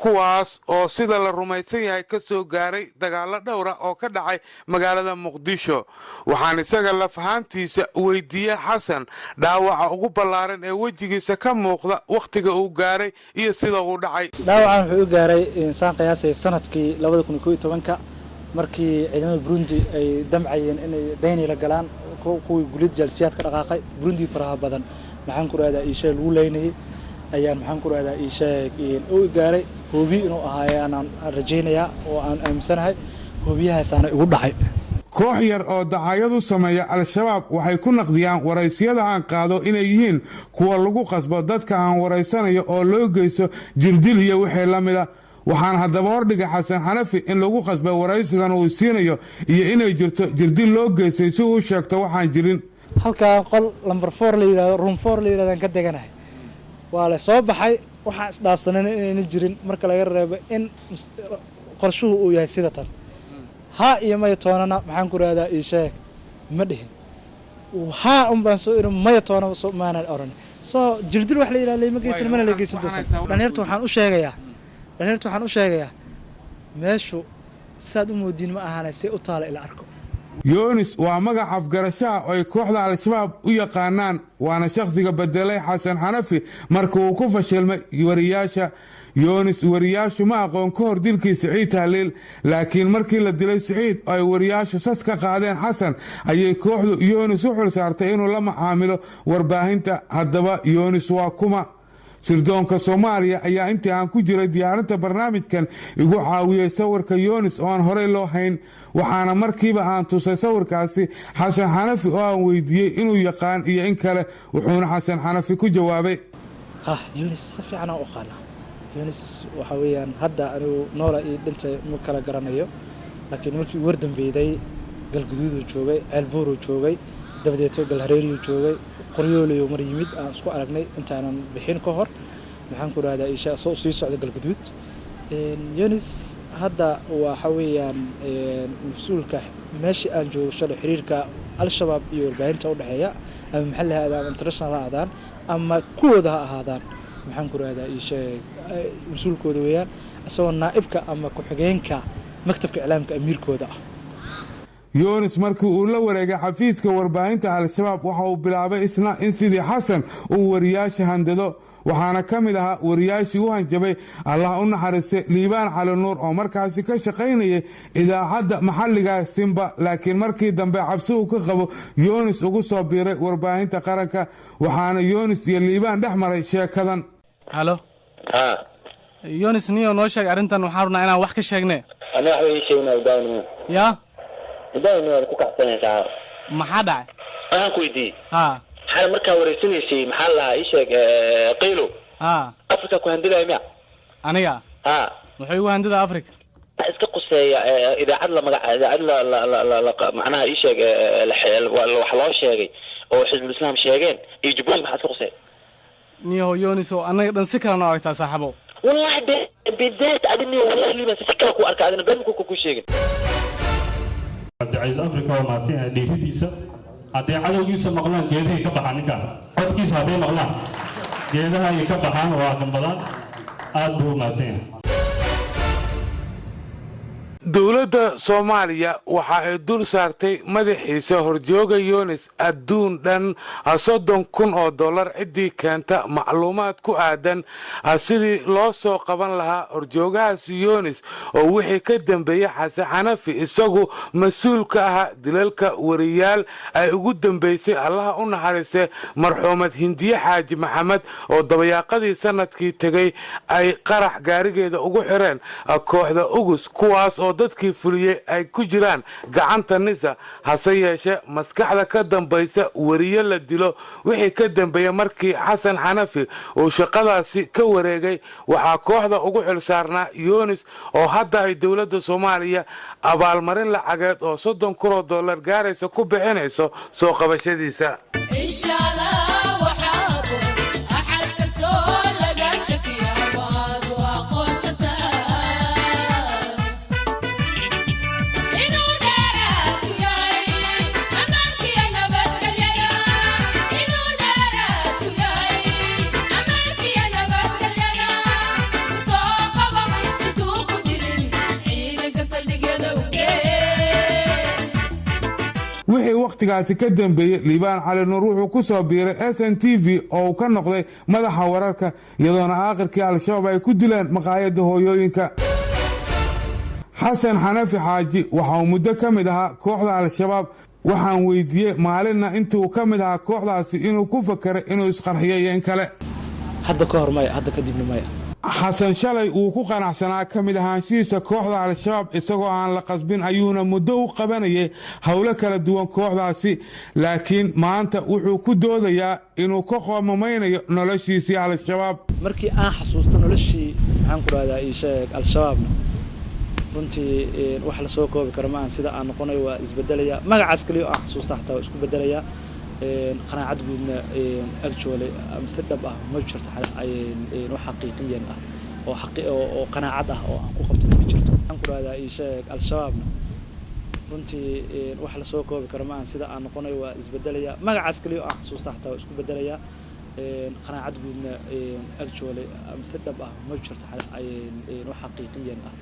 kuwaas oo sida la rumaysan yahay ka soo gaaray dagaallo dhowra oo ka dhacay magaalada muqdisho waxaan isaga lafahaantiisa weydiiyey xasan dhaawaca ugu ballaaran ee wejigiisa ka muuqda wakhtiga uu gaaray iyo sida uu dhacay dhaawacan wuxuu u gaaray insaan qiyaasay sanadkii 2011 markii ciidamada Burundi ay damcayeen inay Beni la galaan kuwii gulid jalsiyaad ka dhaqaaqay Burundi faraha badan maxaan ku raadaa isha lagu leeynay ayaan maxaan ku raadaa isha oo gaaray hoobi inuu ahaayaan rajeynaya oo aan aaminsanahay hoobiyahaasana igu dhacay koox yar oo dacayadu sameeya al-shabaab waxay ku naqdiyaan waraysiyada aan qaado inay yihiin kuwa lagu qasbo dadka aan waraysanayo oo loo geysto jirdil iyo wixii la mida waxaan haddaba hordhigay xasan xanafi in lagu qasbay waraysigan uu siinayo iyo inay jirto jirdil loo geystay si uu sheegto waxaan jirin halkaa qol number 4 la yiraahdo room 4 la yiraahdo ka deganahay waa la soo baxay waxa isdhaafsanan inayna jirin marka laga reebo in qorshuhu uu yahay sida tan ha iyo may toonana maxaan ku raadaa ii sheeg ma dhihin ha baan soo irin may toona soo maanan oran soo jirdil wax la yiraahdo ma geysan mana la geysan doosan dhalinyartu waxaan u sheegayaa meeshu saad u moodiin ma ahaanay si u taala ila arko yoonis waa magac afgarashaha oo ay kooxda al-shabaab u yaqaanaan waana shakhsiga bedelay xasan xanafi marka uu ku fashilmay wariyaasha yoonis wariyaashu ma aqoon ka hor dilkii Siciid Tahliil laakiin markii la dilay Siciid ay wariyaashu sas ka qaadeen xasan ayay kooxdu yoonis u xil saartay inuu la macaamilo warbaahinta haddaba yoonis waa kuma sirdoonka Soomaaliya ayaa intii aan ku jiray diyaarinta barnaamijkan igu caawiyay sawirka yoonis oo aan horey loo hayn waxaana markiiba aan tusay sawirkaasi xasan xanafi oo aan weydiiyey inuu yaqaan iyo in kale wuxuuna xasan xanafi ku jawaabay yoonis si fiican u qana yoonis waxa weeyaan hadda anigu noola ii dhintay ma kala garanayo laakiin markii war dambeeyay galguduud joogay ceelbuur joogay dabadeed galhareeriyo joogay qoryooliyo mar yimid aan isku aragnay intaanan bixin ka hor maxaan ku raadaa isha soo sii socda galguduud yoonis hadda waxa weeyaan mas'uulka meeshii aan joogo shalay xiriirka al-shabaab iyo warbaahinta u dhaxeeya ama maxalliga ama international aadaan ama kuwada ha ahaadaan maxaan ku raadaa isha mas'uulkooda weeyaan asoo naa'ibka ama ku-xigeenka maktabka iclaamka amiirkooda ah yoonis markii uu la wareegay xafiiska warbaahinta al-shabaab waxa uu bilaabay isna in sidii xasan uu wariyaasha handado waxaana ka mid ahaa wariyaashii u hanjabay allah u naxariistay liibaan cali nuur oo markaasi ka shaqaynayay idaacadda maxalliga Simba laakiin markii dambe cabsi uu ka qabo yoonis ugu soo biiray warbaahinta qaranka waxaana yoonis iyo liibaan dhex maray sheekadan halo yoonis niyo noo sheeg arrintan waxaan rabnaa inaan wax ka sheegne ana wax way sheegnaa daawno ya daawno ku kacsanaysaa maxaa dhacay waxaan ku weydiiyey xal markaa wareysanaysay maxaa la ii sheeg qaylo Afrika ku handilay miya aniga wuxuu igu handida Afrika iska quseeya idaacad la magac idaacad la macnaha ii sheeg wax loo sheegay oo xisbul islaam sheegeen iyo Jubaland maxaa iska quseey niyo yoonis oo anaga dhan si kala noocay taa saaxiibo wallahi bidaat adni wallahi ma si kala ku arka adna dhanku ku sheegin Abdulaziz Afrika oo maadsan dhiiridiisa haddii cadowgiisa maqlaan geedahay ka baxaan ninkan codkiisa hadday maqlaan geedaha ay ka baxaan waa dambadaan aad buu maadsan yahay dowladda dowladda Soomaaliya waxa ay dul saartay madaxiisa horjooga Yunis adduun dhan $30,000 cidii keenta macluumaad ku aadan sidii loo soo qaban lahaa horjoogahaas Yunis oo wixii ka dambeeyay Xasan Xanafi isagu mas'uul ka ah dilalka wariyaal ay ugu dambeysay Allah u naxariistay marxuumad Hindiye Xaaji Maxamed oo dabayaaqadii sanadkii tagay ay qarax gaarigeeda ugu xireen kooxda ugus kuwaas oo dadkii fuliyay ay ku jiraan gacanta nisa hase yeeshee maskaxda ka dambaysa wariye la dilo wixii ka dambeeyay markii Xasan Xanafi oo shaqadaasi ka wareegay waxa kooxda ugu xilsaarnaa Yunis oo hadda ay dowladda Soomaaliya abaalmarin lacageed oo $30,000 gaaraysa ku bixinayso soo qabashadiisa wixii waqtigaasi ka dambeeyay Liibaan Cali Nuur wuxuu ku soo biiray SNTV oo ka noqday madaxa wararka iyadoona aakhirkii al-shabaab ay ku dileen maqaayada hooyooyinka Xasan Xanafi Xaaji waxa uu muddo ka mid ahaa kooxda al-shabaab waxaan weydiiyay maalinna intuu ka mid ahaa kooxdaasi inuu ku fakiray inuu isqarxiyo in kale hadda ka hormay hadda kadibna maya xasan shalay uu ku qanacsanaa ka mid ahaanshihiisa kooxda al-shabaab isagoo aan la qasbin ayuuna muddo u qabanayay howlo kala duwan kooxdaasi laakiin maanta wuxuu ku doodayaa inuu ka qoomameynayo noloshiisii al-shabaab markii aan xasuusto noloshii maxaan ku raahdaa ii sheeg al-shabaabna runtii wax la soo koobi karo maahan sida aan noqonay waa isbedelaya magacaas kaliya aan xasuusta xataa waa isku bedelaya qanaacad guudna actually mise dhab ah ma jirto wax xaqiiqiyan ah oo qanaacad ah oo aan ku qabto ma jirto aan ku raahdaa ii sheeg al-shabaabna runtii wax la soo koobi karo maahan sida aan noqonay waa isbedelaya magacaas kaliya aan xasuusta xataa waa isku bedelaya qanaacad guudna actually mise dhab ah ma jirto wax xaqiiqiyan ah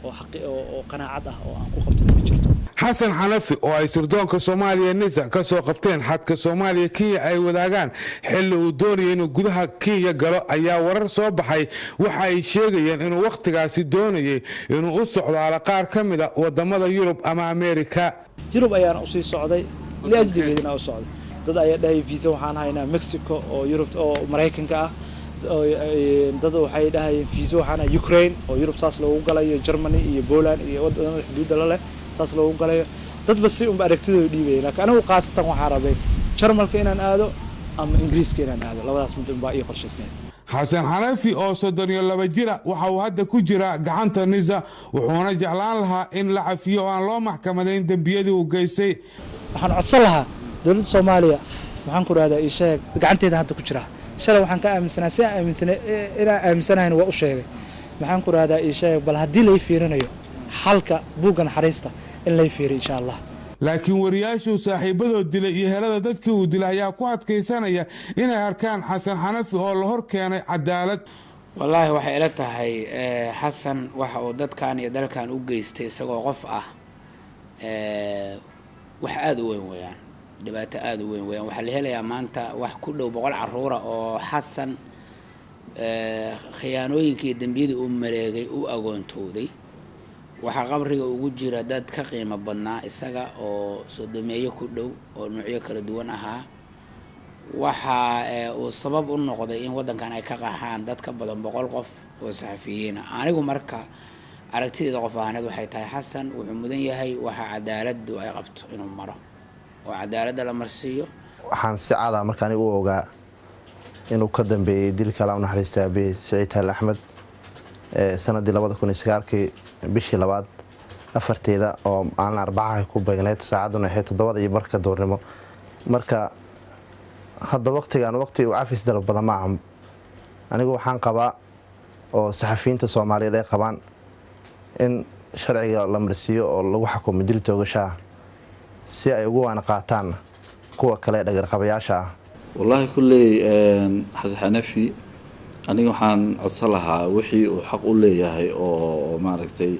oo qanaacad ah oo aan ku qabto ma jirto Xasan Xanafi oo ay sirdoonka Soomaaliya nisa ka soo qabteen xadka Soomaaliya Kenya ay wadaagaan xilli uu doonayay inuu gudaha Kenya galo ayaa warar soo baxay waxa ay sheegayeen inuu waqtigaasi doonayay inuu u socdaalo qaar ka mid ah wadamada Yurub ama Ameerika Yurub ayaan u sii socday liajligeedina u socday dad ayaa dhahay visa waxaan haynaa Mexico oo Yurub oo Mareykanka ah dad waxay dhahayeen visa waxaan haynaa Ukraine oo Yurub saas loogu galayo Germany iyo Poland iyo wadamada xuduudda la leh saas loogu galayo dad bas si aragtidooda dhiibay laakiin anigu qaasatan waxaan rabay Jarmalka inaan aado ama Ingiriiska inaan aado labadaas mid baa ii qorshaysnay Xasan Xanafi oo 32 jir waxa uu hadda ku jira gacanta nisa wuxuuna jeclaan lahaa in la cafiyo oo aan loo maxkamadeyn dambiyadii uu geystay waxaan codsan lahaa dowladda Soomaaliya waxaan ku raadaa ii sheeg gacanteeda hadda ku jira shalay waxaan ka aaminsanaa si inaan aaminsanayn waa u sheegay waxaan ku raadaa ii sheeg bal haddii lay fiirinayo xalka buuggan xariista in lay fiiriyo insha Allah laakiin wariyaashu saaxiibadood dilay iyo helada dadkii uu dilay ayaa ku adkaysanaya inay arkaan Xasan Xanafi oo la hor keenay cadaalad wallaahi waxay ila tahay Xasan waxa uu dadkan iyo dalkan u geystay isagoo qof ah wax aad u weyn weeyaan dhibaato aad u weyn weeyaan waxa la helayaa maanta wax ku dhow 100 caruur oo Xasan khiyaanooyinkii dambiyada uu mareegay u agoontooday waxa qabriga ugu jira dad ka qiimo badnaa isaga oo soodomeeyo ku dhow oo nuucyo kala duwan ahaa waxa uu sabab u noqday in wadankan ay ka qaxaan dad ka badan 100 qof oo saxafiyiin anigu marka aragtida qof ahaaneed waxay tahay Xasan wuxuu mudan yahay waxa cadaaladdu ay qabto inuu maro oo cadaaladda la marsiiyo waxaan si caada markaan u ogaa inuu ka dambeeyay dilka la naxariistay Abi Saciid Axmed sanadii 2009 bishii labaad afarteeda oo aan arbacaha ku beegneed saacaduna ay 7:00 doornimo marka hadda waqti uu cafis dalab badan ma aha anigu waxaan qabaa oo saxafiyiinta Soomaaliyeed ay qabaan in sharciga la marsiiyo oo lagu xukumo dil toogasho si ay ugu waan qaataan kuwa kale dhagar qabayaasha wallahi kullee Xasan Xanafi aniga waxaan codsan lahaa wixii uu xaq u leeyahay oo maaragtay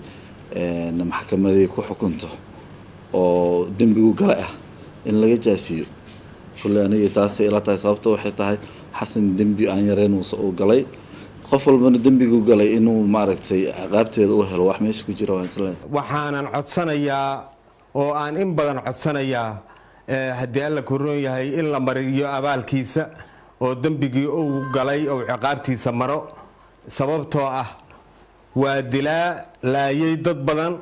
maxkamaday ku xukunto oo dembigu galay ah in laga jaasiyo kulle aniga taasay ila tahay sababto waxay tahay xasan dembi aan yareen uu galay qof walbana dembigu galay inuu maaragtay ciqaabteeda u helo wax meesha ku jira waan isleeyahay waxaanan codsanayaa oo aan in badan codsanayaa haddii alla ku roon yahay in la mariyo abaalkiisa oo dembigii uu galay oo ciqaabtiisa maro sababtoo ah waa dilaa laayay dad badan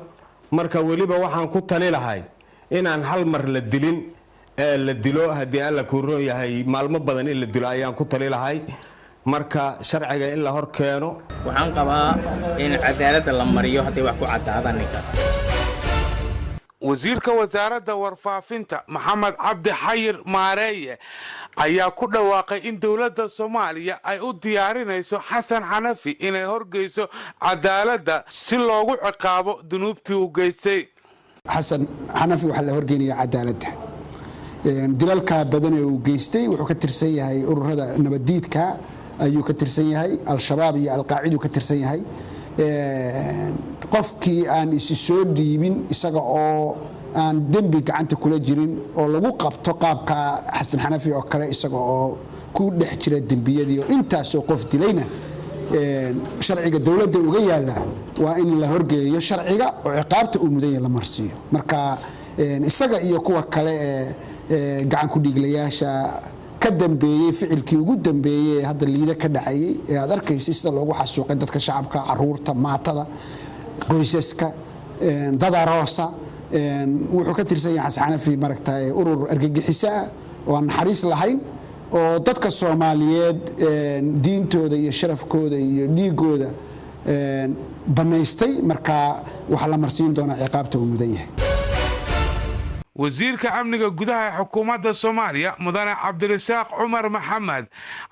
marka weliba waxaan ku tali lahay inaan hal mar la dilin ee la dilo haddii alla ku roon yahay maalmo badan in la dilo ayaan ku tali lahay marka sharciga in la hor keeno waxaan qabaa in cadaaladda la mariyo haddii wax ku cadaadaan ninkaas wasiirka wasaaradda warfaafinta maxamed cabdi xayir maareeye ayaa ku dhawaaqay in dowladda Soomaaliya ay u diyaarinayso Xasan Xanafi inay horgeyso cadaaladda si loogu ciqaabo dunuubtii uu geystay. Xasan Xanafi waxa la horgeynaya cadaaladda dilalka badan ee uu geystay wuxuu ka tirsan yahay ururada nabadiidka ayuu ka tirsan yahay al-shabaab iyo al-qaacida ka tirsan yahay qofkii aan isi soo dhiibin isaga oo aan dembi gacanta kula jirin oo lagu qabto qaabka Xasan Xanafi oo kale isaga oo ku dhex jira dembiyadii oo intaas oo qof dilayna sharciga dawladda uga yaala waa in la horgeeyo sharciga oo ciqaabta uu mudan yahay la marsiyo marka isaga iyo kuwa kale gacan ku dhiglayaasha ka dambeeyay ficilkii ugu dambeeyay hadda liida ka dhacayay ee aad arkaysid sida loogu xasuuqay dadka shacabka caruurta maatada qoysaska dad aroosa wuxuu ka tirsan yahay Xasan Xanafi maragtay urur argagixisa oo aan naxariis lahayn oo dadka Soomaaliyeed diintooda iyo sharafkooda iyo dhiigooda banaystay marka waxa la marsiin doonaa ciqaabta uu mudan yahay wasiirka amniga gudaha xukuumadda Soomaaliya mudane Cabdirasaaq Cumar Maxamed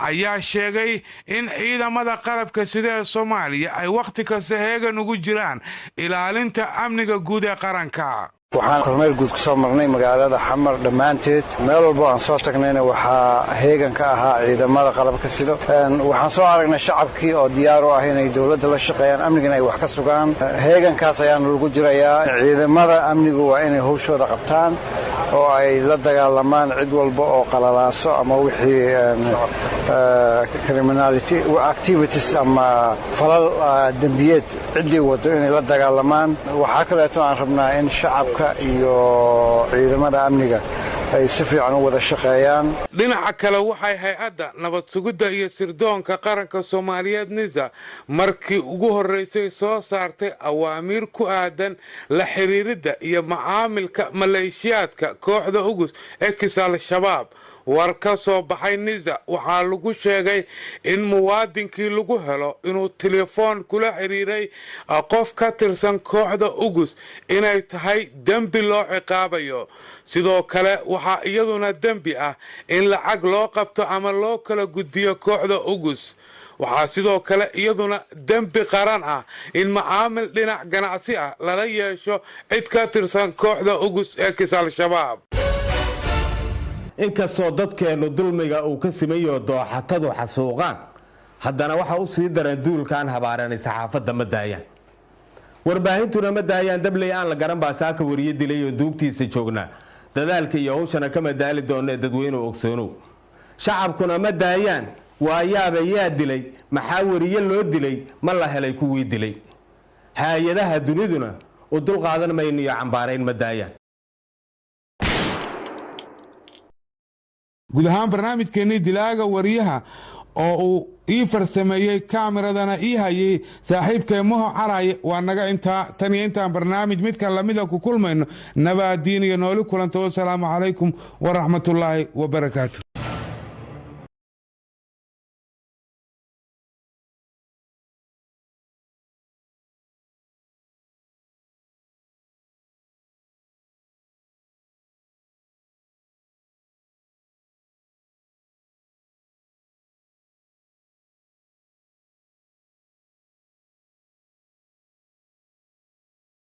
ayaa sheegay in ciidamada qalabka sida Soomaaliya ay waqti kasta heegan ugu jiraan ilaalinta amniga guud ee qaranka waxaan kormeer guud ku soo marnay magaalada Xamar dhamaanteed meel walba aan soo tagnayna waxa heegan ka ahaa ciidamada qalabka sida waxaan soo aragnay shacabkii oo diyaar u ah inay dawladda la shaqeeyaan amnigan ay wax ka sugaan heegankaas ayaan lagu jirayaa ciidamada amnigu waa inay hawshooda qabtaan oo ay la dagaalamaan cid walba oo qalalaaso ama wixii criminality activities ama falal dambiyeed cidii wado inay la dagaalamaan waxa kale oo aan rabnaa in shacabka iyo ciidamada amniga ay si fiican u wada shaqeeyaan dhinaca kale waxay hay'adda nabad sugidda iyo sirdoonka qaranka Soomaaliyeed NISA markii ugu horeysay soo saartay awaamiir ku aadan la xiriirida iyo macaamilka maleeshiyaadka kooxda ugus ee kisal shabaab war ka soo baxay NISA waxaa lagu sheegay in muwaadinkii lagu helo inuu telefoon kula xiriiray qof ka tirsan kooxda ugus inay tahay dambi loo ciqaabayo sidoo kale waxaa iyaduna dambi ah in lacag loo qabto ama loo kala gudbiyo kooxda ugus waxaa sidoo kale iyaduna dambi qaran ah in macaamil dhinac ganacsi ah lala yeesho cid ka tirsan kooxda ugus ee kisal shabaab inkastoo dadkeenu dulmiga uu ka simayo dooxatadu xasuuqaan haddana waxa u sii daran duulkan habaaranay saxaafadda ma daayaan warbaahintuna ma daayaan dabley aan la garan baa saaka wariye dilay oo duugtiisa joognaa dadaalka iyo hawshana kama daali doonee dadweynuhu ogsoonow shacabkuna ma daayaan waayaaba yaa dilay maxaa wariye loo dilay ma la helay kuwii dilay hay-adaha duniduna u dulqaadan mayno iyo cambaarayn ma daayaan guud ahaan barnaamijkeennii dilaaga wariyaha oo uu ii farsameeyey kaameradana ii hayay saaxiibkay Moho Caraye waa naga intaa tan iyo intaan barnaamij midka lamida ku kulmayno nabaadiin iyo nooli kulanto. Assalaamu calaykum waraxmatullaahi wabarakaatu.